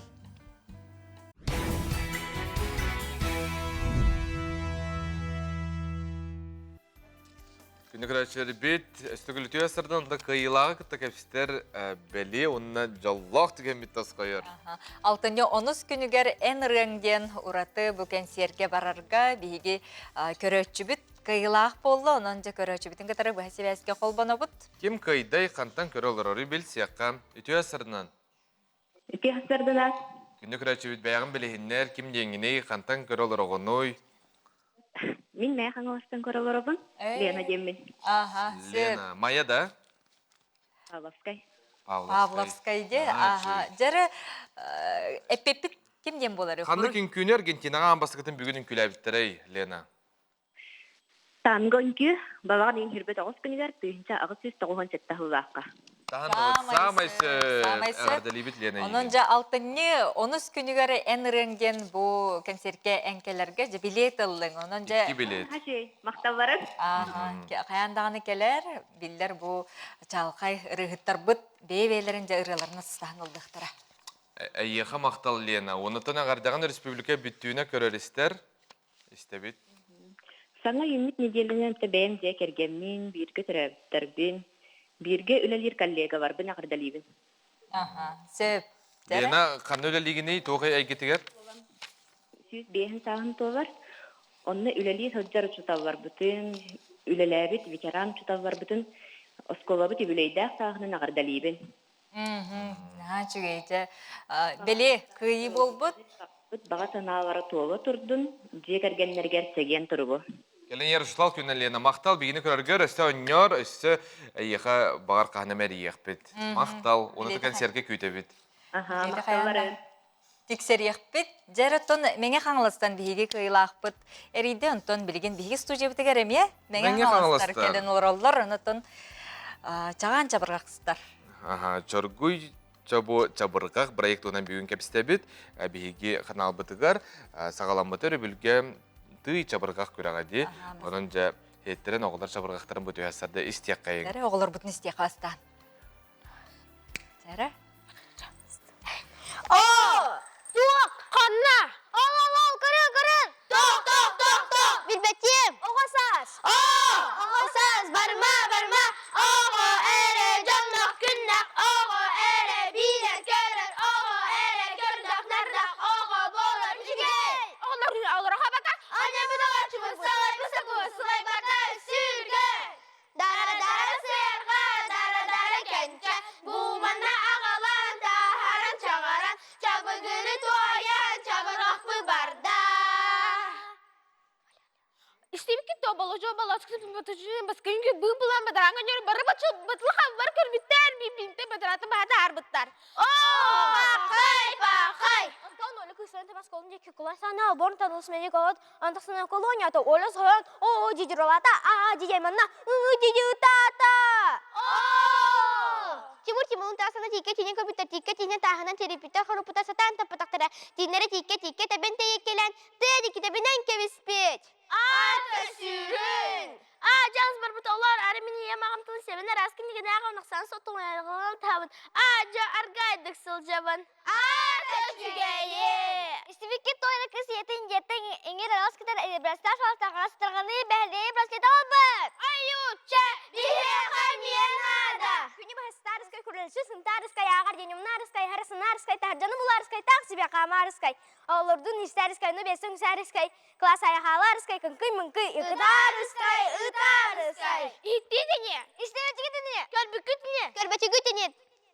Күні көрәтшілер бет, өстігіл өте әсірдің да қиылағы күтті кәпістер бәле, онына жаллақ түген бет тас қойыр. Алтыны 10 күнігер ән рәңден ұраты бүкен серге барарға бейге көрәтші бүт қиылақ болы, онын жа көрәтші бүтін кітары бәсі бәске қолбаны бұт. Кем қайдай қантан көрілер ұры бел сияққа өте әсірдінен? Өте әсірдінен. Күні көрәтші бүт бәйғын білігінер, кем деңіне қантан көрілер оғыной? Мен мәйхан оластан көрілер оғын, Лена деммен. Лена, Майя да? Павловскай. Павловскай де, жәрі әппеппіт кем дем болар? Қанды күн күні Аргентинаға амбастықытын бүгінің күләбіттірей, Лена? Таңғы үнкі, балағын ең хүрбет оғыз күнігер, бүйінші ағыз сөз тоғын сетті ғылаққа. Самайсы әрділебет Лена. Onun ja altını 10 günügere en rengen bu konserke enkelerge je bilet alın. Onun ja 2 bilet. Haşi, maqtallarım. Kayandağını keler biller bu çalqay rıhıttar bıt beyvelerin ja ırılarını sıstanıldıqtıra. Әйеға мақтал Лена. Онытын ағардаған республика бүттуіне көрерістер. Істебет. Саңа юнит неделінен бәйім де кергенмен, бірге түрәбіттербін. Бірге үлелер коллега бар, бұн ағырдалибін. Сөп. Лена, қанды үлелігіне тоғай әйгетігер? Сүйіз бейін сағын тоғар. Онны үлелер хөджар ұчытау бар бұтын, үлеләбіт, ветеран ұчытау бар бұтын, осколабыт үлейдәк сағының ағырдалибін. Чүгейді. Беле күйі бол бұд? Баға саналары тоғы тұрдың, жек әргенлергер сеген тұрғы. Келен ярышлал күнен Лена мақтал бейіні көрергер, өсті өнер, өсті әйеға бағар қағына мәр еқ бет. Мақтал, оны түкен серге күйті бет. Мақталары. Тексер еқ бет. Жараттон мәңе қаңылыстан бейге күйілақ бет. Әриде ұнтон білген бейге студия бітігер әме? Мәңе қаңылыстар келен оралдар, ұнытон жаған жабырғақсыздар. Чоргуй Чабу чабыргак проектунан бүгүн кепстебит, биги канал бытыгар, сагаламбытыр бүлге тый чабыргак күрәгәди. Онун жа хеттерен оголор чабыргактарын бүтү ясарда истек кайын. Сәрі оғылар бұтын істе қастан. Сәрі? Туқ, қанна! Ал, кырын! Тоқ! Билбеттем! Оғасас! Оғасас! Барма! Оғы әрі жамнақ күннақ! Оғы әрі билер көрір! Оғы әрі көрдақ нардақ! Оғы болар жүгей! Оғылар қабата! Ане бұдаға чымыз салай бұсақу! Сылай бата сүргей! Дара сырға, дара кәнчә! Бұманна ағалан тахаран чағаран! Чабы гүлі туаян, чабырғақ бұ барда! İsteyip gitti o balo, jo balo, çıkıp batıcıyım, baskın gibi bu bulan badar, angan yürü barı baçı, batılığa var kör biter, binte badaratı bahada arbıttar. Bakay! Antan öyle kıyısların temas kolunca kükulay sana, born tanıls meni kod, antak sana kolonya, to ola soyan, cici rolata, cici manna, cici utata! Cimur untasana tiket cinya komputer tiket cinya tahanan ceripita haruputa satan tapataktere dinlere tiket teben teyekelen tedi kitabinen kevispet. Ata sürün. Jans barbutolar arimini yamağım tılı sebener askin dike dağın naqsan sotun ayağın tabın. Ja argaydık sılcaban. Ata cügeye. İstifikit toyla kız yetin engel alas kitar brastar falta qastırğını behli brasleta olbat. Ayuça bihe qamiyen ada. Күні bahastariskay kuruluşu sıntarıskay ağar yenimnariskay harısınariskay tarcanı bularıskay taksibe qamariskay. Olurdun istariskay nu besin sariskay klas ayaqalariskay kınkıy mınkıy ıqıdariskay ıtariskay. İttidine. İstemecigidine. Körbükütine. Körbecigütine.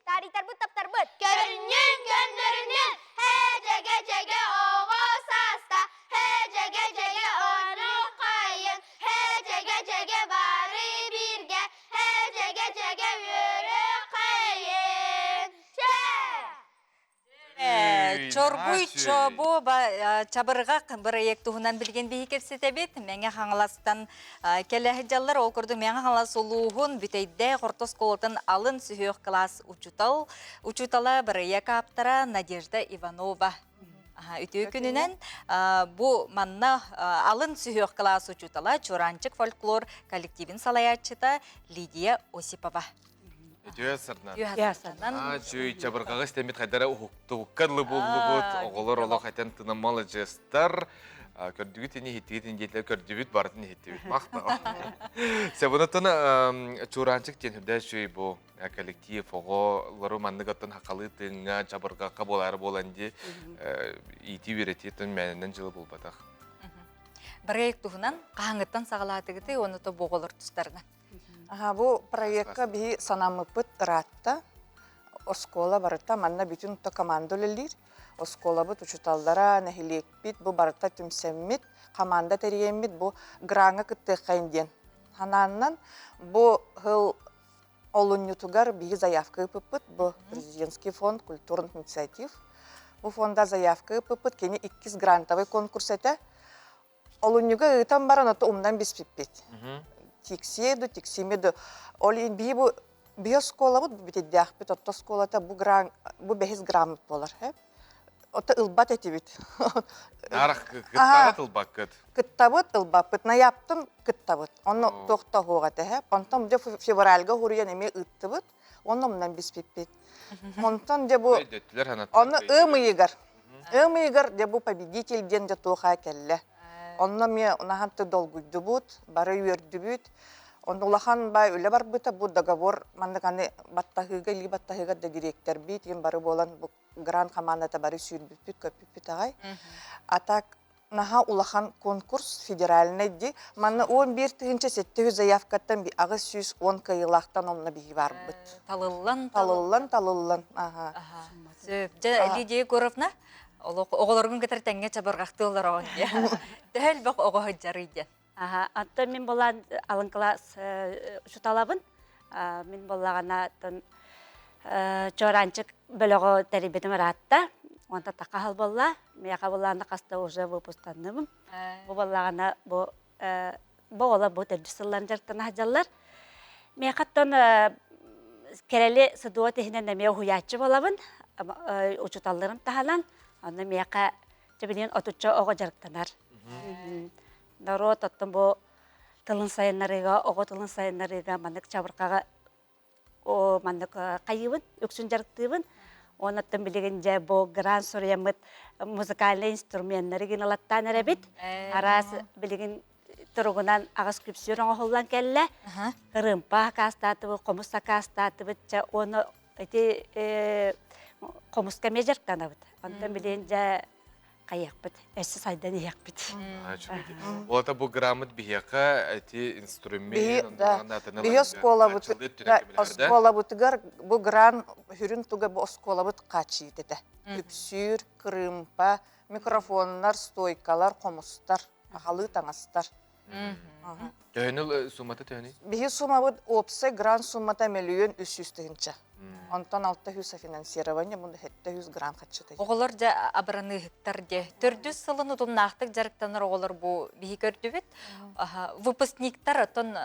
Tarih tarbut tap tarbut. Görünün gönlürünün hecege oğu sasta. Hecege onu kayın. Hecege bari birge. Hecege yürü kayın. Чоргуй чобу чабыргак проект туһунан билген бии кепсетебит. Меңе хаңластан келеһи жаллар ол көрдү меңе хаңлас улуһун бүтейде хортос колотун алын сүйөк класс учутала проект аптара Надежда Иванова. Үтүү күнүнен бу манна алын сүйөк класс учутала Чуранчык фольклор коллективин салаячыта Лидия Осипова. Ясарнан. Чүй чабыргага стемит хайдара ухуктуккарлы боллубут, оголор оло хайтан тынамалы жестар. Көрдүгүтүни хиттигитин жетле көрдүбүт бартын хиттибит. Мактаа. Себунутун Чуранчык тенүдө чүй бу коллектив оголору манныгаттан хакалы тыңга чабыргага болары боланди ити беретитин менен жылы болбатак. Проект туһунан каңыттан сагалаатыгыты онуто боголор тустарына. Бу проектка би санамыпыт ратта оскола барыта манна бүтүн то командалылар оскола бут учуталдара нехилекпит бу барыта түмсеммит команда териеммит бу гранга кытты кайнден хананнан бу хыл олуннютугар би заявка ыпыпыт бу президентский фонд культурных инициатив бу фонда заявка ыпыпыт кени 2 грантовый конкурс эте олуннюга ытан баран ото умдан биспиппит тиксиеду, тиксимеду. Олин бибу биоскола бут битедях бит отто сколата бу бехис грамм болар, хэ? Отто ылбат этибит. Нарах кыттабыт ылбаккыт. Кыттабыт ылбаккыт. Наяптын кыттабыт. Онно тохта хугата, хэ? Онтон де февральга хуруян эме ыттыбыт. Онно мынан биспиппит. Онтон де бу онно ымыйгар. Ымыйгар де бу победитель ден де тоха келле. Онно ме наханты долгуйдубут, бары үйөрдүбүт. Онно улахан бай үле бар быта бу договор мандаганы баттахыга ли баттахыга да директор бит ген бары болан бу гран командата бары сүйүрбүт көпүт агай. Атак наха улахан конкурс федеральный ди манна 11 тыгынча 700 заявкаттан би агы 110 кыйлактан онна би бар быт. Талыллан. Ага. Лидия Горовна оголоргун кетер теңге чабыргакты олар огон. Дәл бак ого хаҗарыйды. Атта мен болан алын класс шуталабын. Мен боллагана Чоранчык бөлөгө терибетим ратта. Онта такал болла. Мияка болланда каста уже выпустанным. Бу боллагана бу бола бу тердисиллар жартына хаҗаллар. Мияктан керели сыдуа тихинен неме хуячы болабын, учуталларым тахалан, онна мияка жебинен отуча ого жарыктанар. Народ оттон бу тылын сайыннарыга, ого тылын сайыннарыга мандык чабыркага о мандык кайыбын, өксүн жарыктыбын. Онаттан билеген же бу гран сориямыт музыкальный инструменттери гиналаттан эребит. Арас билеген тургунан агас күпсүрөн оголлан келле. Кырымпа кастатыбы, комуста кастатыбы, оны эти комуска межерттанабыт. Онтан билеген же кайякпыт, эссе сайдан иякпыт. Олата бу грамот бияка эти инструмент Бие оскола бутыгар бу гран хүрүн туга бу оскола бут качы тете. Күпсүр, кырымпа, микрофоннар, стойкалар, комустар, ахалы таңастар. Төнүл суммата төни. Бие сумма бут опсы гран суммата миллион 300 тыгынча. Онтан 600 финансирование, бунда 700 гран качыты. Оголор же абраны гектар же. Төрдүс сылын удумнактык жарыктаныр оголор бу бии көрдүбүт. Выпускниктар отон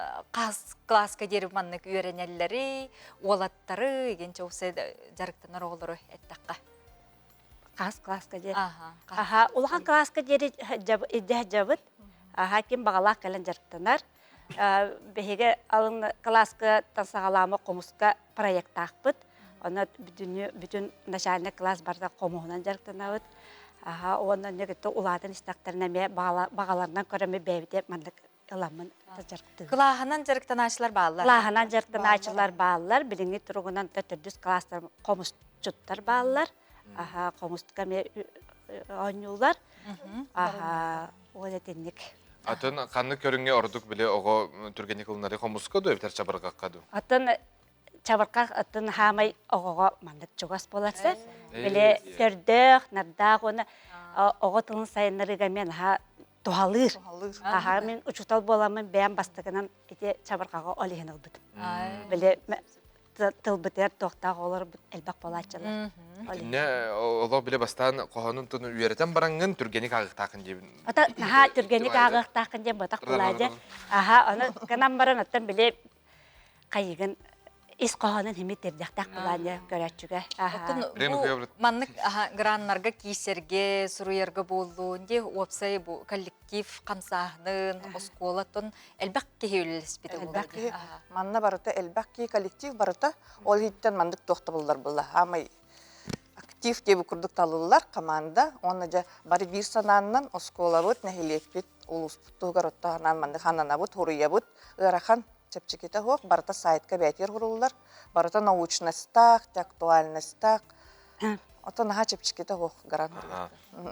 класска дери маннык үйренеллери, олаттары, егенче осы жарыктаныр оголору эттакка. Класска дери. Улахан класска дери жабыт. Ким бағалақ кәлін жарықтанар. Бәхеге алын класска тансағаламы комуска проект ақпыт. Оны бүтін начальный класс барда комуғынан жарықтанауыт. Оны негетті ұладын істақтарына ме бағаларынан көріме бәйбіде мандық ыламын жарықты. Кылағынан жарықтан ашылар бағалар? Кылағынан жарықтан ашылар бағалар. Біліңі тұрғынан төтірдіс класстар комусчуттар бағалар. Комустка ме ойнулар. Оля тенник. Атын қанны көріңе ордук біле оғы түргені кылынары қомысқа ду, өптер чабырғаққа ду? Атын чабырғақ атын хамай оғыға мандық чуғас боларса. Біле көрдіқ, нардақ оны оғы тылын сайынларыға мен тухалыр. Мен учутал боламын бәйін бастығынан чабырғаға олиғын ұлбыд. Біле тылбытер тоқтақ олар әлбақ болачылар. Олар біле бастан қоғанын тұны үйеретін бараңын түргені қағықтақын дейбін. Түргені қағықтақын дейбін бұтақ болады. Оны қанан баран аттан біле қайығын ис қоғанын хемет тердіқтақ болады көрәтшіге. Маннык граннарға кейсерге, сұруерге болу, де опсай коллектив қамсағын, осколатын әлбәк кейі өліліс беді болады. Манна барыта әлбәк кейі коллектив барыта, ол хиттен мандық тоқты болдар бұлла. Амай актив дебі күрдік талылылар команда, оны жа бары бір сананынан оскола бұд, нәхилек бет, улус бұттығар оттағынан мандық ханана бұд, хуруя бұд, ұрахан чепчекете хоқ, барыта сайтқа бәтер құрулар, барыта научностақ, актуальностақ. Ото наға чепчекете хоқ гран.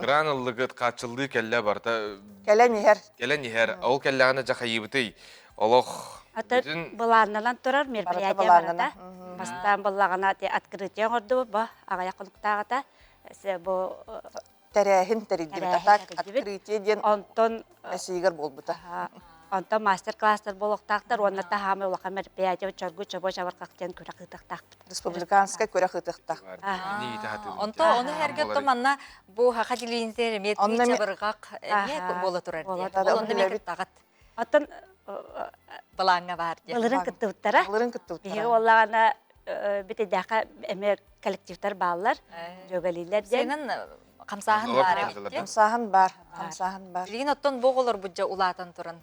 Гран ұлығыт қачылды кәлі барыта... Кәлі нехер. Кәлі нехер. Ол кәліғаны жақа ебіті. Олық... Аты бұланынан тұрар мероприятия барыта. Бастан бұлағына открытие ғырды бұ, ағая құнықтағыта. Тәрәхін тәрейдібіт, открытие ден әсейгер бол бұта. Онтон мастер-класстар болуқтақтар, онна тахамы олақа мероприятия чоргу чобо жабырқақтен көрі қытықтақ. Республиканскай көрі қытықтақ. Онто оны әрге тұманна бұл хақа дилейіндер метри жабырғақ болы тұрар де. Онды мен күттағат. Оттон Балаңа бар де. Бұлырын күттіуттара. Беге олағана бітедяқа әме коллективтар балылар, жөгалейлер де. Сенің қамсағын бар әбетте? Қамсағын бар, қамсағын бар. Білген оттон боғылыр бұджа ұлатын тұрын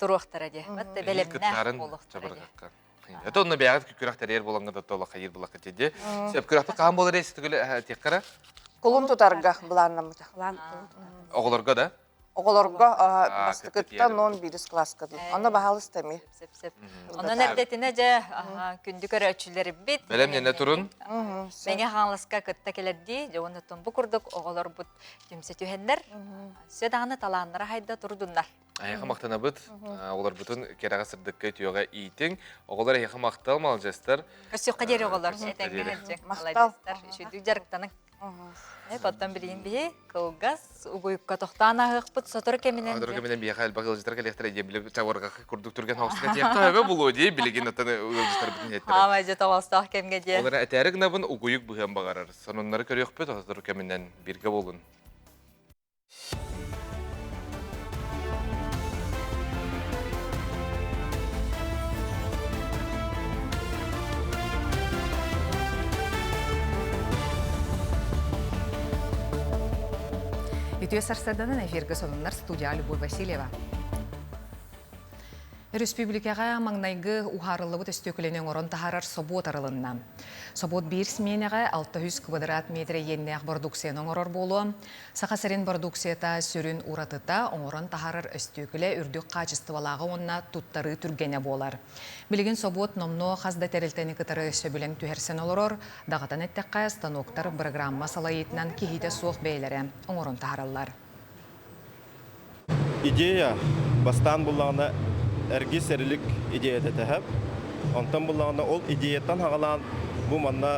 тұруқтары де. Бәтті бәлемнәқ болуқтары де. Это оны бәғат күкірақтар ер болаңға да толы қайыр болаққа теді. Сөп күрақты қаған болыр есі түгілі тек қара? Құлын тұтарға бұланнамыда. Оғыларға да? Оғыларға бастықыттан 11 класска дейді. Оны бағалы істеме. Оның әрдетіне же күнді көрі өтшілері бет. Бәлем нені тұрын? Мәне қаңлысқа күтті келерді. Оны тұн бұ күрдік оғылар бұд түмсе түйендер. Сөдағыны таланлары хайда тұрдыңдар. Аяқы мақтана бұд. Оғылар бұтын кераға сырдыққа түйеға ийтің. Оғылар аяқы мақтал мал жастар. Көсіққа дері оғылар. Мақтал. Потом билин бие, колгас, угуйка тохтана хыппыт, сотор кеминен. Сотор кеминен бие хал багыл житар келехтер ие биле чаварга курдук турген хауска тиякта эбе булу ди билеген атаны житар битин еттер. Ама же тавастах кемге ди. Олар әтәрик набын угуйук быган багарар. Сонуннары көрөк бит, сотор кеминен бирге болун. Итүе сарсарданын эфирге сонуннар студия Любовь Васильева. Республикаға маңнайгы ухарылыбыт өстөкіленен орын тахарар собот арылынна. Собот бір сменеға 600 квадрат метре еннеғ продукциян оңырор болу. Сақасырын продукцията сүрін уратыта оңырын тахарар өстөкілі үрдік қачыстывалағы онна туттары түргене болар. Білген собот номно қазда тәрілтені кітары сөбілен түхерсен олырор, дағатан әттіққа станоктар программа салайетінен кехейте соқ бейлері оңырын тахаралар. Идея бастан бұлағына әрге сәрілік идеяда тәхәп. Онтан бұлағына ол идеяттан ағалан бұл манна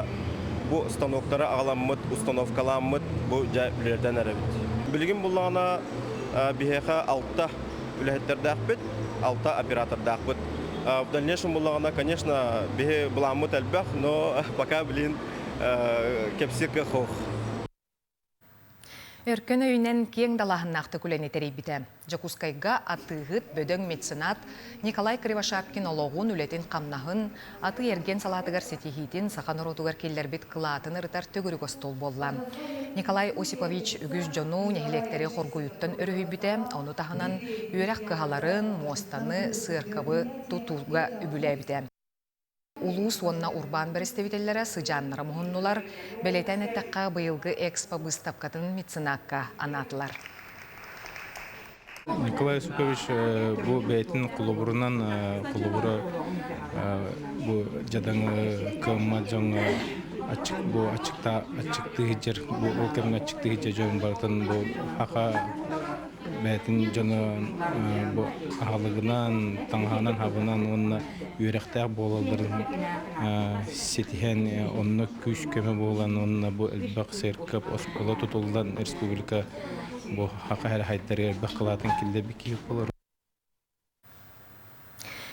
бұл станоктары ағаламмыт, установкаламмыт бұл жа үлерден әрәбіт. Білген бұлағына бігеға 6 үләхеттерді ақпет, 6 операторды ақпет. В дальнейшем бұлағына, конечно, біге бұламмыт әлбәқ, но пока білін кепсирка хоқ. Өркөн өйнен кең далахыннақты күлені терейбіті. Жакускайга атығыт бөдөң меценат Николай Кривошапкин олоғын үлетін қамнағын, аты ерген салатығар сетихитін сақан ұротығар келлербет қылатын ұрытар төгірік остол болла. Николай Осипович үгіз жону нехилектері қоргуюттан өрөйбіті, оны тағынан үйрәк қығаларын, мостаны, сырқабы тұтуға үбіләбіті. Улус онна урбан берестевителләре сыжаннары мұхыннулар, бәлетен әттәққа бұйылғы экспо бұстапқатын меценакка анатылар. Николай Осипович бұл бәйтін құлыбырынан құлыбыры бұл жадаңы кымма жоңы ачықты хиджер, бұл кәмін ачықты хиджер жоң бартын бұл хақа бәйтін жоны ағалығынан, таңғанан, хабынан онына үйрәқтәк болалдырын сетихен, онына күш көмі болан, онына бұл әлбәқ сәркіп, оскола тұтылдан республика бұл хақа әрі хайттары әлбәқ қылатын келді бекейіп болар.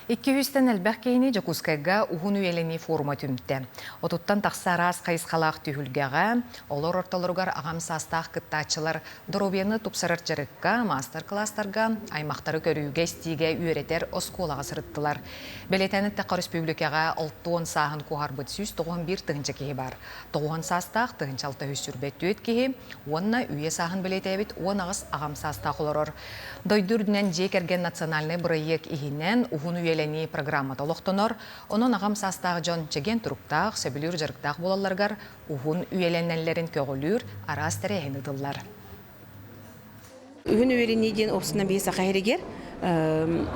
200-тен әлбәқ кейіне Жакускайга уғын үйелені форума түмтті. Отуттан тақсарас қайысқалақ түйілгеға, олар орталырғар ағам састақ кыттачылар дұробияны тұпсарар жарыққа, мастер-кластарға, аймақтары көріуге стиге үйретер осколаға сырыттылар. Белетәні тәққа республикаға 6-10 сағын қоғар бұтсүйіз 91 тұғынчы кейі бар. 9 састақ тұғынчы 600 сүрбет өт кейі, онына үйе сағын білетәбет 10 ағыз ағам састақ оларыр. Дойдүрдінен жекерген национальный проект ихінен уғын үйелені программада олықтонор, оның ағам састағы жон чеген тұруқтақ, сөбілер жарықтақ болаларғар уғын үйеленелерін көгілір арас тәрейін ұдылар. Уғын үйелені ден опсынан бейі сақайрегер,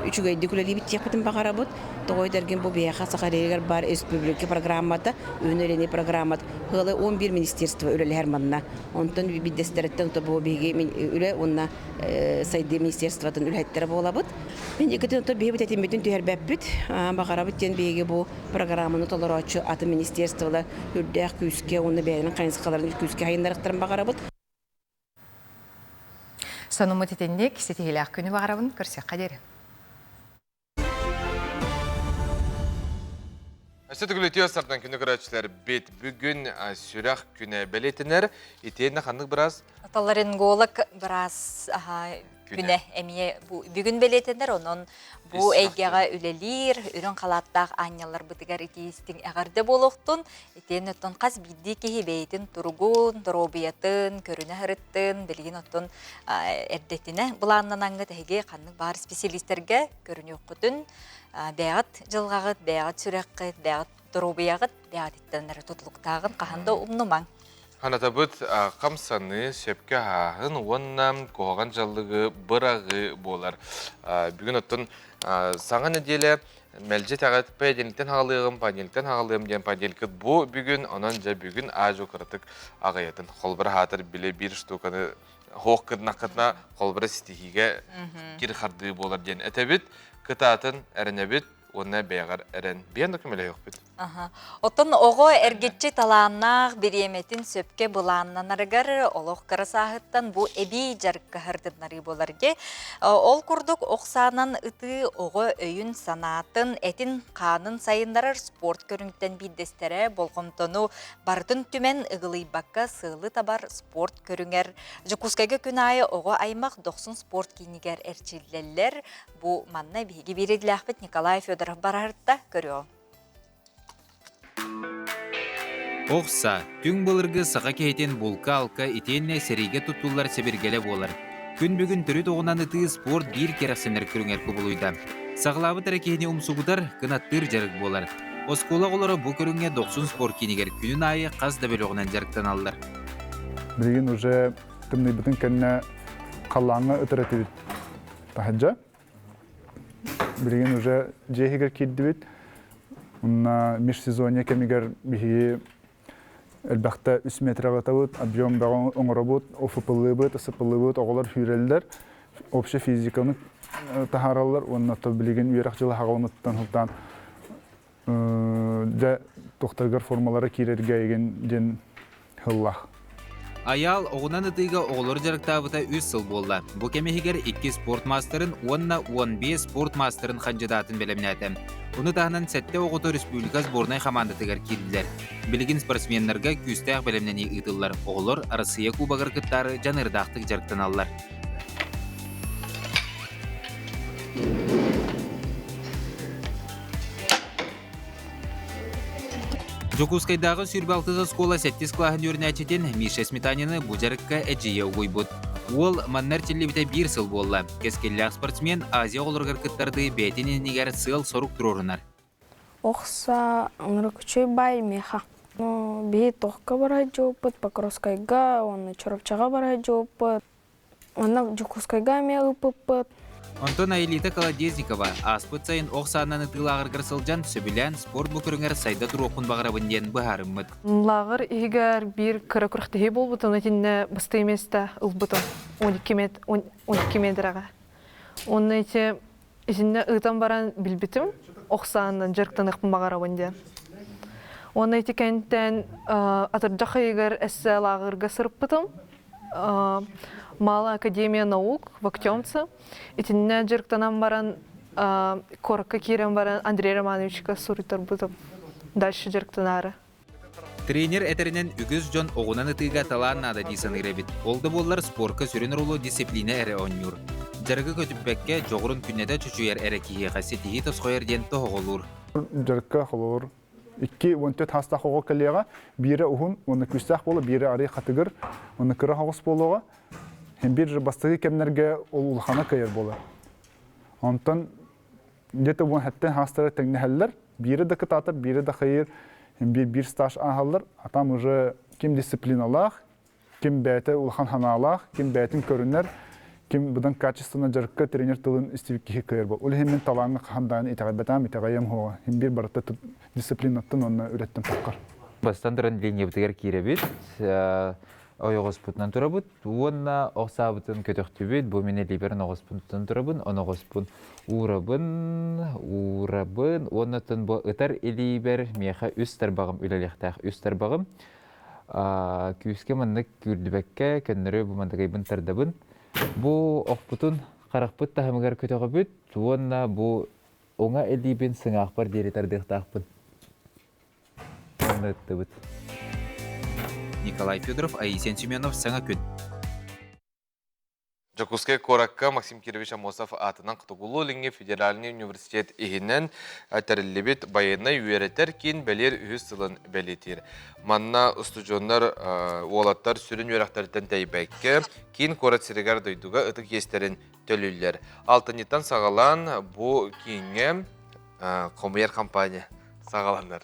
үчүгайды күләли биттек бітін бағара бұд. Тоғой дәрген бұл бейіға сақайрегер бар республика программата, уғын үйелені программат. Ғылы 11 министерство үлелі әрманына. Онтан биддестереттен бұл бейге үлі онына сайды министерстватын үләттері бола бұд. Мен екітен ұтыр бейі бітетін бүтін түйер бәп бүт. Бағара бүттен бейге бұл программаны толыр açı аты министерствола үрдәқ күске, оны бәйінің қайынсықаларын күске айындарықтарын бағара бұд. Сонумы тетендек, сетігіләқ күні бағарабын көрсек қадері. Әсетігілі тиостардан күні көрәтшілер бет бүгін сүрақ күні бәлетінер. Етейіні қандық біраз? Аталарын голық біраз күні әмие бүгін бәлетінер. Оның бұл әйгеға үлелер, үрін қалаттақ анялар бұтығар етейістің әғарды болуқтын. Етейін өттін қаз бидді кейі бәйтін тұрғын, дұробиятын, көріні ғырыттын, білген өттін әрдетіні. Бұланнан аңғы тәйге қандық бар специалистерге көріні өққытын. Бәғат жылғағыт, бәғат сүрәққыт, бәғат дұробияғыт, бәғат еттенлері тұтылықтағын қағында ұмнымаң. Ханатабыт қамсаны сөпке ағын, оннам қоған жалығы бұрағы болар. Бүгін өттін саңын неделі мәлжет ағат пәйденіктен ағалығым, пәйденіктен ағалығым ден пәйденікіт бұл бүгін, онан жа бүгін ажу қырытық ағаятын. Қолбыры хатыр біле бір штуканы хоққыдна-қыдна қолбыры стихиге кер қарды болар ден. Әтәбіт кытатын әрінәбіт, онна бәғар әрін. Бейін докумелі yok бит. Отын оғы әргетчі таланнақ береметін сөпке бұланнан арғар, олық қарасағыттан бұл әбей жарыққа ғырдынлары боларге. Ол күрдік оқсанан ұты оғы өйін санатын, әтін қанын сайындарар спорт көріңттен биддестері болғымтыну бардың түмен ұғылый баққа сылы табар спорт көріңер. Жукускайғы күн айы оғы аймақ 90 спорт кейінігер әрчілдерлер. Бұл манна бейге береділі ақпет Николай Федоров барарытта көріо. Оқса, түң болырғы сақа кейтен булка алка итенне сериге тұттулар себергеле болар. Күн бүгін түрі тоғынан ыты спорт бір керақсенер күріңер көбілуйда. Сағылабы тәрекейіне ұмсуғыдар кынаттыр жарық болар. Оскола қолары бұл көріңе 90 спорт кенегер күнін айы қаз да бөліғынан жарықтан алылар. Білген уже тымны бүтін кәнне қалаңы үтіреті тахаджа. Білген уже жехегер кейді бет. Онна межсезонья кемегер бихи әлбәқті 3 метрға табыт, объем бағын оңыры бұд, офыпылы бұд, ысыпылы бұд, оғылар фюрелдер, общий физиканы тахаралар, онна білген үйерақ жылы хағалыныттан хылтан жа тоқтарғар формалары керерге еген ден хыллах. Аял оғынан ұтыға оғылыр жарықтабыта 3 сыл болды. Бұл кемегер 2 спорт мастерын, онна 15 спорт мастерын қанжыдатын білімнәді. Оны тағынан сәтті оғыты республика сборнай командатығар келділер. Білген спортсменлерге күстәқ білімнені ұтылар. Оғылыр Россия кубағыр күттары жанырдақтық жарықтан алылар. Жокускайдағы сүрбалтызы скола 7 клағын өрінәчеден Миша Сметанины бұл жарыққа әджие ұғой бұд. Ол маннар телебіте 1 сыл болла. Кескелләқ спортсмен Азия олырғыр күттарды бәйтінен негер сыл сорук тұрорынар. Оқса, ұныры күчей бай меха. Бей тоққа бара жоопыт, Покровскайга, оны Чоропчаға бара жоопыт. Оны Жокускайга ме ұпыпыт. Антон Аэлита Колодезникова аспыт сайын оқсананы тылағыр сылжан сөбілән спорт бұкіріңер сайда тұроқын бағырабынден бұхарымыд. Лағыр егер бір кірі күріқтігі бол бұтын өтінне бұсты еместі ұлбытын 12 метраға. Оны әте ішінде ұйтан баран білбітім оқсанын жырқтан ұқпын бағырабынде. Оны әте кәнттен атыржақы егер әсі лағырға сырып бұтым. Мала Академия наук в Актемце. И тенне жирктанам баран корка кирем баран Андрей Романовичка суритар бутып. Дальше жирктанары. Тренер әтерінен үгіз жон оғынан ұтыға талан нада дейсін үйребет. Олды болар спорка сүрін ролу дисциплина әрі онюр. Жарғы көтіпбәкке жоғырын күннеді чүчуер әрі кейе қасы тейі тосқойерден тоғылыр. Жарғы қолыр. 2-14 хаста хоға кәлеға, бірі ұғын, оны күстәқ болы, бірі арай қатығыр, оны күрі хағыс болуға, hem bir bastırı kemlerge olulhana kayır bolar. Ondan dete bu hatta hastara tekne haller, biri de kıtatar, biri de hayır, hem bir staj ahallar. Atam уже kim disiplinalar, kim bete ulhan hanalar, kim betin körünler, kim budan kачественно жаркка тренер тылын истивки кайыр бол. Ул hem талаңы хандан итагатам итагайым хо. Hem bir барта дисциплинаттан оны үреттен таққар. Бастандырын линия бітігер кейребет. Оғыспұтынан тұрабыт, онна оқсабытын көтіқтібет, бұл мене либерін оғыспұтынан тұрабын, оны оғыспұн урабын, оннатын бұл ұтар елейбер меха үстер бағым, үлелектәқ үстер бағым. Күйіске мұнны күрдібәкке, көннірі бұл мандағайбын тардабын. Бұл оқпұтын қарақпыт тағымығар көтіғібет, онна бұл оңа елейбен сыңақпар дері тардықтақпын. Онна ұттыбыт. Николай Федоров, Аисен Семенов, Саңа күн. Жокускай Коракка Максим Кирович Амосов атынан Қытығулы Линге Федеральный университет егінен әтәрілебет байына үйеретер кен бәлер үйіз сылын бәлетер. Манна ұстыжонлар олаттар сүрін үйерақтардан тәйбәкке кен корат сірігар дойдуға ұтық естерін төлілер. Алтынеттан сағалан бұл кенге коммуер компания сағаландар.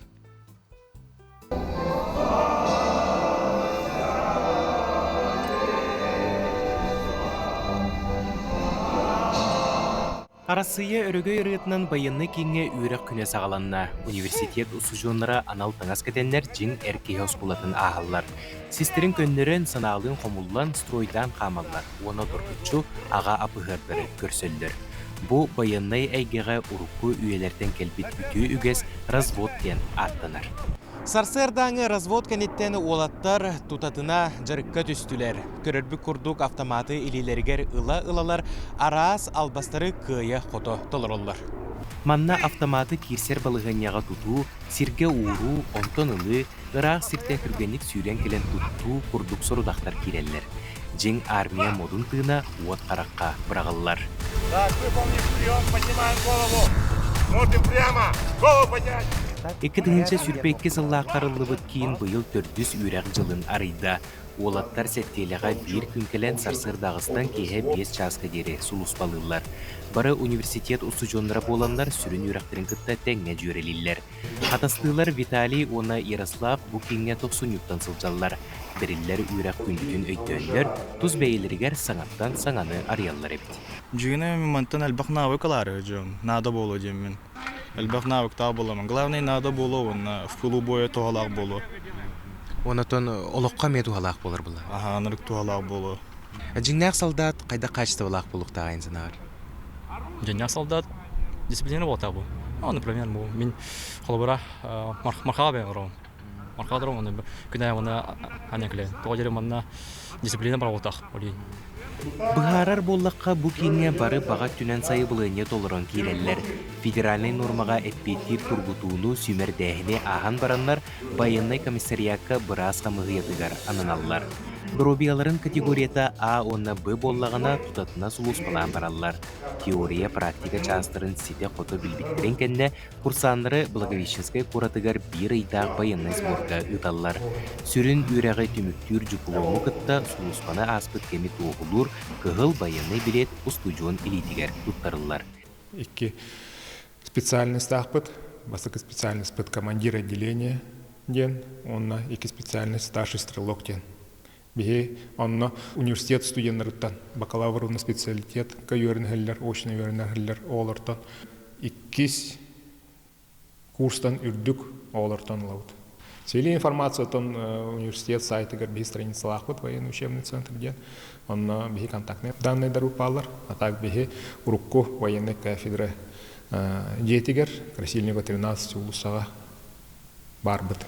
Россия өрөгөй ырытынан байынны кеңе үйрек күне сағаланна. Университет усужонлары анал таңас кәтенлер жин әркей оскулатын ағалар. Систерин көннерін сыналын қомуллан стройдан қамалар. Оны дұрғытчу аға апығырдары көрсөлдір. Бұ байыннай әйгеға урукку үйелерден келбет үті үгес развод кен аттанар. Сарсырдаңы развод кәнеттен олаттар тутатына жарыққа түстілер. Көрірбі күрдік автоматы илилергер ыла-ылалар арас албастары күйе қото толырылар. Манна автоматы кирсер балығынияға туту, сирге уыру, онтон ылы, ырақ сиртен күргенlik сүйрен келен тутту күрдік сорудақтар киреллер. Жин армия модун тыына уот қараққа бірағылар. Так, выполнив прием, поднимаем голову. Смотрим прямо. Голову поднять. Эки тыгынча сүрпекке сыллааққарылыбыт кейін бұйыл 400 үйрәк жылын арыйда. Олаттар сәттеліға бір күнкелен сарсыр дағыстан кейе 5 часқа дері сулуспалылар. Бары университет ұсыжонлары боланлар сүрін үйрәктерін кітті тәңе жөрелілер. Атастылар Виталий, оны Ярослав бұ кеңе 90 юттан сылжаллар. Бірілер үйрәк күндігін өйттөнлер, тұз бәйілергер саңаттан саңаны арыяллар ебет. Жүгіне моментін әлбақ навы қалары жон, нада болу демін. Әлбақ навы қта боламын. Главный нада болу, в пылу бойы тоғалақ болу. Онатон олыққа ме туғалақ болар бұла? Аха, анырық туғалақ болу. Жыңнақ солдат қайда қачты олақ болуқта ағайын сынағар? Жыңнақ солдат дисциплина болта бұл. Например, мен қолыбыра марқаға бәйін ғырауын. Марқаға дұрауын, күнәй оны әнекілі. Тоға жерім онына дисциплина бар болтақ. Бұхарар боллаққа бұ кеңе бары баға түнен сайы бұлыне толырын кейлелер. Федеральный нормаға әтпеттер тұрғытуыны сүмер дәхіне аған баранлар байыннай комиссариякка біраз қамығыятыгар ананалар. Дробияларын категорията А, онна Б боллағына тұтатына сұлуспалан баралар. Теория практика частырын сете қоты білбеттерін кәнне курсанлары Благовещенскай куратыгар бір айдақ байыннай сборға ұталар. Сүрін үйрәғі түміктүр жүкулуыны кытта сұлуспаны аспыт кәмі тоғылыр, кығыл байыннай билет устудион элитигер тұттарылар. Икки специальность ақпыт, басықы специальность пыт командир отделения ден, онна икки специальность старший стрелок ден. Бихе онна университет студенттарыттан бакалаврный специалитет кайөрнәһелләр, очный өрнәһелләр олартан иккис курстан үрдүк олартан лаут. Сели информациятан университет сайтыгар бихе страницалахпыт военный учебный центр ден, онна бихе контактные данные дарупалар, а так бихе урукку военной кафедры детигер Красильникова 13 улусага барбыт.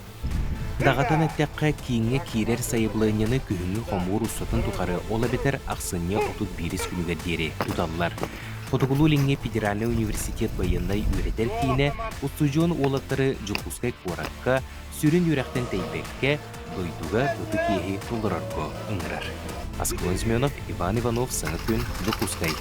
Дағатан әттәққа кейінге кейрер сайыблығыны күхіңі қомуыр ұсатын тұқары ола бетер ақсынне 31 күнігі дері тұталылар. Фотокулу линге Федеральный университет байындай үйретер кейіне ұстужон олаттары жүқускай қораққа, сүрін үйрәқтен тәйбекке, дойдуға бұты кейі тұлдырарғы ұңырар. Аскылын Зменов, Иван Иванов, саңы күн, жүқускай.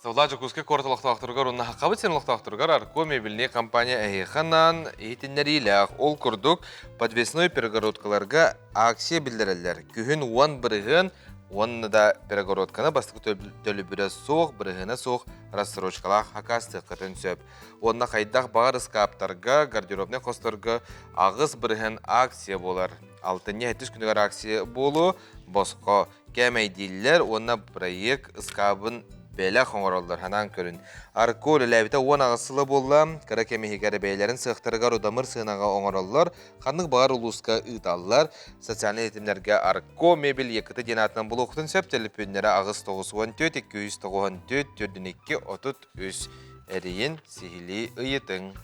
Васавла жүкуске корталықтақтырғар, онна хақабыт сенлықтақтырғар арко мебельне компания әйханан ейтіннәриләқ ол күрдік подвесной перегородкаларға акция білдірілер. Күхін уан бірігін, уанны да перегородканы бастықы төлі бірі соқ, бірігіні соқ, рассрочкалақ хақасты қытын сөп. Онна қайдақ бағар ысқаптарға, гардеробны қостырғы ағыз бірігін акция болар. Алтынне 70 күнігер акция болу, босқо кәмейдейлер, онна проект ысқабын бәлі қоңыралдар ханан көрін. Арко ләбіті 10 ағысылы болла, кара кәмехегері бәйлерін сықтырғар удамыр сығынаға оңыралдар, қанық бағар ұлысқа ұйталылар, социальный етімлерге арко мебель екіті денатынан бұл оқытын сөп телепөнлері ағыс 914, 294, 42, 33 әрейін сихили ұйытың.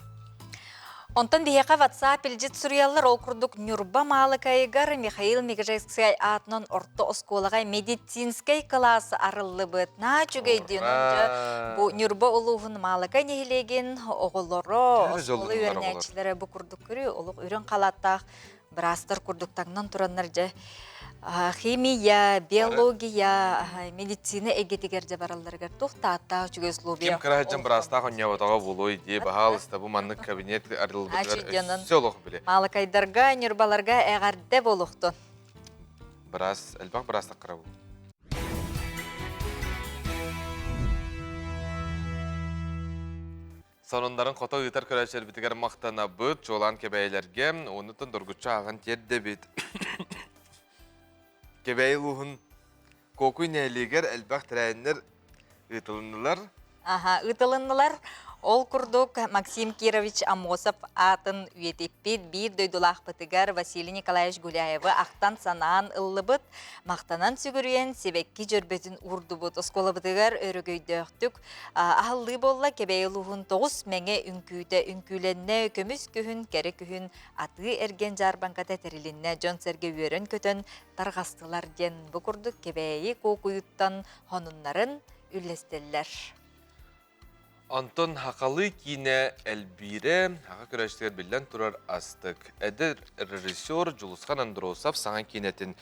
Онтан бейеқа WhatsApp илжит сурьяллар ол күрдік Нюрба малы кайгар Михаил Мегажайскай атынан орто осколағай медицинскай классы арылы бұд. На жүгейден онжа бұ Нюрба олуғын малы кай нехилеген оғылары, осколы өрнәчілері бұ күрдік көрі, олық үрін қалаттақ бірастыр күрдіктаңнан тұраннар жа. Химия, биология, медицина эгетигерде бараларгар тухтата чугесловия. Ким караҗан браста хоньяватага булой ди бахалыста бу маннык кабинет арылбыгар сөлөх биле. Малакайдарга, нюрбаларга эгәрдә болукту. Брас, элбак браста карабу. Сонундарын қото үйтер көрәшер бітігер мақтана бұд, жолан кебәйлерге, онытын дұргытша ағын терді бит. Кебәй луғын көкүй нәйлегер әлбәқ тірәйінлер ұйтылынылар. Ұйтылынылар. Ол күрдік Максим Кирович Амосов атын үйетеппет бір дөйдулақ бұтығар Василий Николаевич Гуляевы ақтан санаан ұллы бұт, мақтанан сүгірген себекки жүрбетін ұрды бұт. Осколы бұтығар өрігөйді өқтік. Ағылы болла кебей ұлығын 9 мәңе үнкүйленне көміс күйін, кәрі күйін аты әрген жарбанқата тәрілінне жон сәрге өрін көтін тарғастылар ден бұ күрдік кебейі көкүйіттан хонынларын үлестелер. Антон хақалы кине әлбире, хақа көрәштер білден тұрар астық. Әдір режиссер Жулусхан Андросов саңан кинетін,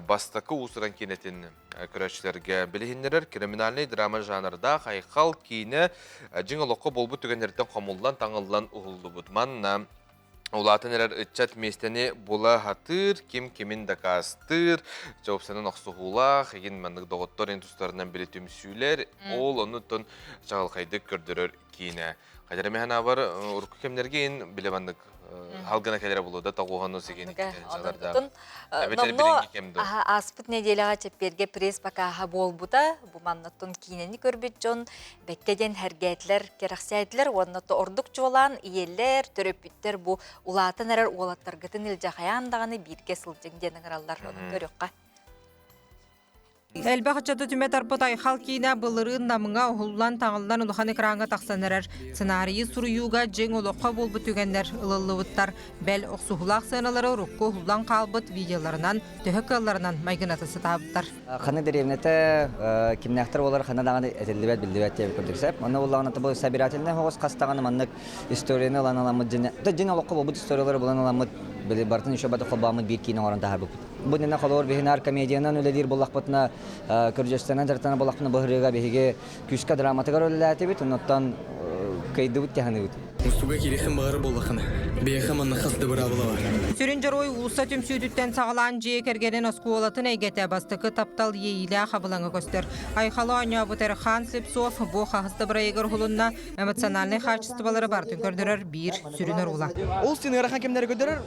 бастақы ұсыран кинетін көрәштерге білігіндерер криминальный драма жанрда қайқал кине жыңылыққа болбы түгендерден қомылдан таңылдан ұғылды бұдманна. Улатын әрер үтчат местені бола хатыр, кем-кемін дақастыр, жауапсанын ақсуғулақ, еген мәндік доғыттар ентустарынан білі төмсүйлер, ол оны тұн жағылқайды көрдірір кейіне. Қайдары механа бар, ұрқы кемдерге ең білі мәндік халгана кәлері болуды, тағуғаны сегені жағларда. Аспыт неделяға чепперге пресс бақаға бол бұда, бұманнаттың кейінені көрбет жон, бәккеден әргәйтлер, керақсайтлер, оннатты ордық жолан, иелер, төрөпіттер бұл улатын әрір олаттарғытын үлжақаяндағаны бирге сылжыңденің аралар оның көріққа. Әлбәқ чаты түмет арпыт айхал кейіне бұлырын намыңа ұғылан таңылдан ұлыған экранға тақсанырар. Сценарийы сұруюға жең олыққа бол бүтігендер ұлылывыттар. Бәл оқсуғылақ сыналары рұққы ұлан қалбыт видеоларынан, төхік алларынан майгынатысы табыттар. Қаны деревнеті кімнәқтір олар қаны дағаны әтелдібәт білдібәт деп көрдіксәп. Оны олағынаты бұл сәбирателіне хоғыз қастағаны маннық историяны ұлан аламыд жен олыққа бол бұд историялары бұлан аламыд бартын үші баты қолбамыд бір кейінің орын тағар бұд. Бұдына қолуыр бейінар комедиянан өледер болақпытына көржестенен жартана болақпына бұғырыға бейге күшқа драматығар өліләті бет, ұнаттан көйді бұд тәхіні бұд. Мұстуға керехін бағыр болақына, бейхі манны қасты бұра бұла бар. Сүрін жарой ұлыса түмсүйдіттен сағалан жие кергенен осқуолатын әйгеті бастықы таптал ейлі қабылаңы көстер. Айқалы аня бұтер Хан Слепсов бұ қағысты бұра егір құлынна эмоциональный қачыстыбалары бартын көрдірер бір сүрінер ұла. Ол сені ғарақан кемдері көдірер,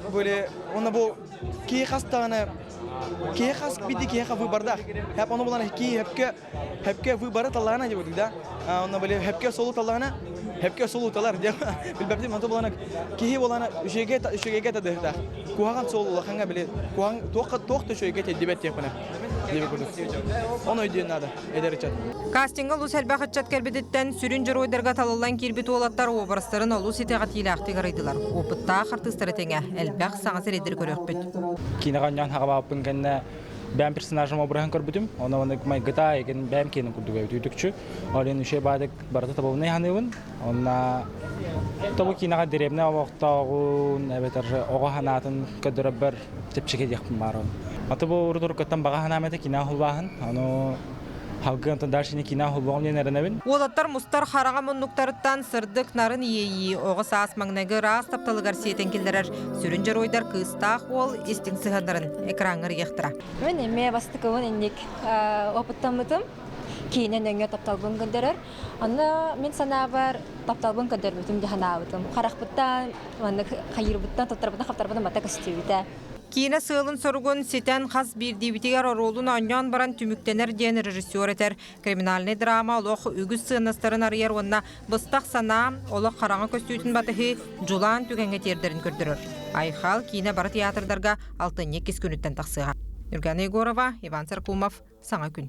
оны бұл кей қастағаны кей қас биді кей қа выбардақ. Хәп оны боланы кей хәпке выбары талағына деп өдік да. Оны біле хәпке солу талағына хәпке солу талар деп білбәптім. Оны боланы кей боланы үшеге тәдірді. Куаған солу лақанға біле. Куған тоқты үшеге тәдібәт тепіні. Оны өйден ады, әдері чат. Кастинг олу сәлбәқ атчат кәрбедеттен сүрін жыр ойдарға талылан кербет олаттар обарыстарын олу сетеға тилақты ғарайдылар. Опытта қартыстары тәңе әлбәқ саңасыр едір көрек бет. Кинағаннан хағабаппын кәнне бәм персонажым обырағын көрбітім. Оны май гыта еген бәм кенін күрдігі өтүйдікчі. Олен үше бадық барыты табылыны ханығын. Онна табы кинаға деребіне оғықтағын, әбетір оғы ханатын көдірі бір тепшеге деқпін барығын. Аты бұл ұрдыр көттен баға ханаметі кина хұлбағын. Оны халқы ынтын даршыны кина хұлбағын ден әрінәбін. Олаттар мұстар хараға мұннуқтарыттан сырдық нарын ейі. Оғы саас маңнағы рас тапталығар сиетен келдерер. Сүрін жар ойдар кыстақ ол естің сығандарын экранғыр ектіра. Мен еме бастықығын еннек опыттамытым. Кейінен өңе тапталбын көндерер. Аны мен сана бар тапталбын көндербітім жаханабытым. Қарақпыттан, қайырбыттан, тоттарбыттан, қаптарбыттан бата көстебіті. Кейіне сылын сұрғын сетен қас бір дебитігер оролын аньян баран түміктенер ден режиссер етер. Криминальный драма олық үгіз сығыныстарын арияр онына бұстақ сана олық қараңы көстейтін батығы жулан түгенге тердерін көрдірір. Айхал кейіне бары театрдарға 6-2 күніттен тақсыға. Нұрган Егорова, Иван Саркумов, Саңа күн.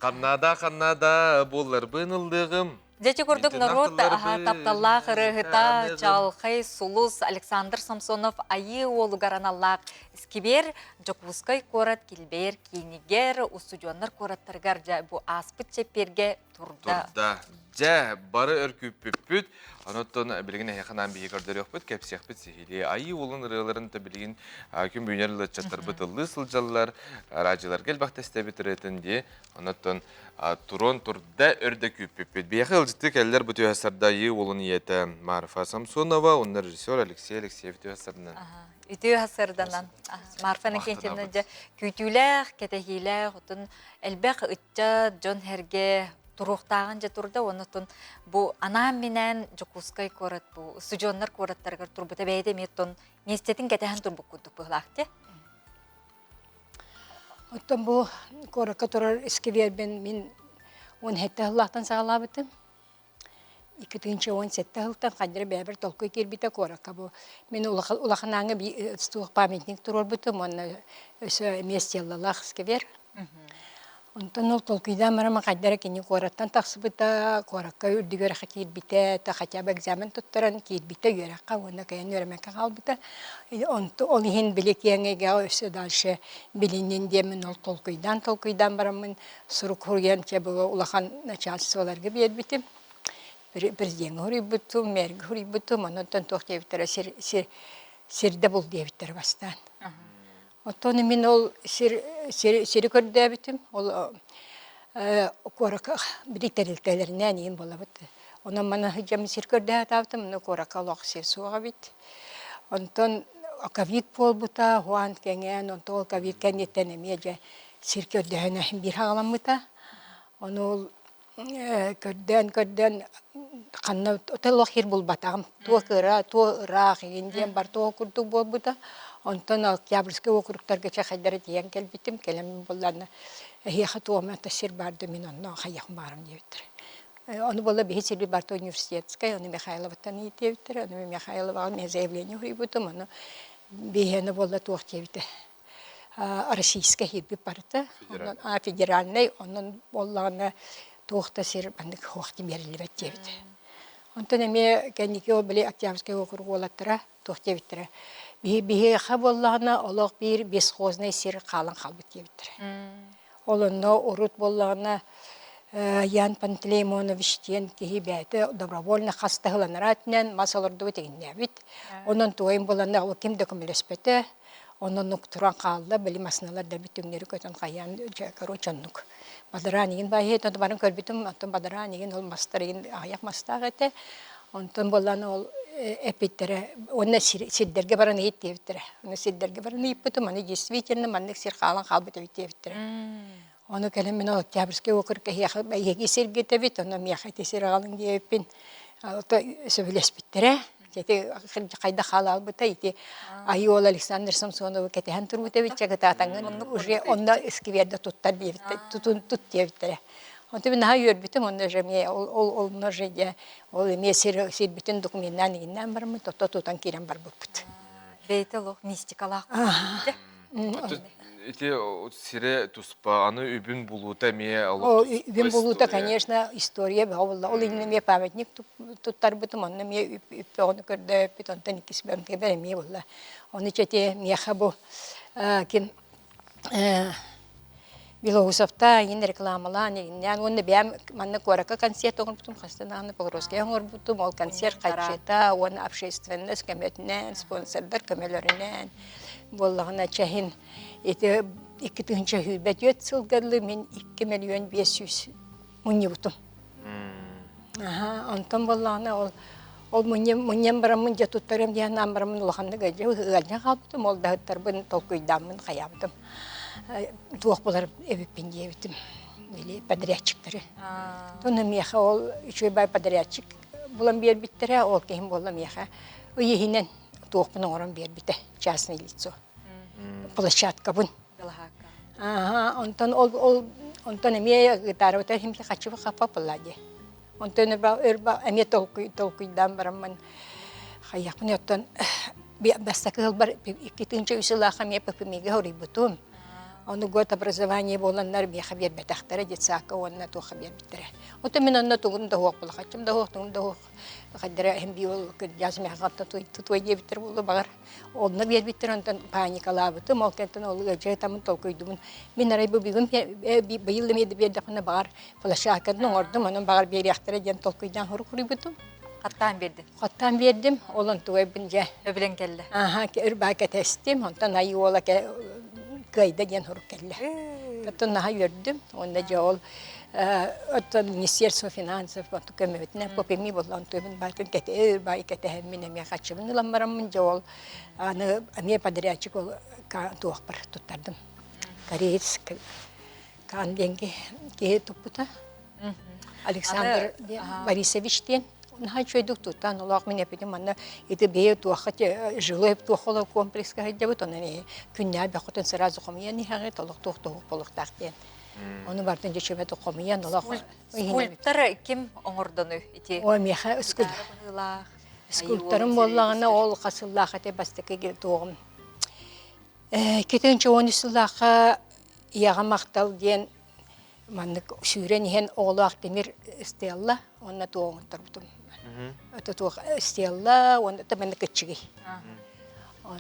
Қаннада болар бұнылдығым. Дети көрдік народ тапталлақ, рығыта, чалқай, сулус, Александр Самсонов, айы олу гараналлақ, скибер, жоквускай корат, келбер, кейнигер, устудионлар кораттаргар бұл аспыт чепперге турда. Жа, бары өркүп-пүп-пүт, анаттан білген әйқанан бейі көрдер өкпіт, кәпсияқпіт сехиле. Айы олын рыларын білген күн бүйнерлі чаттар бұтылы сылжалар, радиолар кел бақтасты бітіретін де, анаттан турон турда өрді күп-пүп-пүт. Бейқі ылжытты кәлілер бұты өсарда айы олын еті Марфа Самсонова, ондар режиссер Алексей Алексеев өті өсарынан. Үті өсарданан. Марфаның кентенінде күйтілер, кетехилер, әлбәқ үтті Джон Херге туруқтағын же турда, онытын бұл анам менен жокускай корат, бұл студионлар кораттарғар турбыта бәйді меттон местетін кәтәхін турбук күдік бұғылақты? Оттан бұл коракка турар ескевер мен 17 ғылақтан сағалабытым. 2-17 ғылықтан қандыры бәбір толқой кербіті коракка бұл. Мен улақынаңы стуық памятник турар бұтым, оны өсі местеллалақ ескевер. Онтон ол толкуйда марама кайдара кини кораттан таксыбыта, коракка үрдүгөр хакир бите, та хотя бы экзамен туттаран кир бите юракка, оны кайын өрөмөккө калбыта. Онто ол хин билекеңеге өсө дальше билинен демен ол толкуйдан барамын сурук хурген чебе улахан начальстволарга бербитим. Президент хурибуту, мэр хурибуту, онтон тохтебиттер сирде бул дебиттер бастан. Оттон мен ол сири көрдөбүтүм, ол корак бириктерилтелеринен ийин болабыт. Онон мана хыжам сир көрдөбүтүм, но корак алак сир суга бит. Онтон ковид болбута, хуан кенген, онтон ковид кенеттен эмеже сир көрдөөнө бир хагаламыта. Оны көрдөн канна отелох хир булбатагым, туа кыра, туа ырак, индиен бар туа курдук болбута. Онтон Октябрьский округтарга чахайдары тиян келбитим, келем болларна хияха туомата сир барды мен онно хаяк барым дебиттер. Оны болла бихи сирби барты университетская, оны Михайловтан ийтебиттер, оны Михайлова мен заявление хурибутум, оны бихени болла туох дебиттер. Российская хирби барты, федеральный, онын болларна туохта сир бандык хуахти берилибет дебиттер. Онтон эме кенники ол биле Октябрьский округ олаттыра туох дебиттер. Бихеха боллағына олық бір бесхозный сир қалын қалбыт дебіттір. Олынна урут боллағына Ян Пантелеймоновичтен кеhi бәті добровольно қастығыланыр атынан масаларды өтегінне бит. Онын туайын болғына ол кем докумелеспеті, онын ұқтыран қалды, білім асыналар да бүттіңдері көтін қаян корочоннық. Бадыран еген байет, оны барын көрбітім, онтын бадыран еген ол мастар еген аяқ мастақ еті. Онтын болғаны ол эпиттере, онна сиддерге баран иттебиттере. Онна сиддерге баран иппутум, оны действительно маннык сир қалан қалбыт эбиттебиттере. Оны кәлем мен Октябрьский округка еги сиргетебит, оны мияхайты сир қалын дейіппін. Олта сөбілеспиттере. Қайда қала албыта, ити Айол Александр Самсонов кәтеген тұрбыт эбит, чагытатаңын уже онна эскиверді туттар дебиттере. Онты мен наһа йөрбитим, онда жеме ол ножеде, ол эме сир битин документтан игиннен бармы, тотан кирен бар буппут. Бейтелох мистикалах. Эти сире туспа, аны үбүн булута ме алып. Үбүн булута, конечно, история болла. Ол инне ме памятник туттар бутум, онны ме үппе оны көрдө, питонтан икисбен кебер ме болла. Оны чете меха бу ким Белоусовта ин рекламалан, ин онны бәм манны корака концерт оңорбутум, хастананы Погородский оңорбутум, ол концерт кайчета, оны общественность көмөтүнөн, спонсордар көмөлөрүнөн боллагына чахин эти 2-нчы хүбәт сылгарлы мен 2,500,000 муньютум. Антон боллагына ол муньям барамын жатуттарым диян барамын улаханды гәҗә гәҗә калптым, ол дагыттарбын толкуйдамын каябытым. Туох болар эбиппин дебитим. Или подрядчиктары. Тоны меха ол үчөйбай подрядчик булам бербиттере, ол кем болла меха. Уйехинен туох бун орон бербите, частный лицо. Площадка бун. Онтон эме гитарата химки качып капа паллади. Онтон эрба эме толкуйдан барамын. Хаякмын оттон бастакыл бар 2-нчы үсүлаха ме пепемеге хорибутум. Оны год образование боланнар бе хабер бетахтара детсака онна то хабер битре. Ота мен онна тугун да хок булхачым да хок тугун да хок. Хадра hem биол жазма хатта той дебитер болду багар. Онна бер битер онтан паникалабыты, молкентен олга жетамын толкуйдум. Мен арай бу бүгүн быйыл меди берди хана багар. Флашакатын ордум, анын багар берияктара ден толкуйдан хорукурубутум. Хаттан бердим, олон той бинже өбүлен келди. Ирба кетестим, онтан айола кайда ген хорук келди. Таттан наха йөрдүм, онда жол Министерство финансов көмөтүнө попеми болгон төбүн бакын кете бай кете хемине ме качыбын ламбарамын жол аны аме подрядчик ол туак бар туттардым. Кореец кан деньги ке тупута. Александр Борисовичтен наха чойдук туттан улак мен эпидим аны эти бее туахат жилой туахола комплекска хадябыт оны күннә бакытын сразу комияны хагы толук тух болуктактен. Оны бартын жечебет комиян улак. Скульптор ким оңордону ити? Ой меха скульпторым боллагына ол касыллаха те бастыкы тугым. Кетенче 10 сыллаха яга мактал ден маннык сүүрен иһен оолу Актемир Стелла, онна туоңуттар бутум. Это туох Стелла, онна та маннык кычыгый.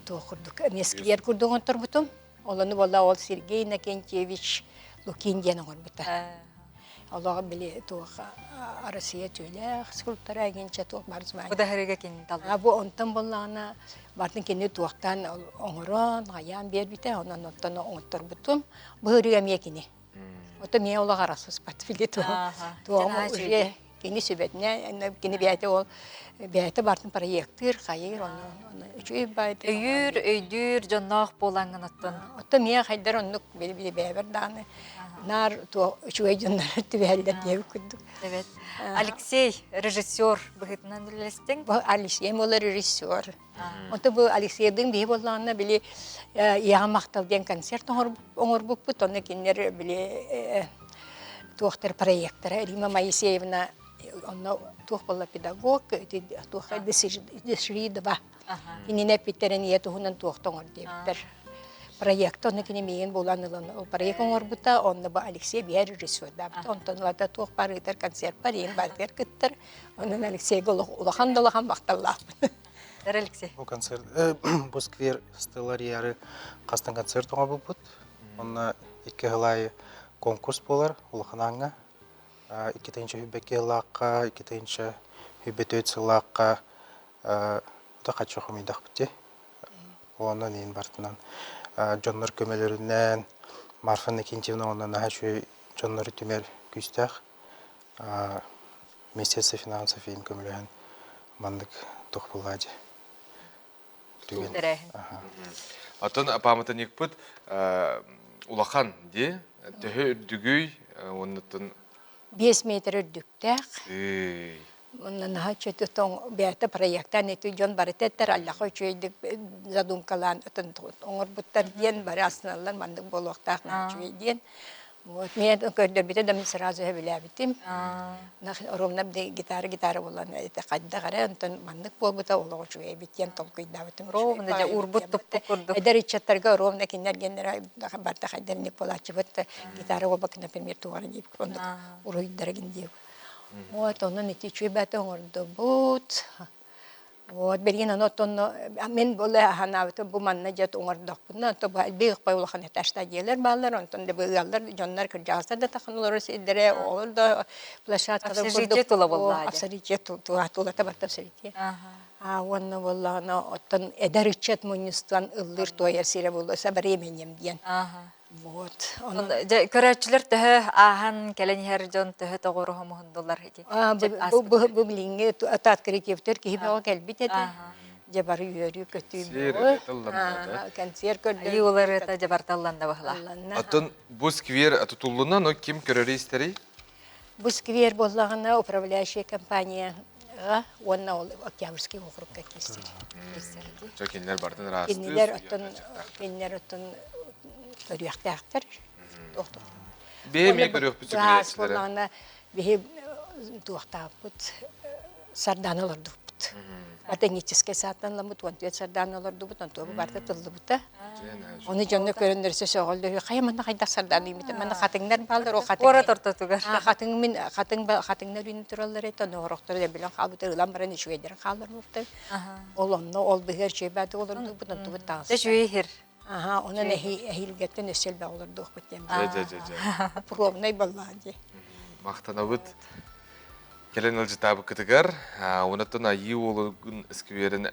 Туох курдук. Мескилер курдуңуттар бутум. Оланы болла ол Сергей Накентьевич Лукин диэн оңор бута. Олага биле туох Россия түүлэх скульптора агенча туох барзмай. Буда хэрэгэ кин тал. Бу онтан боллана бардын кенне туохтан оңорон гаян бербите, онан оттан оңоттар бутум. Бу хөрүгө мекини. Ото мие олага расыс бат биле туох. Туох уже кини сөбетне, кини бияте ол бияте бардын проекттер, хайыр, оны үчүй байт. Өйдүр, жоннақ болаңын оттан. Ото мие хайдар оннук биле бәбер даны. Нар туох үчүй жоннар түбәлдер дебі күддік. Evet. Алексей, режиссер, бұғытынан үлестің? Алексей, мола режиссер. Ото бұл Алексейдің бейі болғанына біле яға мақталден концерт оңыр бұқпыт, оны кенер біле туақтар проекттары. Рима Моисеевна, оны туақ болла педагог, туаққа десіридова. Кеніне петтерін еті хүнін туақты оңыр дептір. Проект, оны кене мейін боланылын. Ол проект оңыр бұта, оны ба Алексей бейі режиссер дабыты. Онтан лата туақ барытыр, концерт бар, ең бардыр күттір. Онын Алексейге улахан-долахан бақталлақ. Алексей. Бұл концерт, бұл сквер стелларияр қастан концерт оңыр бұл бұд. Оны екі ғылай конкурс болар, улаханаңа. Iki tayincha hübbeke laqqa, iki tayincha hübbet ötsi laqqa. Da kaçı xumiydaq bitti. Ondan eyin bartından. Jonlar kömelerinden, Marfan Ekintiyevna ondan daha şu jonları tümer küstaq. Ministerstvo finansov eyin kömeleyen mandık toqpılladı. Атын апамытын екпіт, улахан де, төхі үрдігүй, онытын 5 метр үрдіктәқ. Оннан хачы тұтың бәті проекттан еті жон бары тәттір Аллахы чөйдік задумкалан оңыр бұттар ден бары асыналар мандық болуқтақ чөйден. Мен көрдір біті да мен сразу өбілі бітім. Ровна бді гитары болан қадда қара, онтан мандық бол бұта олығы чөй бітен толқыйда бітім. Ровна да урбут тұпты көрдік. Әдер итчаттарға ровна кенер генер барта қайдарник болачы бұт гитары ол бақына премьер туғаны дейіп, ондық ұройдары гендейіп. Вот, онын ити чөй бәті оңырды бұт. Вот, берген анотон мен болы ханавыты бу манна жет оңордоқ бұнна, то бұл әлбейік бай олақан еташта делер балар, онтон да бұйалдар, жондар кіржағыстар да тақынулары сейдері, олар да плашаткада Абсаритет ұла болды. Абсаритет ұлата барты абсаритет. Онны болағына оттон әдір үтчет мұныстан ұллыр тойер сире болды, сабар еменем ден. Вот. Көрәтчілер түхі ахан кәләнер жон түхі тоғыры хомуындылар. Бұл біліңе атат керекептер кейбі оға кәлбет еді. Жабары үйері көтті концерт көрді. Олар это жабарталланда бағыла. Атын бұл сквер тұтулынан кім көрері істері? Бұл сквер болағына управляющая компанияға, онна ол Октябрьский округқа кестер. Кенелер бардың расты. Кенелер оттын көріяқтақтар. Бейме көріяқ бүсі көріяқтар? Болағына бейе туақтап бұд, сарданыларды бұд. Атенетический сатанлы бұд, он түйет сарданыларды бұд, он туғы барды тұлды бұд. Оны жонны көріндірсе соғылды. Қай мана қайда сардан үймеді. Мана қатыңдар балдар, ол қатың. Ора торта тұғар. Қатыңдар үйні тұралар еті, оны орықтыры да білін қалбыты ұлан баран үші едерін қалдар бұқты. Ол оны, ол бұғыр жей бәді оларды бұд, он туғы тағыз. Onun ehilgetten ösel bağlardı okutayım. Provnay balladı. Maqtanabıt. Gelen ilgi tabı kıtıgar. Onatın ayı olun skverin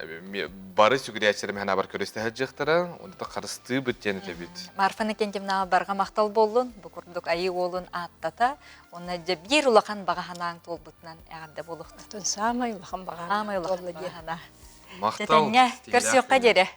barı sügüriyatçılarım hana bar köreste hacıqtara. Onatı qarıstığı bittiyeni tebit. Marfanı kentimna barga maqtal bolun. Bu kurduk ayı olun attata. Ona bir ulaqan bağa hanağın tolbutnan ağırda boluqtu. Samay ulaqan bağa. Samay ulaqan bağa hana. Maqtal. Tetenge, körsi yoqqa dere.